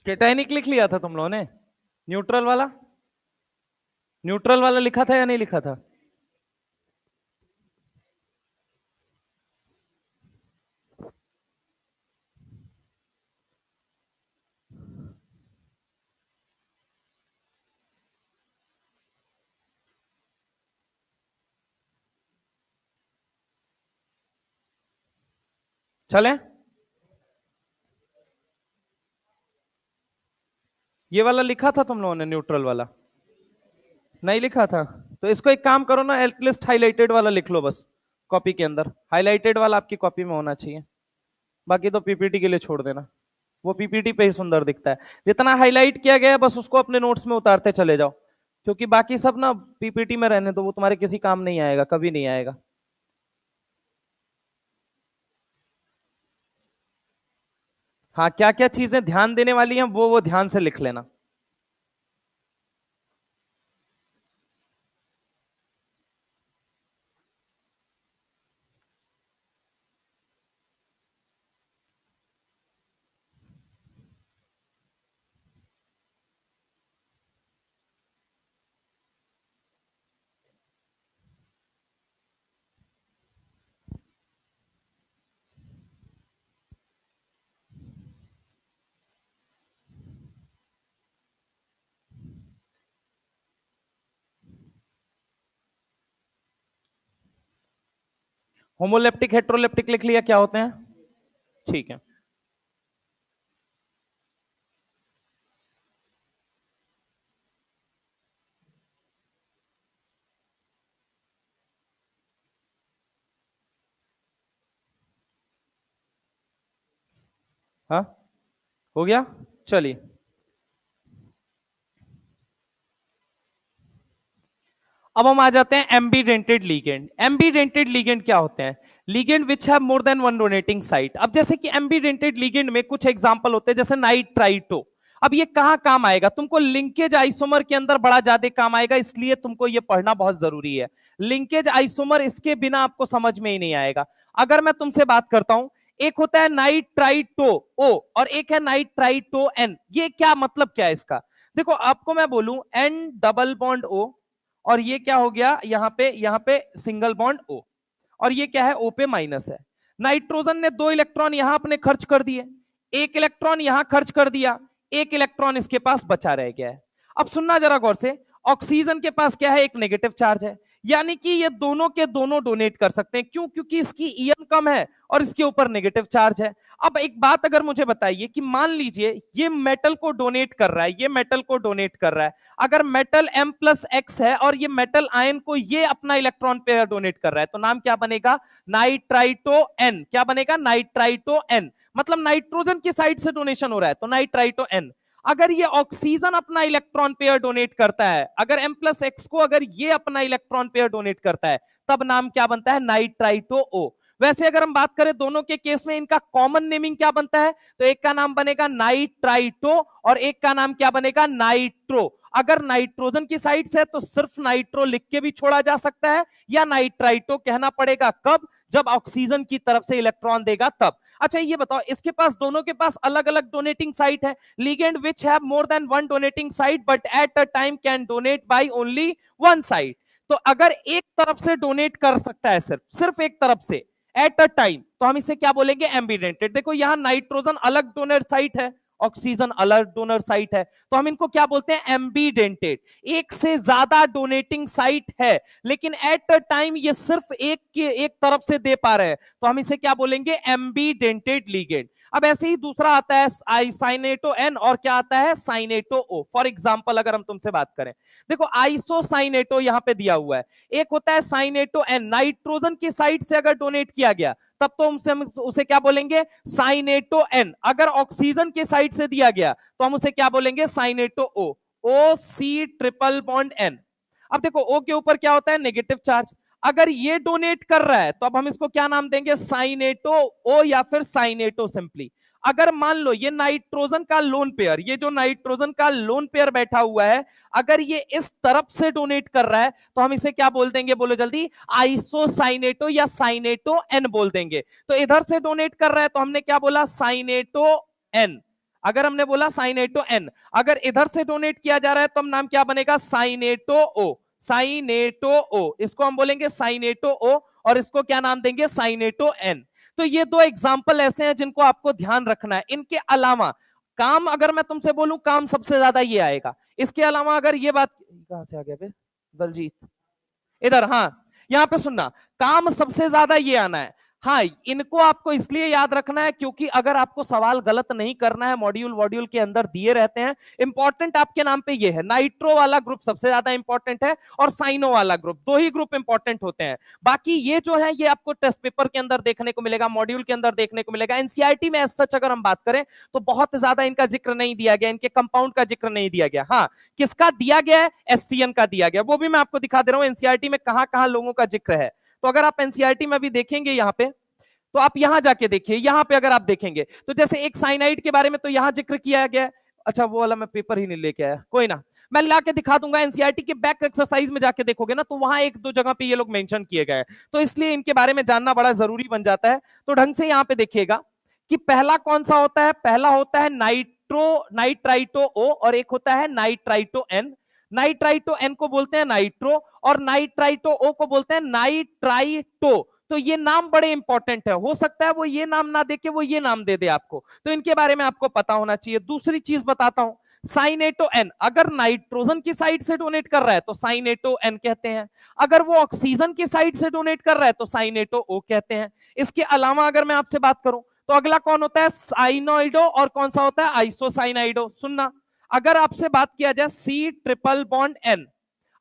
केटायनिक लिख लिया था तुम लोगों ने? न्यूट्रल वाला, न्यूट्रल वाला लिखा था या नहीं लिखा था? चले, ये वाला लिखा था तुम लोगों ने, न्यूट्रल वाला? नहीं लिखा था? तो इसको एक काम करो ना, एटलीस्ट हाईलाइटेड वाला लिख लो बस, कॉपी के अंदर हाईलाइटेड वाला आपकी कॉपी में होना चाहिए। बाकी तो पीपीटी के लिए छोड़ देना, वो पीपीटी पे ही सुंदर दिखता है। जितना हाईलाइट किया गया है बस उसको अपने नोट्स में उतारते चले जाओ, क्योंकि बाकी सब ना पीपीटी में रहने तो वो तुम्हारे किसी काम नहीं आएगा, कभी नहीं आएगा। हाँ, क्या क्या चीजें ध्यान देने वाली हैं वो ध्यान से लिख लेना। होमोलेप्टिक हेट्रोलेप्टिक लिख लिया क्या होते हैं? ठीक है। हाँ, हो गया। चलिए, अब हम आ जाते हैं एम्बीडेंटेड लीगेंड। एम्बीडेंटेड लीगेंड क्या होते हैं? Ligand which have more than one donating site. अब जैसे कि एम्बीडेंटेड लीगेंड में कुछ एग्जांपल होते हैं, जैसे नाइट्राइटो। अब ये कहां काम आएगा? तुमको लिंकेज आइसोमर के अंदर बड़ा ज्यादा काम आएगा, इसलिए तुमको ये पढ़ना बहुत जरूरी है। लिंकेज आइसोमर, इसके बिना आपको समझ में ही नहीं आएगा। अगर मैं तुमसे बात करता हूं, एक होता है नाइट्राइटो ओ और एक है नाइट्राइटो एन, ये क्या मतलब, क्या है इसका? देखो आपको मैं बोलूं एन डबल बॉन्ड ओ, और ये क्या हो गया यहाँ पे सिंगल बॉन्ड ओ, और ये क्या है, ओ पे माइनस है। नाइट्रोजन ने 2 इलेक्ट्रॉन यहां अपने खर्च कर दिए, 1 इलेक्ट्रॉन यहां खर्च कर दिया, 1 इलेक्ट्रॉन इसके पास बचा रह गया है। अब सुनना जरा गौर से, ऑक्सीजन के पास क्या है, एक नेगेटिव चार्ज है, यानी कि ये दोनों के दोनों डोनेट कर सकते हैं। क्यों? क्योंकि इसकी ईएन कम है और इसके ऊपर नेगेटिव चार्ज है। अब एक बात अगर मुझे बताइए कि मान लीजिए ये मेटल को डोनेट कर रहा है, ये मेटल को डोनेट कर रहा है, अगर मेटल M प्लस एक्स है और ये मेटल आयन को ये अपना इलेक्ट्रॉन पेयर डोनेट कर रहा है, तो नाम क्या बनेगा, नाइट्राइटो एन। क्या बनेगा, नाइट्राइटो एन। मतलब नाइट्रोजन की साइड से डोनेशन हो रहा है, तो नाइट्राइटो एन। अगर ये ऑक्सीजन अपना इलेक्ट्रॉन पेयर डोनेट करता है, अगर M प्लस एक्स को अगर ये अपना इलेक्ट्रॉन पेयर डोनेट करता है, तब नाम क्या बनता है, नाइट्राइटो ओ। वैसे अगर हम बात करें दोनों के केस में इनका कॉमन नेमिंग क्या बनता है, तो एक का नाम बनेगा नाइट्राइटो और एक का नाम क्या बनेगा, नाइट्रो। अगर नाइट्रोजन की साइड से तो सिर्फ नाइट्रो लिख के भी छोड़ा जा सकता है, या नाइट्राइटो कहना पड़ेगा, कब, जब ऑक्सीजन की तरफ से इलेक्ट्रॉन देगा तब। अच्छा ये बताओ, इसके पास दोनों के पास अलग अलग डोनेटिंग साइट है, ligand which have more than one donating site but at a time can donate by only one site. तो अगर एक तरफ से डोनेट कर सकता है, सिर्फ सिर्फ एक तरफ से एट अ टाइम, तो हम इसे क्या बोलेंगे, एम्बिडेंटेड। देखो यहां नाइट्रोजन अलग डोनर साइट है, ऑक्सीजन अलग डोनर साइट है, तो हम इनको क्या बोलते हैं, एम्बिडेंटेड। एक से ज्यादा डोनेटिंग साइट है, लेकिन एट अ टाइम ये सिर्फ एक तरफ से दे पा रहे हैं, तो हम इसे क्या बोलेंगे, एम्बिडेंटेड लिगेंड। अब ऐसे ही दूसरा आता है साइनेटो एन, और क्या आता है, साइनेटो ओ। फॉर एग्जाम्पल अगर हम तुमसे बात करें, देखो आइसोसाइनेटो यहां पे दिया हुआ है, एक होता है साइनेटो एन, नाइट्रोजन की साइड से अगर डोनेट किया गया तब तो हम उसे क्या बोलेंगे, साइनेटो एन। अगर ऑक्सीजन के साइड से दिया गया तो हम उसे क्या बोलेंगे, साइनेटो ओ। ओ सी ट्रिपल बॉन्ड एन। अब देखो ओ के ऊपर क्या होता है, नेगेटिव चार्ज। अगर ये डोनेट कर रहा है तो अब हम इसको क्या नाम देंगे, साइनेटो ओ या फिर साइनेटो सिंपली। अगर मान लो ये नाइट्रोजन का लोन पेयर, ये जो नाइट्रोजन का लोन पेयर बैठा हुआ है, अगर ये इस तरफ से डोनेट कर रहा है तो हम इसे क्या बोल देंगे, बोलो जल्दी, आइसोसाइनेटो या साइनेटो एन बोल देंगे। तो इधर से डोनेट कर रहा है तो हमने क्या बोला, साइनेटो एन। अगर हमने बोला साइनेटो एन, अगर इधर से डोनेट किया जा रहा है तो हम नाम क्या बनेगा, साइनेटो ओ, साइनेटो ओ, इसको हम बोलेंगे साइनेटो ओ, और इसको क्या नाम देंगे, साइनेटो एन। तो ये दो एग्जाम्पल ऐसे हैं जिनको आपको ध्यान रखना है। इनके अलावा काम, अगर मैं तुमसे बोलूं काम सबसे ज्यादा ये आएगा। इसके अलावा अगर ये बात, कहां से आ गया बे दलजीत, इधर, हाँ यहां पे सुनना, काम सबसे ज्यादा ये आना है। हाँ, इनको आपको इसलिए याद रखना है क्योंकि अगर आपको सवाल गलत नहीं करना है, मॉड्यूल वॉड्यूल के अंदर दिए रहते हैं। इंपॉर्टेंट आपके नाम पे ये है, नाइट्रो वाला ग्रुप सबसे ज्यादा इंपॉर्टेंट है और साइनो वाला ग्रुप, दो ही ग्रुप इंपॉर्टेंट होते हैं। बाकी ये जो है ये आपको टेस्ट पेपर के अंदर देखने को मिलेगा, मॉड्यूल के अंदर देखने को मिलेगा। एनसीईआरटी में एज सच अगर हम बात करें तो बहुत ज्यादा इनका जिक्र नहीं दिया गया, इनके कंपाउंड का जिक्र नहीं दिया गया। हाँ, किसका दिया गया है, एससीएन का दिया गया, वो भी मैं आपको दिखा दे रहा हूं एनसीईआरटी में कहां कहां लोगों का जिक्र है। तो अगर आप एनसीईआरटी में भी देखेंगे यहाँ पे, तो आप यहां जाके देखिए, यहां पे अगर आप देखेंगे तो जैसे एक साइनाइड के बारे में तो यहां जिक्र किया गया है। अच्छा वो वाला मैं पेपर ही नहीं लेके आया, कोई ना, मैं ला के दिखा दूंगा। एनसीईआरटी के बैक एक्सरसाइज में जाके देखोगे ना तो वहां एक दो जगह पे ये लोग मेंशन किए गए हैं, तो इसलिए इनके बारे में जानना बड़ा जरूरी बन जाता है। तो ढंग से यहां पे देखिएगा कि पहला कौन सा होता है, पहला होता है नाइट्राइटो ओ, और एक होता है नाइट्राइटो एन। नाइट्राइटो एन को बोलते हैं नाइट्रो, और नाइट्राइटो ओ को बोलते हैं नाइट्राइटो। तो ये नाम बड़े इंपॉर्टेंट है, हो सकता है वो ये नाम ना देके वो ये नाम दे दे आपको, तो इनके बारे में आपको पता होना चाहिए। दूसरी चीज बताता हूं, साइनेटो एन, अगर नाइट्रोजन की साइड से डोनेट कर रहा है तो साइनेटो एन कहते हैं, अगर वो ऑक्सीजन की साइड से डोनेट कर रहा है तो साइनेटो ओ कहते हैं। इसके अलावा अगर मैं आपसे बात करूं तो अगला कौन होता है, साइनोइडो, और कौन सा होता है, आइसोसाइनाइडो। सुनना, अगर आपसे बात किया जाए सी ट्रिपल बॉन्ड एन,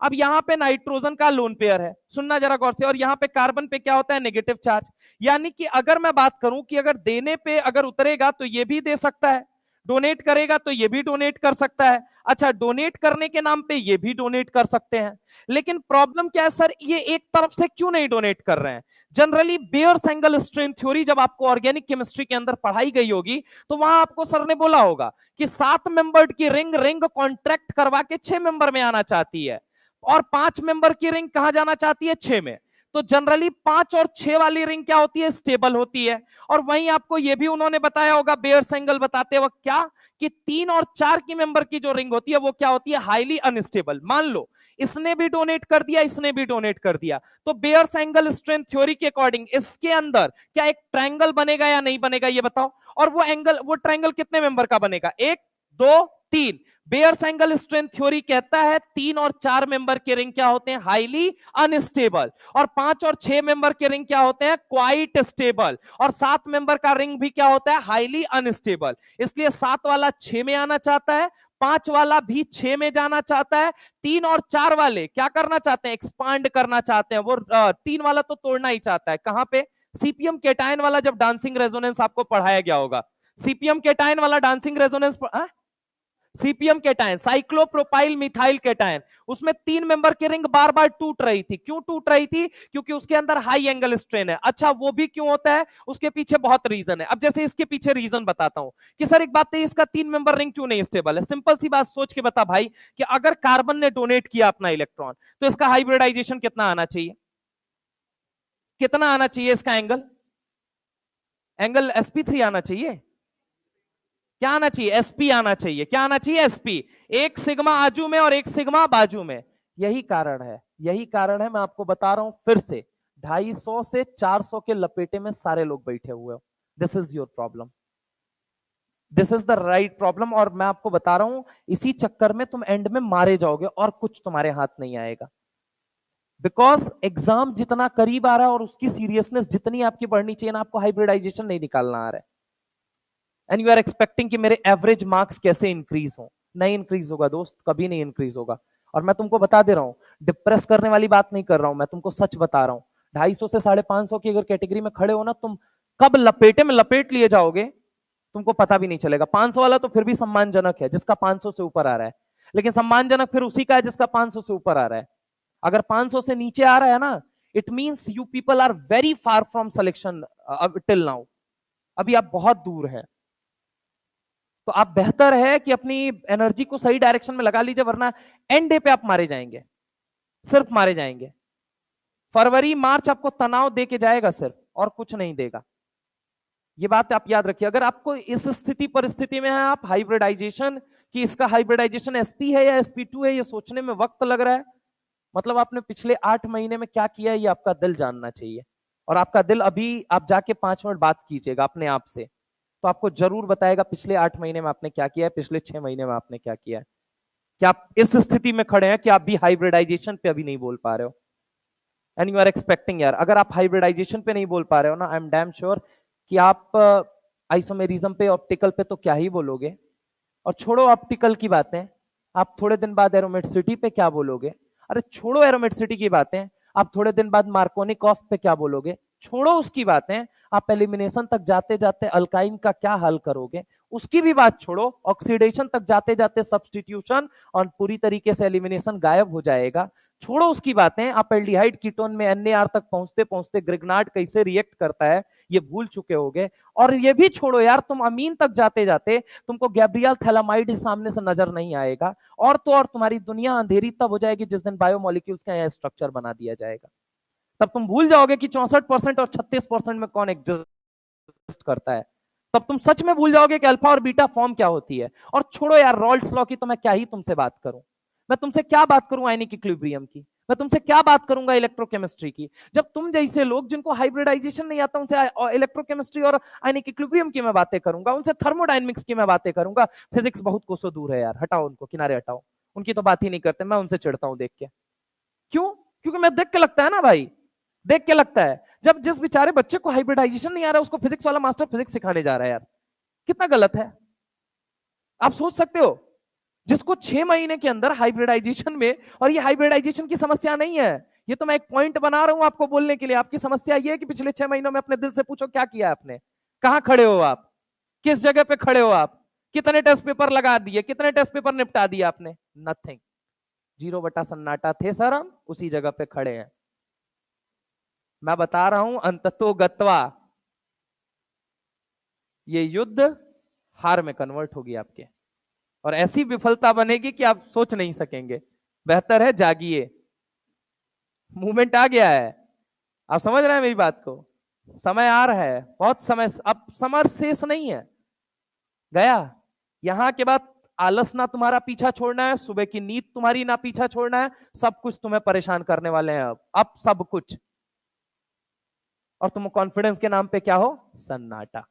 अब यहां पे नाइट्रोजन का लोन पेयर है, सुनना जरा गौर से, और यहां पे कार्बन पे क्या होता है, नेगेटिव चार्ज। यानी कि अगर मैं बात करूं कि अगर देने पे अगर उतरेगा तो ये भी दे सकता है, डोनेट करेगा तो ये भी डोनेट कर सकता है। अच्छा, डोनेट करने के नाम पे ये भी डोनेट कर सकते हैं, लेकिन प्रॉब्लम क्या है सर, ये एक तरफ से क्यों नहीं डोनेट कर रहे हैं। Generally Baeyer's angle strain theory जब आपको ऑर्गेनिक केमिस्ट्री के अंदर पढ़ाई गई होगी तो वहां आपको सर ने बोला होगा कि 7 मेंबर्ड की रिंग कॉन्ट्रैक्ट करवा के 6 मेंबर में आना चाहती है, और 5 मेंबर की रिंग कहां जाना चाहती है, 6 में। तो जनरली 5 और 6 वाली रिंग क्या होती है, स्टेबल होती है। और वहीं आपको यह भी उन्होंने बताया होगा बेयर्स एंगल बताते वक्त क्या, कि 3 और 4 की मेंबर की जो रिंग होती है वो क्या होती है, हाईली अनस्टेबल। मान लो इसने भी डोनेट कर दिया, इसने भी डोनेट कर दिया, तो बेयर्स एंगल स्ट्रेंथ थ्योरी के अकॉर्डिंग इसके अंदर क्या एक ट्रायंगल बनेगा या नहीं बनेगा, ये बताओ। और वो एंगल, वो ट्रायंगल कितने मेंबर का बनेगा, 1 2 3। बेयर्स एंगल स्ट्रेंथ थ्योरी कहता है 3 और 4 मेंबर के रिंग क्या होते हैं, हाईली अनस्टेबल, और 5 और 6 मेंबर के रिंग क्या होते हैं, क्वाइट स्टेबल, और 7 मेंबर का रिंग भी क्या होता है, हाईली अनस्टेबल। इसलिए 7 वाला 6 में आना चाहता है, 5 वाला भी 6 में जाना चाहता है, 3 और 4 वाले क्या करना चाहते हैं, एक्सपांड करना चाहते हैं। वो 3 वाला तो तोड़ना ही चाहता है, कहां पे, सीपीएम केटायन वाला जब डांसिंग रेजोनेंस आपको पढ़ाया गया होगा, सीपीएम केटायन वाला dancing resonance, CPM cation, cyclopropyl methyl cation, उसमें 3 मेंबर की रिंग बार बार टूट रही थी। क्यों टूट रही थी, क्योंकि उसके अंदर हाई एंगल स्ट्रेन है। अच्छा, वो भी क्यों होता है, उसके पीछे बहुत रीजन है। अब जैसे इसके पीछे रीजन बताता हूं कि सर एक बात है, इसका 3 मेंबर रिंग क्यों नहीं स्टेबल है। सिंपल सी बात सोच के बता भाई, कि अगर कार्बन ने डोनेट किया अपना इलेक्ट्रॉन तो इसका हाइब्रिडाइजेशन कितना आना चाहिए, कितना आना चाहिए इसका एंगल, एंगल sp3 आना चाहिए, क्या आना चाहिए, एसपी आना चाहिए, क्या आना चाहिए, एसपी। एक सिग्मा आजू में और एक सिग्मा बाजू में, यही कारण है, यही कारण है। मैं आपको बता रहा हूं फिर से, 250 से 400 के लपेटे में सारे लोग बैठे हुए हो। This is your problem, this is the right problem. और मैं आपको बता रहा हूं इसी चक्कर में तुम एंड में मारे जाओगे और कुछ तुम्हारे हाथ नहीं आएगा। बिकॉज एग्जाम जितना करीब आ रहा है और उसकी सीरियसनेस जितनी आपकी बढ़नी चाहिए ना, आपको हाइब्रिडाइजेशन नहीं निकालना आ रहा है, एंड यू आर एक्सपेक्टिंग कि मेरे एवरेज मार्क्स कैसे इंक्रीज हो। नहीं इंक्रीज होगा दोस्त, कभी नहीं इंक्रीज होगा। और मैं तुमको बता दे रहा हूं, डिप्रेस करने वाली बात नहीं कर रहा हूं, मैं तुमको सच बता रहा हूं। 250 से 550 की अगर कैटेगरी में खड़े हो ना, तुम कब लपेटे में लपेट लिए जाओगे तुमको पता भी नहीं चलेगा। 500 वाला तो फिर भी सम्मानजनक है, जिसका 500 से ऊपर आ रहा है, लेकिन सम्मानजनक फिर उसी का है जिसका 500 से ऊपर आ रहा है। अगर 500 से नीचे आ रहा है ना, it means you people are very far from selection till now, अभी आप बहुत दूर है। तो आप बेहतर है कि अपनी एनर्जी को सही डायरेक्शन में लगा लीजिए, वरना एंड डे पे आप मारे जाएंगे, सिर्फ मारे जाएंगे। फरवरी मार्च आपको तनाव दे के जाएगा सिर्फ, और कुछ नहीं देगा। ये बात आप याद रखिए। अगर आपको इस स्थिति परिस्थिति में है, आप हाइब्रिडाइजेशन कि इसका हाइब्रिडाइजेशन sp है या sp2 है, ये सोचने में वक्त लग रहा है, मतलब आपने पिछले 8 महीने में क्या किया है ये आपका दिल जानना चाहिए। और आपका दिल, अभी आप जाके 5 मिनट बात कीजिएगा अपने आप से, तो आपको जरूर बताएगा पिछले 8 महीने में आपने क्या किया है, पिछले 6 महीने में आपने क्या किया है। क्या आप इस स्थिति में खड़े हैं कि आप भी हाइब्रिडाइजेशन पे अभी नहीं बोल पा रहे हो, एंड यू आर एक्सपेक्टिंग, यार अगर आप हाइब्रिडाइजेशन पे नहीं बोल पा रहे हो ना, आई एम डैम श्योर कि आप आइसोमेरिज्म पे, ऑप्टिकल पे तो क्या ही बोलोगे। और छोड़ो ऑप्टिकल की बातें, आप थोड़े दिन बाद एरोमेटिसिटी पे क्या बोलोगे। अरे छोड़ो एरोमेटिसिटी की बातें, आप थोड़े दिन बाद मार्कोनिक ऑफ पे क्या बोलोगे। छोड़ो उसकी बातें, आप एलिमिनेशन तक जाते जाते अल्काइन का क्या हल करोगे, उसकी भी बात छोड़ो। ऑक्सीडेशन तक जाते जाते सब्स्टिट्यूशन और पूरी तरीके से एलिमिनेशन गायब हो जाएगा। छोड़ो उसकी बातें, आप एल्डिहाइड कीटोन में NAR तक पहुंचते पहुंचते ग्रिग्नार्ड कैसे रिएक्ट करता है ये भूल चुके होगे। और ये भी छोड़ो यार, तुम अमीन तक जाते जाते तुमको गैब्रियल थैलामाइड सामने से नजर नहीं आएगा। और तो और तुम्हारी दुनिया अंधेरी तब हो जाएगी जिस दिन बायोमोलिक्यूल्स का यहाँ स्ट्रक्चर बना दिया जाएगा। तब तुम भूल जाओगे कि 64% और 36% में कौन एग्जिस्ट करता है। तब तुम सच में भूल जाओगे कि अल्फा और बीटा फॉर्म क्या होती है। और छोड़ो यार रॉल्ड्स लॉ की, तो मैं क्या ही तुमसे बात करूं। मैं तुमसे क्या बात करूं आयनिक इक्विलिब्रियम की, मैं तुमसे क्या बात करूंगा इलेक्ट्रोकेमिस्ट्री की, जब तुम जैसे लोग जिनको हाइब्रिडाइजेशन नहीं आता उनसे इलेक्ट्रोकेमिस्ट्री और आयनिक इक्विलिब्रियम की मैं बातें करूंगा, उनसे थर्मोडायनेमिक्स की मैं बातें करूंगा। फिजिक्स बहुत कोसों दूर है यार, हटाओ उनको, किनारे हटाओ, उनकी तो बात ही नहीं करते, मैं उनसे चिढ़ता हूं देख के। क्यों? क्योंकि मैं देख के लगता है ना भाई, देख के लगता है जब जिस बेचारे बच्चे को हाइब्रिडाइजेशन नहीं आ रहा उसको फिजिक्स वाला मास्टर फिजिक्स सिखाने जा रहा है, यार कितना गलत है। आप सोच सकते हो, जिसको 6 महीने के अंदर हाइब्रिडाइजेशन में, और ये हाइब्रिडाइजेशन की समस्या नहीं है, ये तो मैं एक पॉइंट बना रहा हूं आपको बोलने के लिए। आपकी समस्या ये है कि पिछले 6 महीनों में अपने दिल से पूछो क्या किया आपने, कहां खड़े हो आप, किस जगह पे खड़े हो आप, कितने टेस्ट पेपर लगा दिए, कितने टेस्ट पेपर निपटा दिए आपने, नथिंग, 0 बटा सन्नाटा थे सर, हम उसी जगह पे खड़े हैं। मैं बता रहा हूं अंततो गत्वा ये युद्ध हार में कन्वर्ट होगी आपके, और ऐसी विफलता बनेगी कि आप सोच नहीं सकेंगे। बेहतर है जागिए, मूवमेंट आ गया है, आप समझ रहे हैं मेरी बात को, समय आ रहा है, बहुत समय, अब समर शेष नहीं है, गया। यहां के बाद आलस ना तुम्हारा पीछा छोड़ना है, सुबह की नींद तुम्हारी ना पीछा छोड़ना है, सब कुछ तुम्हें परेशान करने वाले हैं अब सब कुछ। और तुम कॉन्फिडेंस के नाम पे क्या हो, सन्नाटा।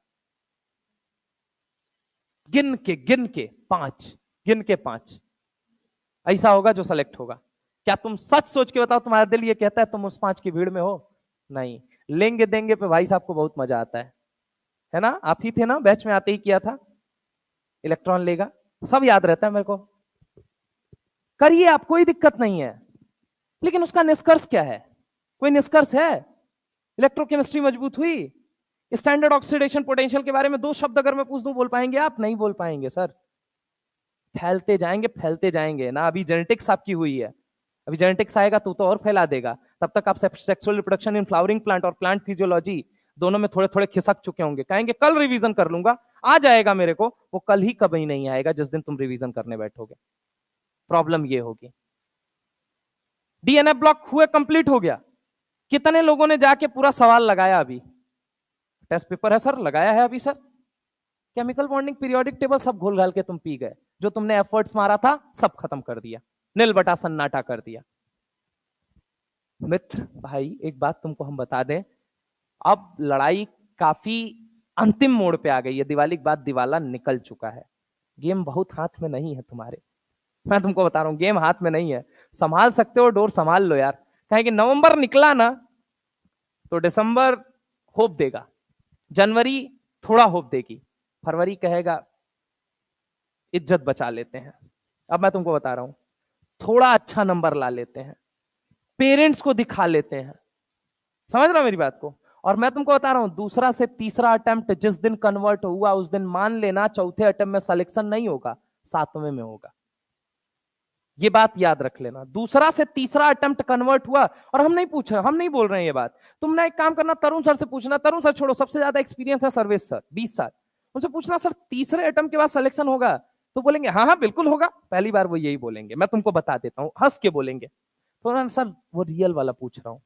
गिन के 5, गिन के 5 ऐसा होगा जो सेलेक्ट होगा। क्या तुम सच सोच के बताओ, तुम्हारा दिल ये कहता है तुम उस 5 की भीड़ में हो? नहीं। लेंगे देंगे पे भाई साहब को बहुत मजा आता है ना, आप ही थे ना बैच में आते ही किया था, इलेक्ट्रॉन लेगा, सब याद रहता है मेरे को। करिए आप, कोई दिक्कत नहीं है, लेकिन उसका निष्कर्ष क्या है, कोई निष्कर्ष है? इलेक्ट्रोकेमिस्ट्री मजबूत हुई। स्टैंडर्ड ऑक्सीडेशन पोटेंशियल के बारे में 2 शब्द अगर मैं पूछ दूं, बोल पाएंगे आप? नहीं बोल पाएंगे सर। फैलते जाएंगे फैलते जाएंगे ना, अभी जेनेटिक्स आपकी हुई है, अभी जेनेटिक्स आएगा तो और फैला देगा। तब तक आप sexual reproduction in flowering plant और प्लांट फिजियोलॉजी दोनों में थोड़े थोड़े खिसक चुके होंगे, कहेंगे कल रिवीजन कर लूंगा, आ जाएगा मेरे को, वो कल ही कभी नहीं आएगा जिस दिन तुम रिवीजन करने बैठोगे। प्रॉब्लम ये होगी। डीएनए ब्लॉक हुए, कंप्लीट हो गया, कितने लोगों ने जाके पूरा सवाल लगाया? अभी टेस्ट पेपर है सर, लगाया है अभी sir, chemical bonding periodic table सब घोल घाल के तुम पी गए, जो तुमने एफर्ट्स मारा था सब खत्म कर दिया, नील बटा सन्नाटा कर दिया। मित्र भाई एक बात तुमको हम बता दें, अब लड़ाई काफी अंतिम मोड़ पे आ गई है, दिवाली के बाद दिवाला निकल चुका है, गेम बहुत हाथ में नहीं है तुम्हारे, मैं तुमको बता रहा हूं गेम हाथ में नहीं है। संभाल सकते हो डोर संभाल लो यार, कहें कि नवंबर निकला ना तो दिसंबर होप देगा, जनवरी थोड़ा होप देगी, फरवरी कहेगा इज्जत बचा लेते हैं। अब मैं तुमको बता रहा हूं, थोड़ा अच्छा नंबर ला लेते हैं, पेरेंट्स को दिखा लेते हैं, समझ रहे हो मेरी बात को। और मैं तुमको बता रहा हूं, दूसरा से तीसरा अटेम्प्ट जिस दिन कन्वर्ट हुआ उस दिन मान लेना चौथे अटेम्प्ट में सिलेक्शन नहीं होगा, 7वें में होगा, ये बात याद रख लेना। दूसरा से तीसरा अटेम्प्ट कन्वर्ट हुआ, और हम नहीं पूछ रहे, हम नहीं बोल रहे हैं ये बात, तुम ना एक काम करना, तरुण सर से पूछना, तरुण सर छोड़ो, सबसे ज्यादा एक्सपीरियंस है सर्वेश सर 20 साल, उनसे पूछना सर तीसरे अटेम्प्ट के बाद सिलेक्शन होगा? तो बोलेंगे हाँ हाँ बिल्कुल होगा, पहली बार वो यही बोलेंगे, मैं तुमको बता देता हूं, हंस के बोलेंगे। तो सर वो रियल वाला पूछ रहा हूं,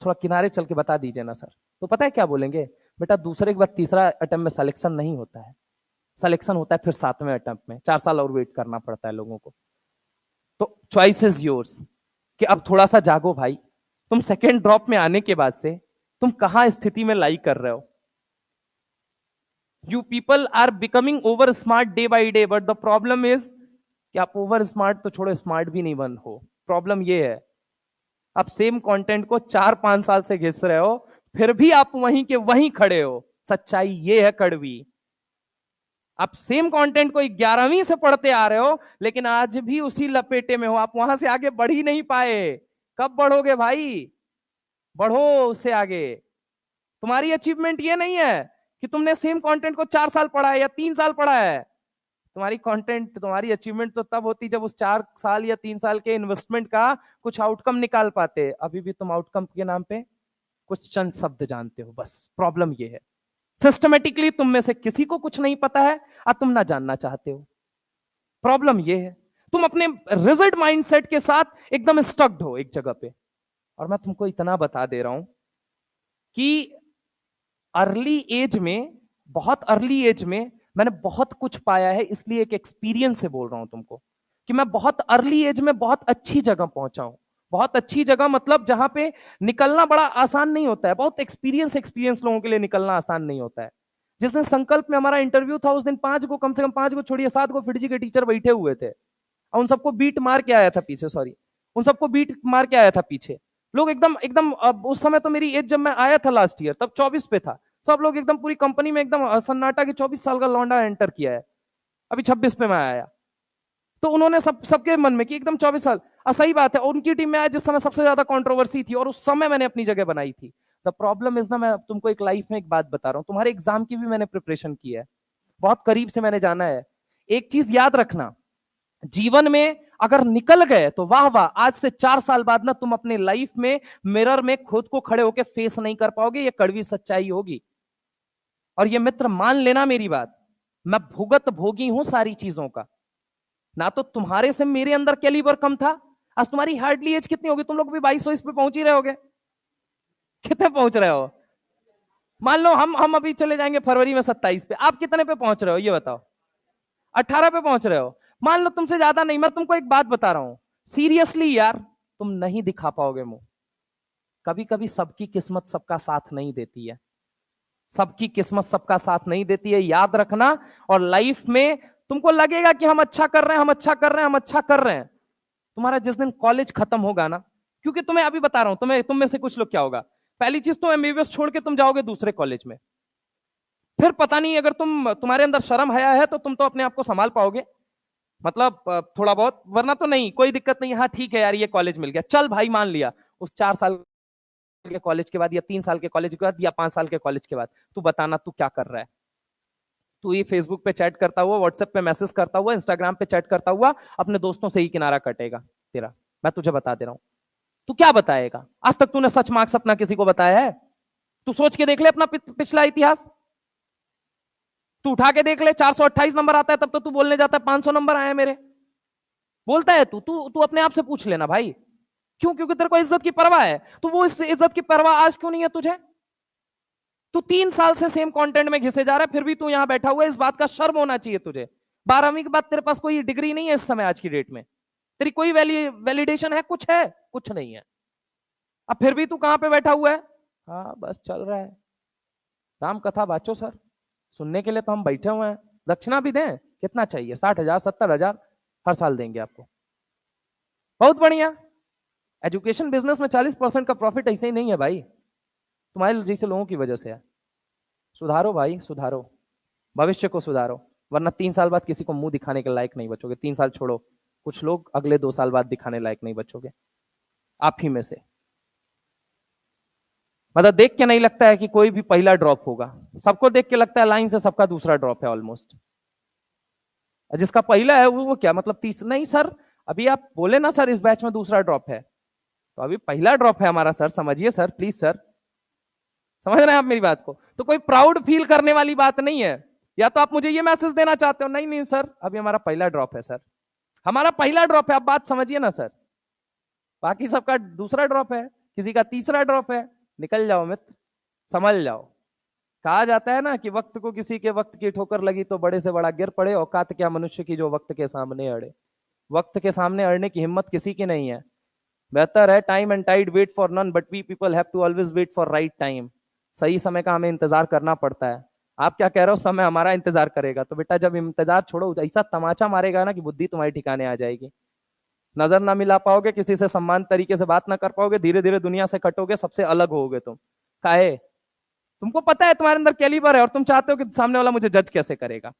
थोड़ा किनारे चल के बता दीजिए ना सर। तो पता है क्या बोलेंगे, बेटा दूसरे के बाद तीसरा अटेम्प्ट में सिलेक्शन नहीं होता है, सिलेक्शन होता है फिर 7वें अटेम्प्ट में, 4 साल और वेट करना पड़ता है लोगों को। तो चॉइस इज योर्स कि अब थोड़ा सा जागो भाई। तुम सेकेंड ड्रॉप में आने के बाद से तुम कहां स्थिति में लाई कर रहे हो। You people are becoming over smart day by day, but the problem is कि आप ओवर स्मार्ट तो छोड़ो, स्मार्ट भी नहीं बन हो। प्रॉब्लम ये है आप सेम कंटेंट को 4-5 साल से घिस रहे हो, फिर भी आप वहीं के वहीं खड़े हो। सच्चाई ये है कड़वी। आप सेम कंटेंट को 11वीं से पढ़ते आ रहे हो, लेकिन आज भी उसी लपेटे में हो, आप वहां से आगे बढ़ ही नहीं पाए। कब बढ़ोगे भाई, बढ़ो उससे आगे। तुम्हारी अचीवमेंट ये नहीं है कि तुमने सेम कंटेंट को 4 साल पढ़ा है या 3 साल पढ़ा है। तुम्हारी कंटेंट, तुम्हारी अचीवमेंट तो तब होती जब उस 4 साल या 3 साल के इन्वेस्टमेंट का कुछ आउटकम निकाल पाते। अभी भी तुम आउटकम के नाम पे कुछ चंद शब्द जानते हो बस। प्रॉब्लम ये है सिस्टमेटिकली तुम में से किसी को कुछ नहीं पता है और तुम ना जानना चाहते हो। प्रॉब्लम ये है तुम अपने रिजिड माइंडसेट के साथ एकदम स्टक्ड हो एक जगह पे। और मैं तुमको इतना बता दे रहा हूं कि अर्ली एज में, बहुत अर्ली एज में मैंने बहुत कुछ पाया है, इसलिए एक एक्सपीरियंस से बोल रहा हूं तुमको कि मैं बहुत अर्ली एज में बहुत अच्छी जगह पहुंचा हूं। बहुत अच्छी जगह मतलब जहां पे निकलना बड़ा आसान नहीं होता है। बहुत एक्सपीरियंस लोगों के लिए निकलना आसान नहीं होता है। जिस दिन संकल्प में हमारा इंटरव्यू था उस दिन 5 को, कम से कम 5 को छोड़िए 7 को फिटजी के टीचर बैठे हुए थे और उन सबको बीट मार के आया था पीछे, सॉरी उन सबको बीट मार के आया था पीछे। लोग एकदम एकदम, उस समय तो मेरी एज जब मैं आया था लास्ट ईयर तब 24 पे था। सब लोग एकदम पूरी कंपनी में एकदम सन्नाटा कि 24 साल का लौंडा एंटर किया है। अभी 26 पे मैं आया तो उन्होंने सबके मन में कि एकदम 24 साल। सही बात है, उनकी टीम में आया जिस समय सबसे ज्यादा कंट्रोवर्सी थी और उस समय मैंने अपनी जगह बनाई थी। द प्रॉब्लम इज ना, मैं तुमको एक लाइफ में एक बात बता रहा हूं, तुम्हारे एग्जाम की भी मैंने प्रिपरेशन की है, बहुत करीब से मैंने जाना है। एक चीज याद रखना, जीवन में अगर निकल गए तो वाह वाह, आज से 4 साल बाद ना तुम अपने लाइफ में मिरर में खुद को खड़े होकर फेस नहीं कर पाओगे। ये कड़वी सच्चाई होगी। और ये मित्र मान लेना मेरी बात, मैं भुगत भोगी हूं सारी चीजों का। ना तो तुम्हारे से मेरे अंदर कैलिबर कम था। आज तुम्हारी हार्डली एज कितनी होगी, तुम लोग भी 22 पे पहुंच ही रहे होगे। कितने पहुंच रहे हो? मान लो हम अभी चले जाएंगे फरवरी में 27 पे, आप कितने पे पहुंच रहे हो ये बताओ? 18 पे पहुंच रहे हो। मान लो तुमसे ज्यादा नहीं। मैं तुमको एक बात बता रहा हूं सीरियसली यार, तुम नहीं दिखा पाओगे मुंह। कभी कभी सबकी किस्मत सबका साथ नहीं देती है, सबकी किस्मत सबका साथ नहीं देती है, याद रखना। और लाइफ में तुमको लगेगा कि हम अच्छा कर रहे हैं, हम अच्छा कर रहे हैं, हम अच्छा कर रहे हैं। तुम्हारा जिस दिन कॉलेज खत्म होगा ना, क्योंकि तुम्हें अभी बता रहा हूं, तुम में से कुछ लोग क्या होगा, पहली चीज तो एमबीबीएस छोड़ के तुम जाओगे दूसरे कॉलेज में। फिर पता नहीं अगर तुम्हारे अंदर शर्म हया है तो तुम तो अपने आप को संभाल पाओगे, मतलब थोड़ा बहुत, वरना तो नहीं, कोई दिक्कत नहीं। हाँ ठीक है यार, ये कॉलेज मिल गया, चल भाई मान लिया। उस 4 साल के कॉलेज के बाद या 3 साल के कॉलेज के बाद या 5 साल के कॉलेज के बाद तू बताना तू क्या कर रहा है। तू ये फेसबुक पे चैट करता हुआ, व्हाट्सएप पे मैसेज करता हुआ, इंस्टाग्राम पे चैट करता हुआ अपने दोस्तों से ही किनारा कटेगा तेरा। मैं तुझे बता दे रहा हूं, तू क्या बताएगा? आज तक तूने सच मार्क्स अपना किसी को बताया है? तू सोच के देख ले अपना पिछला इतिहास, तू उठा के देख ले। 428 नंबर आता है तब तो तू बोलने जाता है 500 नंबर आए मेरे, बोलता है तू तू तू अपने आप से पूछ लेना भाई। क्यों? क्योंकि तेरे को इज्जत की परवाह है। तो वो इस इज्जत की परवाह आज क्यों नहीं है तुझे? तू 3 साल से सेम कंटेंट में घिसे जा रहा है, फिर भी तू यहां बैठा हुआ है। इस बात का शर्म होना चाहिए तुझे। 12वीं के बाद तेरे पास कोई डिग्री नहीं है इस समय, आज की डेट में तेरी कोई वैलिडेशन है? कुछ है? कुछ नहीं है। अब फिर भी तू कहां पे बैठा हुआ है? हाँ बस चल रहा है, राम कथा बाचो सर, सुनने के लिए तो हम बैठे हुए हैं। दक्षिणा भी दें? कितना चाहिए? 60,000 70,000 हर साल देंगे आपको। बहुत बढ़िया। एजुकेशन बिजनेस में 40% का प्रॉफिट ऐसे ही नहीं है भाई, तुम्हारे जैसे लोगों की वजह से है। सुधारो भाई, सुधारो, भविष्य को सुधारो, वरना 3 साल बाद किसी को मुंह दिखाने के लायक नहीं बचोगे। 3 साल छोड़ो, कुछ लोग अगले 2 साल बाद दिखाने लायक नहीं बचोगे, आप ही में से। मतलब देख के नहीं लगता है कि कोई भी पहला ड्रॉप होगा, सबको देख के लगता है लाइन से सबका दूसरा ड्रॉप है ऑलमोस्ट। जिसका पहला है वो क्या मतलब 30? नहीं सर, अभी आप बोले ना सर इस बैच में दूसरा ड्रॉप है, तो अभी पहला ड्रॉप है हमारा सर, समझिए सर प्लीज सर। समझ रहे हैं आप मेरी बात को? तो कोई प्राउड फील करने वाली बात नहीं है। या तो आप मुझे ये मैसेज देना चाहते हो, नहीं नहीं सर अभी हमारा पहला ड्रॉप है सर, हमारा पहला ड्रॉप है, आप बात समझिए ना सर। बाकी सबका दूसरा ड्रॉप है, किसी का तीसरा ड्रॉप है, निकल जाओ मित्र, संभल जाओ। कहा जाता है ना कि वक्त को किसी के वक्त की ठोकर लगी तो बड़े से बड़ा गिर पड़े, औकात क्या मनुष्य की जो वक्त के सामने अड़े। वक्त के सामने अड़ने की हिम्मत किसी की नहीं है। बेहतर है time and tide wait for none but we people have to always wait for right time. सही समय का हमें इंतजार करना पड़ता है। आप क्या कह रहे हो, समय हमारा इंतजार करेगा? तो बेटा जब इंतजार छोड़ो, ऐसा तमाचा मारेगा ना कि बुद्धि तुम्हारी ठिकाने आ जाएगी। नजर ना मिला पाओगे, किसी से सम्मान तरीके से बात ना कर पाओगे, धीरे धीरे दुनिया से कटोगे, सबसे अलग होगे तुम। काहे? तुमको पता है तुम्हारे अंदर कैलिबर है और तुम चाहते हो कि सामने वाला मुझे जज कैसे करेगा।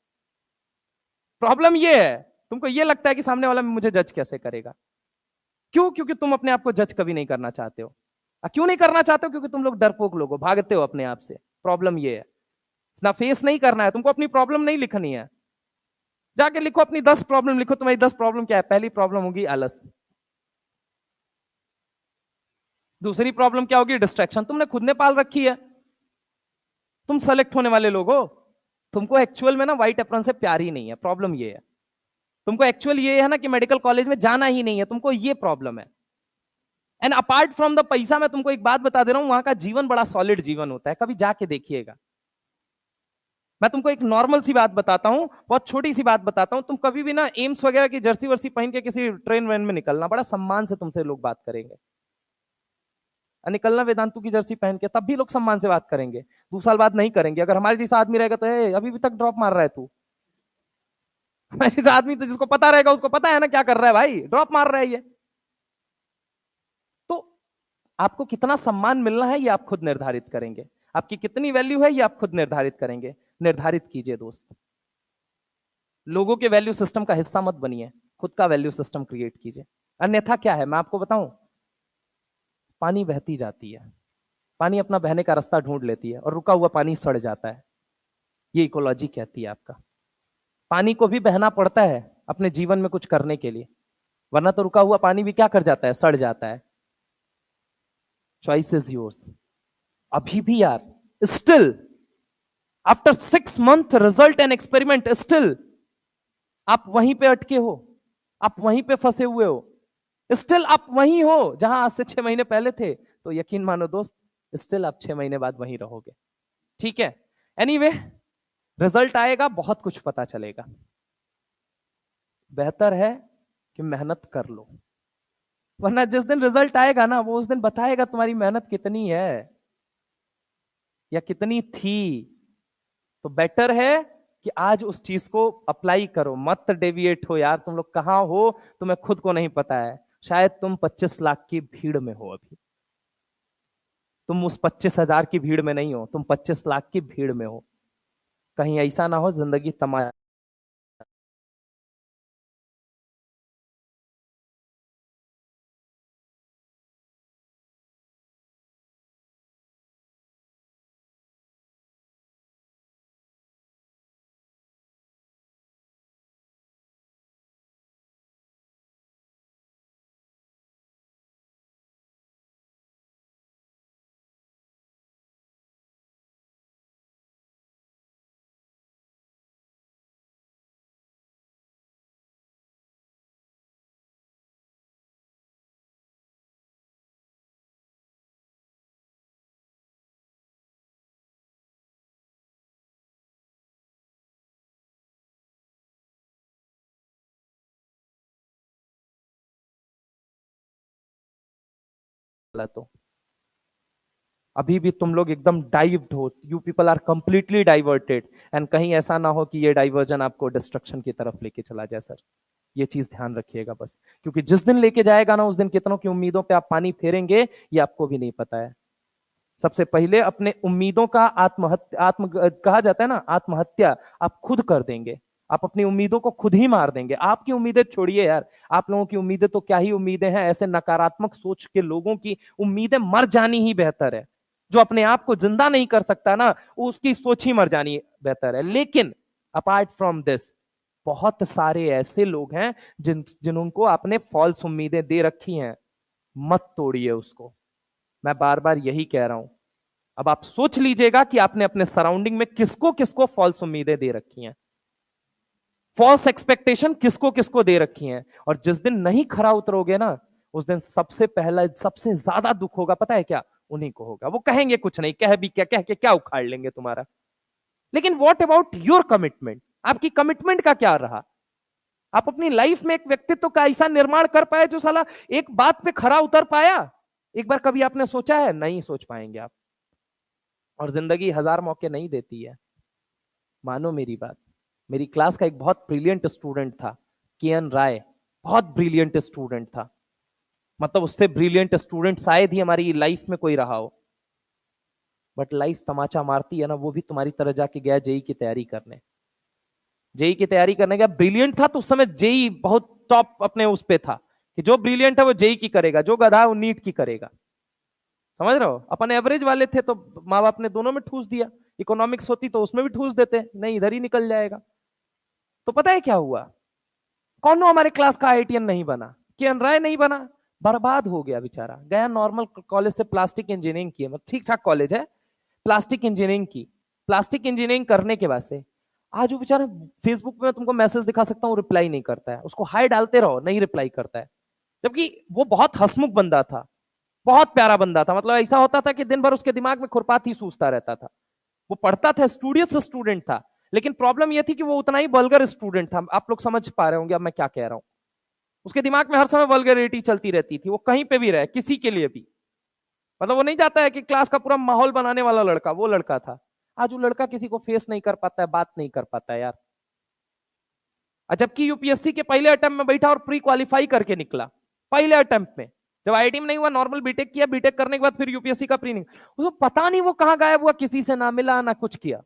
प्रॉब्लम ये है, तुमको ये लगता है कि सामने वाला मुझे जज कैसे करेगा। क्यों? क्योंकि तुम अपने आप को जज कभी नहीं करना चाहते हो। क्यों नहीं करना चाहते हो? क्योंकि तुम लोग डरपोक लोग हो, भागते हो अपने आप से। प्रॉब्लम ये है, ना फेस नहीं करना है तुमको, अपनी प्रॉब्लम नहीं लिखनी है। जाके लिखो अपनी 10 प्रॉब्लम, लिखो तुम्हारी 10 प्रॉब्लम क्या है। पहली प्रॉब्लम होगी आलस, दूसरी प्रॉब्लम क्या होगी? डिस्ट्रैक्शन, तुमने खुद ने पाल रखी है। तुम सेलेक्ट होने वाले लोग हो, तुमको एक्चुअल में ना व्हाइट एप्रन से प्यार ही नहीं है। प्रॉब्लम ये है, तुमको एक्चुअल ये है ना कि मेडिकल कॉलेज में जाना ही नहीं है, तुमको ये प्रॉब्लम है। एंड अपार्ट फ्रॉम द पैसा, मैं तुमको एक बात बता दे रहा हूं, वहां का जीवन बड़ा सॉलिड जीवन होता है, कभी जाके देखिएगा। मैं तुमको एक नॉर्मल सी बात बताता हूं, बहुत छोटी सी बात बताता हूं। तुम कभी भी ना एम्स वगैरह की जर्सी वर्सी पहन के किसी ट्रेन वैन में निकलना, बड़ा सम्मान से तुमसे लोग बात करेंगे। निकलना वेदांतु की जर्सी पहन के, तब भी लोग सम्मान से बात करेंगे। 2 साल बाद नहीं करेंगे। अगर हमारे जैसा आदमी रहेगा तो अभी भी तक ड्रॉप मार रहा है तू। हमारे जैसा आदमी तो जिसको पता रहेगा उसको पता है ना क्या कर रहा है भाई, ड्रॉप मार रहा है ये। तो आपको कितना सम्मान मिलना है ये आप खुद निर्धारित करेंगे। आपकी कितनी वैल्यू है ये आप खुद निर्धारित करेंगे। निर्धारित कीजिए दोस्त। लोगों के वैल्यू सिस्टम का हिस्सा मत बनिए, खुद का वैल्यू सिस्टम क्रिएट कीजिए। अन्यथा क्या है मैं आपको बताऊं, पानी बहती जाती है, पानी अपना बहने का रास्ता ढूंढ लेती है और रुका हुआ पानी सड़ जाता है। ये इकोलॉजी कहती है आपका। पानी को भी बहना पड़ता है अपने जीवन में कुछ करने के लिए, वरना तो रुका हुआ पानी भी क्या कर जाता है, सड़ जाता है। Choice is yours. अभी भी यार, still after 6 month result and experiment, still आप वहीं पे अटके हो, आप वहीं पे फंसे हुए हो, स्टिल आप वहीं हो जहां आज से 6 महीने पहले थे। तो यकीन मानो दोस्त, स्टिल आप 6 महीने बाद वहीं रहोगे। ठीक है, एनीवे रिजल्ट आएगा, बहुत कुछ पता चलेगा। बेहतर है कि मेहनत कर लो, वरना जिस दिन रिजल्ट आएगा ना, वो उस दिन बताएगा तुम्हारी मेहनत कितनी है या कितनी थी। तो बेटर है कि आज उस चीज को अप्लाई करो, मत डेविएट हो। यार तुम लोग कहां हो तुम्हें खुद को नहीं पता है। शायद तुम 25 लाख की भीड़ में हो अभी, तुम उस 25,000 की भीड़ में नहीं हो, तुम 25 लाख की भीड़ में हो। कहीं ऐसा ना हो जिंदगी तमाशा। तो अभी भी तुम लोग एकदम डाइव्ड हो, you people are completely diverted. And कहीं ऐसा ना हो कि ये डाइवर्जन आपको डिस्ट्रक्शन की तरफ लेके चला जाए सर। ये चीज ध्यान रखिएगा बस, क्योंकि जिस दिन लेके जाएगा ना, उस दिन कितनों की उम्मीदों पे आप पानी फेरेंगे ये आपको भी नहीं पता है। सबसे पहले अपने उम्मीदों का आत्महत्या, कहा जाता है ना, आत्महत्या आप खुद कर देंगे। आप अपनी उम्मीदों को खुद ही मार देंगे। आपकी उम्मीदें छोड़िए यार, आप लोगों की उम्मीदें तो क्या ही उम्मीदें हैं। ऐसे नकारात्मक सोच के लोगों की उम्मीदें मर जानी ही बेहतर है। जो अपने आप को जिंदा नहीं कर सकता ना, उसकी सोच ही मर जानी बेहतर है। लेकिन अपार्ट फ्रॉम दिस, बहुत सारे ऐसे लोग हैं जिनको आपने फॉल्स उम्मीदें दे रखी हैं। मत तोड़िए उसको, मैं बार बार यही कह रहा हूं। अब आप सोच लीजिएगा कि आपने अपने सराउंडिंग में किसको किसको फॉल्स उम्मीदें दे रखी हैं, फॉल्स एक्सपेक्टेशन किसको किसको दे रखी हैं। और जिस दिन नहीं खरा उतरोगे ना, उस दिन सबसे पहला सबसे ज्यादा दुख होगा पता है क्या? उन्हीं को होगा। वो कहेंगे कुछ नहीं, कह भी क्या, कह के क्या उखाड़ लेंगे तुम्हारा। लेकिन व्हाट अबाउट योर कमिटमेंट? आपकी कमिटमेंट का क्या रहा? आप अपनी लाइफ में एक व्यक्तित्व का ऐसा निर्माण कर पाए जो साला एक बात पे खरा उतर पाया? एक बार कभी आपने सोचा है? नहीं सोच पाएंगे आप। और जिंदगी 1000 मौके नहीं देती है। मानो मेरी बात। मेरी क्लास का एक बहुत ब्रिलियंट स्टूडेंट था, केएन राय। बहुत ब्रिलियंट स्टूडेंट था, मतलब उससे ब्रिलियंट स्टूडेंट शायद ही हमारी लाइफ में कोई रहा हो। बट लाइफ तमाचा मारती है ना, वो भी तुम्हारी तरह जाके गया जेई की तैयारी करने। जेई की तैयारी करने गया, ब्रिलियंट था तो उस समय जेई बहुत टॉप अपने उस पे था कि जो ब्रिलियंट है वो जेई की करेगा, जो गधा है वो नीट की करेगा। समझ रहे हो? अपन एवरेज वाले थे तो माँ बाप ने दोनों में ठूस दिया। इकोनॉमिक्स होती तो उसमें भी ठूस देते, नहीं इधर ही निकल जाएगा। तो पता है क्या हुआ? कौन हमारे क्लास का आईआईटीएन नहीं बना, केएन राय नहीं बना, बर्बाद हो गया बेचारा। गया नॉर्मल कॉलेज से प्लास्टिक इंजीनियरिंग की, मतलब ठीक ठाक कॉलेज है, प्लास्टिक इंजीनियरिंग की। प्लास्टिक इंजीनियरिंग करने के बाद से आज वो बेचारा फेसबुक में तुमको मैसेज दिखा सकता हूँ, रिप्लाई नहीं करता है। उसको हाई डालते रहो, नहीं रिप्लाई करता है। जबकि वो बहुत हंसमुख बंदा था, बहुत प्यारा बंदा था। मतलब ऐसा होता था कि दिन भर उसके दिमाग में खुरपात ही सूझता रहता था। वो पढ़ता था, स्टूडियस स्टूडेंट था, लेकिन प्रॉब्लम यह थी कि वो उतना ही वल्गर स्टूडेंट था। आप लोग समझ पा रहे होंगे अब मैं क्या कह रहा हूं। उसके दिमाग में हर समय वल्गरिटी चलती रहती थी, वो कहीं पे भी रहे, किसी के लिए भी। मतलब वो नहीं जाता है कि क्लास का पूरा माहौल बनाने वाला लड़का, वो लड़का था। आज वो लड़का किसी को फेस नहीं कर पाता है, बात नहीं कर पाता है यार। जबकि यूपीएससी के पहले अटेम्प्ट में बैठा और प्री क्वालिफाई करके निकला, पहले अटेम्प्ट में। जब आईआईटी में नहीं हुआ, नॉर्मल बीटेक किया, बीटेक करने के बाद फिर यूपीएससी का प्री नहीं। उसको पता नहीं वो कहां गायब हुआ, किसी से ना मिला ना कुछ किया।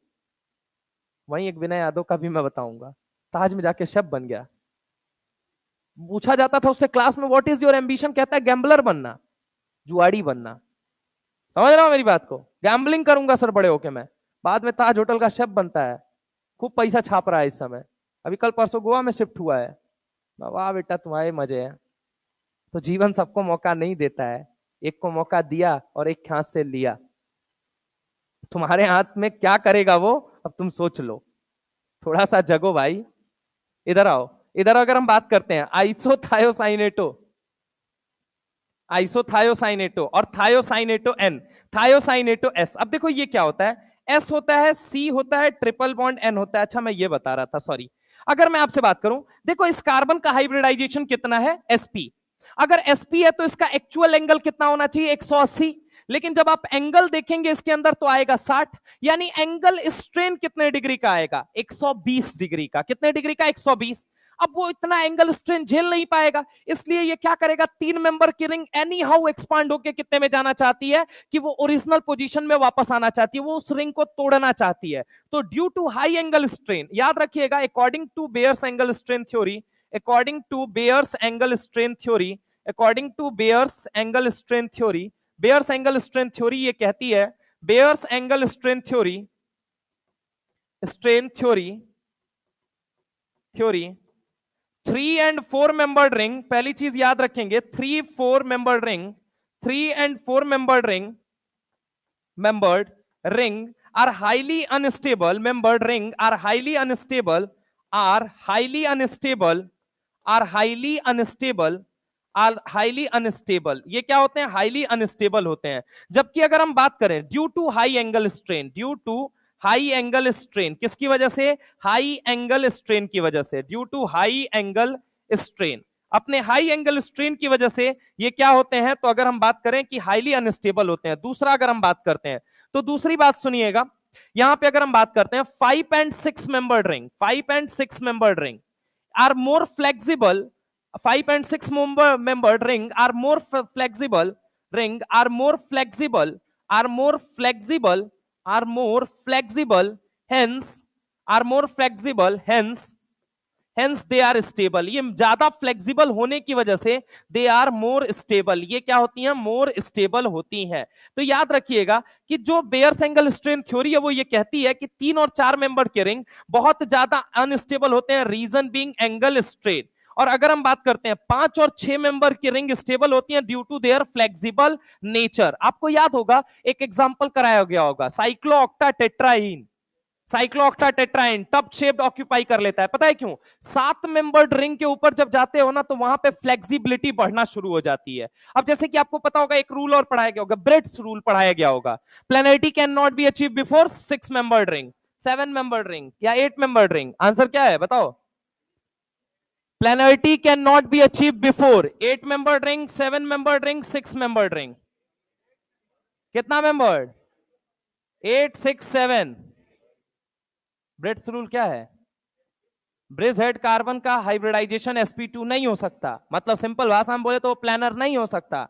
वहीं एक विनय यादव का भी मैं बताऊंगा, ताज में जाके शेफ बन गया। पूछा जाता था उससे क्लास में व्हाट इज योर एम्बिशन, कहता है गैम्बलर बनना, जुआड़ी बनना। समझ रहा हूं मेरी बात को? गैम्बलिंग करूंगा सर बड़े होके मैं। बाद में ताज होटल का शेफ बनता है, खूब पैसा छाप रहा है इस समय। अभी कल परसों गोवा में शिफ्ट हुआ है। वाह बेटा तुम्हारे मजे हैं। तो जीवन सबको मौका नहीं देता है, एक को मौका दिया और एक हाथ से लिया। तुम्हारे हाथ में क्या करेगा वो, अब तुम सोच लो। थोड़ा सा जगो भाई। इधर आओ, इधर अगर हम बात करते हैं आइसोथायोसाइनेटो, आइसोथायोसाइनेटो और थायोसाइनेटो एन, थायोसाइनेटो एस। अब देखो ये क्या होता है, एस होता है, सी होता है, ट्रिपल बॉन्ड एन होता है। अच्छा मैं ये बता रहा था, सॉरी। अगर मैं आपसे बात करूं, देखो इस कार्बन का हाइब्रिडाइजेशन कितना है, sp। अगर sp है तो इसका एक्चुअल एंगल कितना होना चाहिए, 180। लेकिन जब आप एंगल देखेंगे इसके अंदर तो आएगा 60, यानी एंगल स्ट्रेन कितने डिग्री का आएगा, 120 डिग्री का। कितने डिग्री का, 120। अब वो इतना एंगल स्ट्रेन झेल नहीं पाएगा, इसलिए ये क्या करेगा, 3 मेंबर की रिंग एनी हाउ एक्सपांड होकर कितने में जाना चाहती है, कि वो ओरिजिनल पोजीशन में वापस आना चाहती है, वो उस रिंग को तोड़ना चाहती है। तो due to high angle strain, याद रखिएगा, according to Baeyer's angle strain theory, according to Baeyer's angle strain theory, according to Baeyer's angle strain theory, Baeyer's angle strain theory ये कहती है, Baeyer's angle strain theory, strain theory, theory 3 and 4 membered ring, पहली चीज याद रखेंगे, 3-4 membered ring, 3 and 4 membered ring are highly unstable, membered ring are highly unstable, are highly unstable, are highly unstable, are highly unstable। ये क्या होते हैं, highly unstable होते हैं। जबकि अगर हम बात करें due to high angle strain, due to high angle strain, किसकी वजह से, हाई एंगल स्ट्रेन की वजह से, due to high angle strain, अपने हाई एंगल स्ट्रेन की वजह से ये क्या होते हैं, तो अगर हम बात करें कि हाईली अनस्टेबल होते हैं। दूसरा अगर हम बात करते हैं तो दूसरी बात सुनिएगा, यहां पे अगर हम बात करते हैं 5 and 6 membered ring, 5 and 6 membered ring are more flexible, 5 and 6 membered ring are more flexible, ring are more flexible, are more flexible, are more flexible, hence are more flexible, hence they are stable। ये ज्यादा flexible होने की वजह से they are more stable, ये क्या होती हैं, मोर स्टेबल होती हैं। तो याद रखिएगा कि जो बेयर्स एंगल स्ट्रेन थ्योरी है वो ये कहती है कि 3 और 4 मेंबर के रिंग बहुत ज्यादा अनस्टेबल होते हैं, रीजन बीइंग एंगल स्ट्रेन। और अगर हम बात करते हैं 5 और 6 मेंबर की रिंग स्टेबल होती हैं due to their flexible nature. आपको याद होगा एक एग्जांपल कराया गया होगा, cyclooctatetraene, cyclooctatetraene tub shaped occupy कर लेता है। पता है क्यों? 7 मेंबर्ड रिंग के ऊपर जब जाते हो ना तो वहां पे फ्लेक्सिबिलिटी बढ़ना शुरू हो जाती है। अब जैसे कि आपको पता होगा एक रूल और पढ़ाया गया होगा, ब्रेड्स रूल पढ़ाया गया होगा। Planarity can not be achieve before 6 membered ring, 7 membered ring या 8 मेंबर्ड रिंग। आंसर क्या है बताओ? Planarity can not be achieve before 8 membered ring, 7 membered ring, 6 membered ring. कितना मेंबर्ड? 8, 6, 7। ब्रेड्स रूल क्या है? ब्रिज हेड कार्बन का hybridisation sp2 नहीं हो सकता, मतलब सिंपल भाषा में बोले तो प्लानर नहीं हो सकता।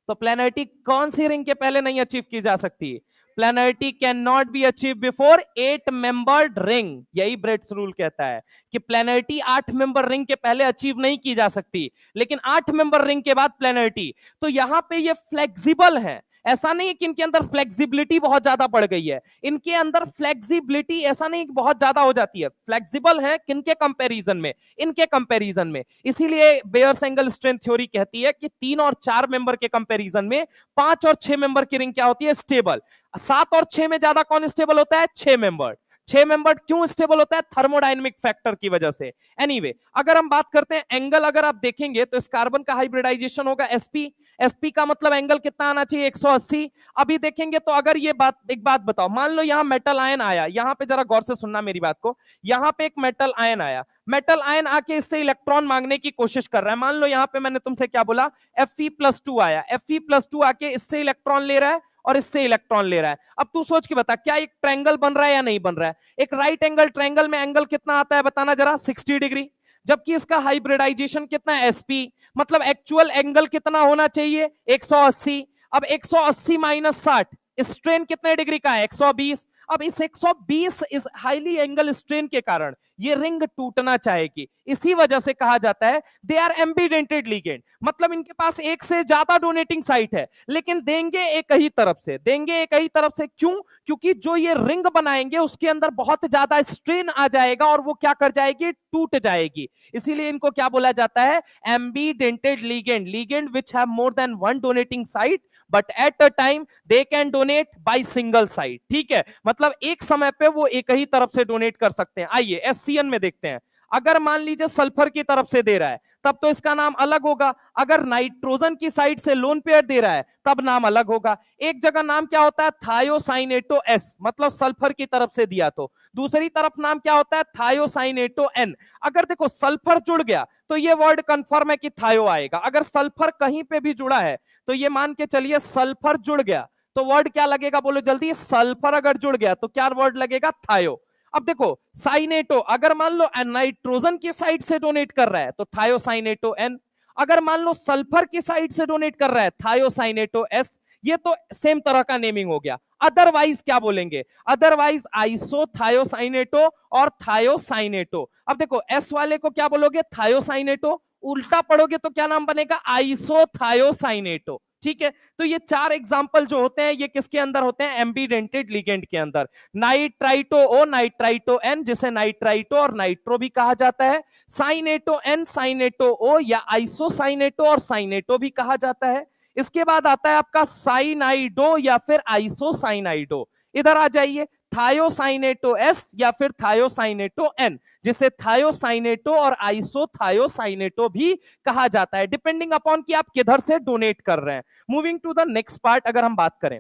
तो प्लैनेरिटी कौन सी रिंग के पहले नहीं अचीव की जा सकती? Planarity can not be achieve before 8 membered ring. यही ब्रेड्स रूल कहता है कि प्लैनेरिटी 8 मेंबर रिंग के पहले अचीव नहीं की जा सकती, लेकिन 8 मेंबर रिंग के बाद प्लैनेरिटी। तो यहां पे ये फ्लेक्सिबल है। ऐसा नहीं है कि इनके अंदर फ्लेक्सिबिलिटी बहुत ज्यादा बढ़ गई है, इनके अंदर फ्लेक्सिबिलिटी ऐसा नहीं कि बहुत ज्यादा हो जाती है, फ्लेक्सिबल है किनके कंपैरिजन में? इनके कंपैरिजन में। इसीलिए बेयर्स एंगल स्ट्रेंथ थ्योरी कहती है कि 3 और 4 मेंबर के कंपैरिजन में 5 और 6 मेंबर की रिंग क्या होती है? स्टेबल। 7 और 6 में ज्यादा कौन स्टेबल होता है? 6 मेंबर। 6 मेंबर क्यों स्टेबल होता है? थर्मोडायनेमिक फैक्टर की वजह से। एनीवे, अगर हम बात करते हैं एंगल, अगर आप देखेंगे तो इस कार्बन का हाइब्रिडाइजेशन होगा sp। sp का मतलब एंगल कितना आना चाहिए? 180। अभी देखेंगे तो अगर ये बात, एक बात बताओ, मान लो यहां मेटल आयन आया, यहां पे जरा गौर से सुनना मेरी बात को, यहां पे एक मेटल आयन आया, मेटल आयन आके इससे इलेक्ट्रॉन मांगने की कोशिश कर रहा है। मान लो यहां पे मैंने तुमसे क्या बोला? Fe+2 आया, Fe+2 आके इससे इलेक्ट्रॉन ले रहा है और इससे इलेक्ट्रॉन ले रहा है। अब तू सोच के बता, क्या एक ट्रायंगल बन रहा है या नहीं बन रहा है? एक राइट एंगल ट्रायंगल में एंगल कितना आता है बताना जरा? 60 डिग्री। जबकि इसका हाइब्रिडाइजेशन कितना है? sp। मतलब एक्चुअल एंगल कितना होना चाहिए? 180। अब 180 माइनस 60, स्ट्रेन कितने डिग्री का है? 120। अब इस 120 इस हाईली एंगल स्ट्रेन के कारण ये रिंग टूटना चाहेगी। इसी वजह से कहा जाता है दे आर एम्बिडेंटेड लिगेंड, मतलब इनके पास एक से ज्यादा डोनेटिंग साइट है, लेकिन देंगे एक ही तरफ से, देंगे एक ही तरफ से। क्यों? क्योंकि जो ये रिंग बनाएंगे उसके अंदर बहुत ज्यादा स्ट्रेन आ जाएगा और वो क्या कर जाएगी? टूट जाएगी। इसीलिए इनको क्या बोला जाता है? Ambidentate ligand. Ligand which have more than one donating site but at a time they can donate by single side. ठीक है, मतलब एक समय पे वो एक ही तरफ से डोनेट कर सकते हैं। आइए एससीएन में देखते हैं। अगर मान लीजिए सल्फर की तरफ से दे रहा है तब तो इसका नाम अलग होगा, अगर नाइट्रोजन की साइड से लोन पेयर दे रहा है तब नाम अलग होगा। एक जगह नाम क्या होता है? थायोसाइनेटो एस, मतलब सल्फर की तरफ से दिया, तो दूसरी तरफ नाम क्या होता है? Thiocyanato N. अगर देखो सल्फर जुड़ गया तो ये वर्ड कंफर्म है कि थायो आएगा। अगर सल्फर कहीं पे भी जुड़ा है तो ये मान के चलिए सल्फर जुड़ गया तो वर्ड क्या लगेगा? बोलो जल्दी। सल्फर अगर जुड़ गया तो क्या वर्ड लगेगा? थायो। अब देखो साइनेटो, अगर मान लो नाइट्रोजन की साइड से डोनेट कर रहा है तो थायोसाइनेटो एन। अगर मान लो सल्फर की साइड से डोनेट कर रहा है थायोसाइनेटो एस। ये तो सेम तरह का नेमिंग हो गया। अदरवाइज क्या बोलेंगे? अदरवाइज आइसोथायोसाइनेटो और थायोसाइनेटो। अब देखो एस वाले को क्या बोलोगे? थायोसाइनेटो। उल्टा पढ़ोगे तो क्या नाम बनेगा? आइसोथायोसाइनेटो। ठीक है, तो ये 4 एग्जांपल जो होते हैं ये किसके अंदर होते हैं? एम्बिडेंटेड लिगेंड के अंदर। नाइट्राइटो ओ, नाइट्राइटो एन, जिसे नाइट्राइटो और नाइट्रो भी कहा जाता है, साइनेटो एन, साइनेटो ओ या आइसोसाइनेटो और साइनेटो भी कहा जाता है। इसके बाद आता है आपका साइनाइडो या फिर आइसोसाइनाइडो। इधर आ जाइए, थायोसाइनेटो एस या फिर थायोसाइनेटो एन, जिसे थायोसाइनेटो और आइसोथायोसाइनेटो भी कहा जाता है, डिपेंडिंग अपॉन कि आप किधर से डोनेट कर रहे हैं। Moving to the next part, अगर हम बात करें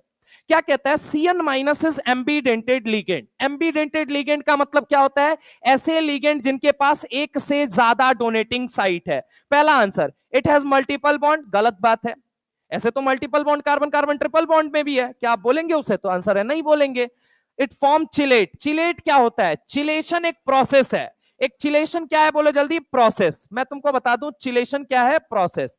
क्या कहता है? Cn minus is ambidentate ligand. Ambidentate ligand का मतलब क्या होता है? ऐसे लिगेंड जिनके पास एक से ज्यादा डोनेटिंग साइट है। पहला answer, it has multiple bond. गलत बात है, ऐसे तो multiple bond carbon carbon triple bond में भी है। क्या आप बोलेंगे उसे? तो आंसर है नहीं बोलेंगे। It form chelate. चिलेट क्या होता है? चिलेशन एक प्रोसेस है। एक चिलेशन क्या है? बोलो जल्दी। प्रोसेस। मैं तुमको बता दूं चिलेशन क्या है? Process.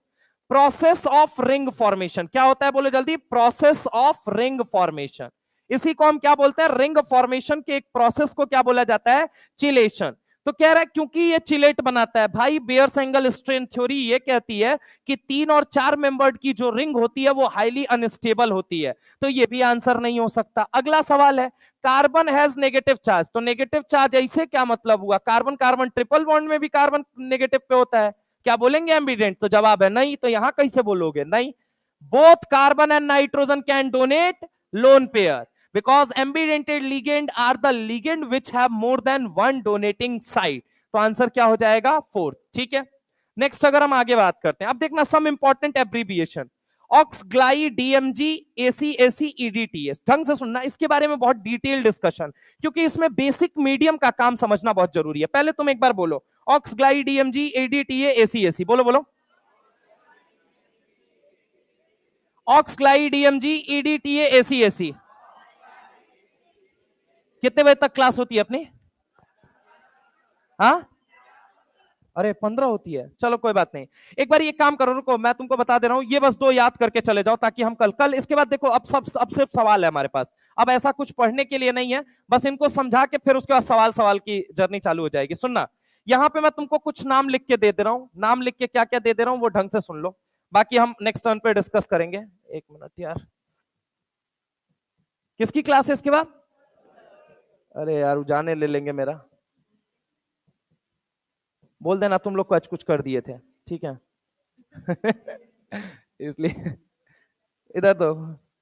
Process of ring formation. क्या होता है? बोलो जल्दी। Process of ring formation. इसी को हम क्या बोलते हैं? रिंग फॉर्मेशन के एक प्रोसेस को क्या बोला जाता है? चिलेशन। तो कह रहा है क्योंकि ये चिलेट बनाता है। भाई बेयर्स एंगल स्ट्रेन थ्योरी ये कहती है कि 3 और 4 मेंबर्ड की जो रिंग होती है वो हाईली अनस्टेबल होती है, तो ये भी आंसर नहीं हो सकता। अगला सवाल है, कार्बन हैज नेगेटिव चार्ज। तो नेगेटिव चार्ज ऐसे क्या मतलब हुआ? कार्बन कार्बन ट्रिपल बॉन्ड में भी कार्बन नेगेटिव पे होता है, क्या बोलेंगे एम्बिडेंट? तो जवाब है नहीं। तो यहां कैसे बोलोगे नहीं? Both carbon and nitrogen can donate lone pair. Because ambidentate ligand are the ligand which have more than one donating site. तो आंसर क्या हो जाएगा? 4। ठीक है, नेक्स्ट अगर हम आगे बात करते हैं, अब देखना some important abbreviation, aux gly DMG AC AC ईडीटीएस। ढंग से सुनना, इसके बारे में बहुत डिटेल डिस्कशन, क्योंकि इसमें बेसिक मीडियम का काम समझना बहुत जरूरी है। पहले तुम एक बार बोलो, aux gly DMG एडीटीए AC AC, बोलो बोलो। Aux gly DMG EDTA AC AC. कितने बजे तक क्लास होती है अपनी? हाँ, अरे 15 होती है, चलो कोई बात नहीं। एक बार ये काम करो, रुको मैं तुमको बता दे रहा हूं, ये बस 2 याद करके चले जाओ, ताकि हम कल कल इसके बाद देखो, अब सिर्फ सवाल है हमारे पास, अब ऐसा कुछ पढ़ने के लिए नहीं है, बस इनको समझा के फिर उसके बाद सवाल सवाल की जर्नी चालू हो जाएगी। सुनना, यहाँ पे मैं तुमको कुछ नाम लिख के दे दे रहा हूँ, नाम लिख के क्या क्या दे दे रहा हूँ वो ढंग से सुन लो, बाकी हम नेक्स्ट टर्न पे डिस्कस करेंगे। 1 मिनट यार, किसकी क्लास है इसके बाद? अरे यार जाने ले लेंगे मेरा, बोल देना तुम लोग को आज कुछ कर दिए थे, ठीक है? इसलिए इधर तो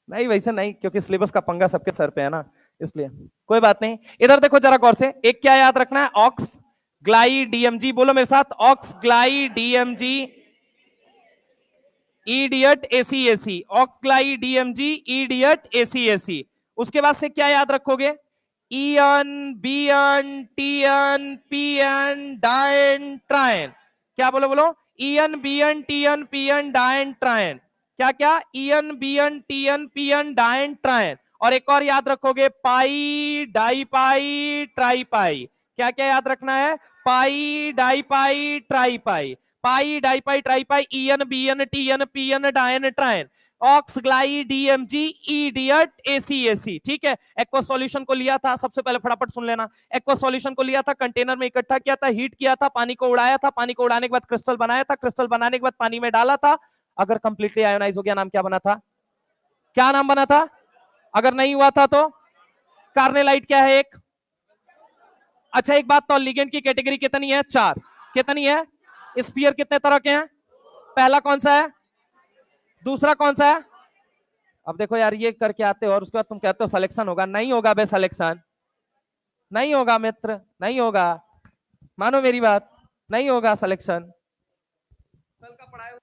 नहीं, वैसे नहीं, क्योंकि सिलेबस का पंगा सबके सर पे है ना, इसलिए कोई बात नहीं। इधर देखो जरा गौर से, एक क्या याद रखना है, ऑक्स ग्लाई डीएमजी, बोलो मेरे साथ, ox gly DMG idiot AC AC, ox gly DMG idiot AC AC. उसके बाद से क्या याद रखोगे? ईएन बीएन टीएन पीएन डायन ट्रायन। क्या बोलो बोलो? ईएन बीएन टीएन पीएन डायन ट्रायन। क्या क्या? ईएन बीएन टीएन पीएन डायन ट्रायन। और एक और याद रखोगे, पाई डाई पाई ट्राई पाई। क्या क्या याद रखना है? पाई डाई पाई ट्राई पाई, पाई डाई पाई ट्राई पाई, ईएन बीएन टीएन पीएन डायन ट्रायन, aux gly DMG idiot AC AC. ठीक है, एक्वा सॉल्यूशन को लिया था, सबसे पहले फटाफट सुन लेना, एक्वा सॉल्यूशन को लिया था, कंटेनर में इकट्ठा किया था, हीट किया था, पानी को उड़ाया था, पानी को उड़ाने के बाद क्रिस्टल बनाया था, क्रिस्टल बनाने के बाद पानी में डाला था, अगर कंप्लीटली आयोनाइज हो गया, नाम क्या बना था? क्या नाम बना था? अगर नहीं हुआ था तो कार्नेलाइट क्या है? एक। अच्छा एक बात तो, लिगेंड की कैटेगरी कितनी है? 4। कितनी है? स्फीयर कितने तरह के हैं? पहला कौन सा है? दूसरा कौन सा है? अब देखो यार, ये करके आते हो और उसके बाद तुम कहते हो सिलेक्शन होगा, नहीं होगा बे, सिलेक्शन नहीं होगा मित्र, नहीं होगा, मानो मेरी बात, नहीं होगा सिलेक्शन। कल का पढ़ाया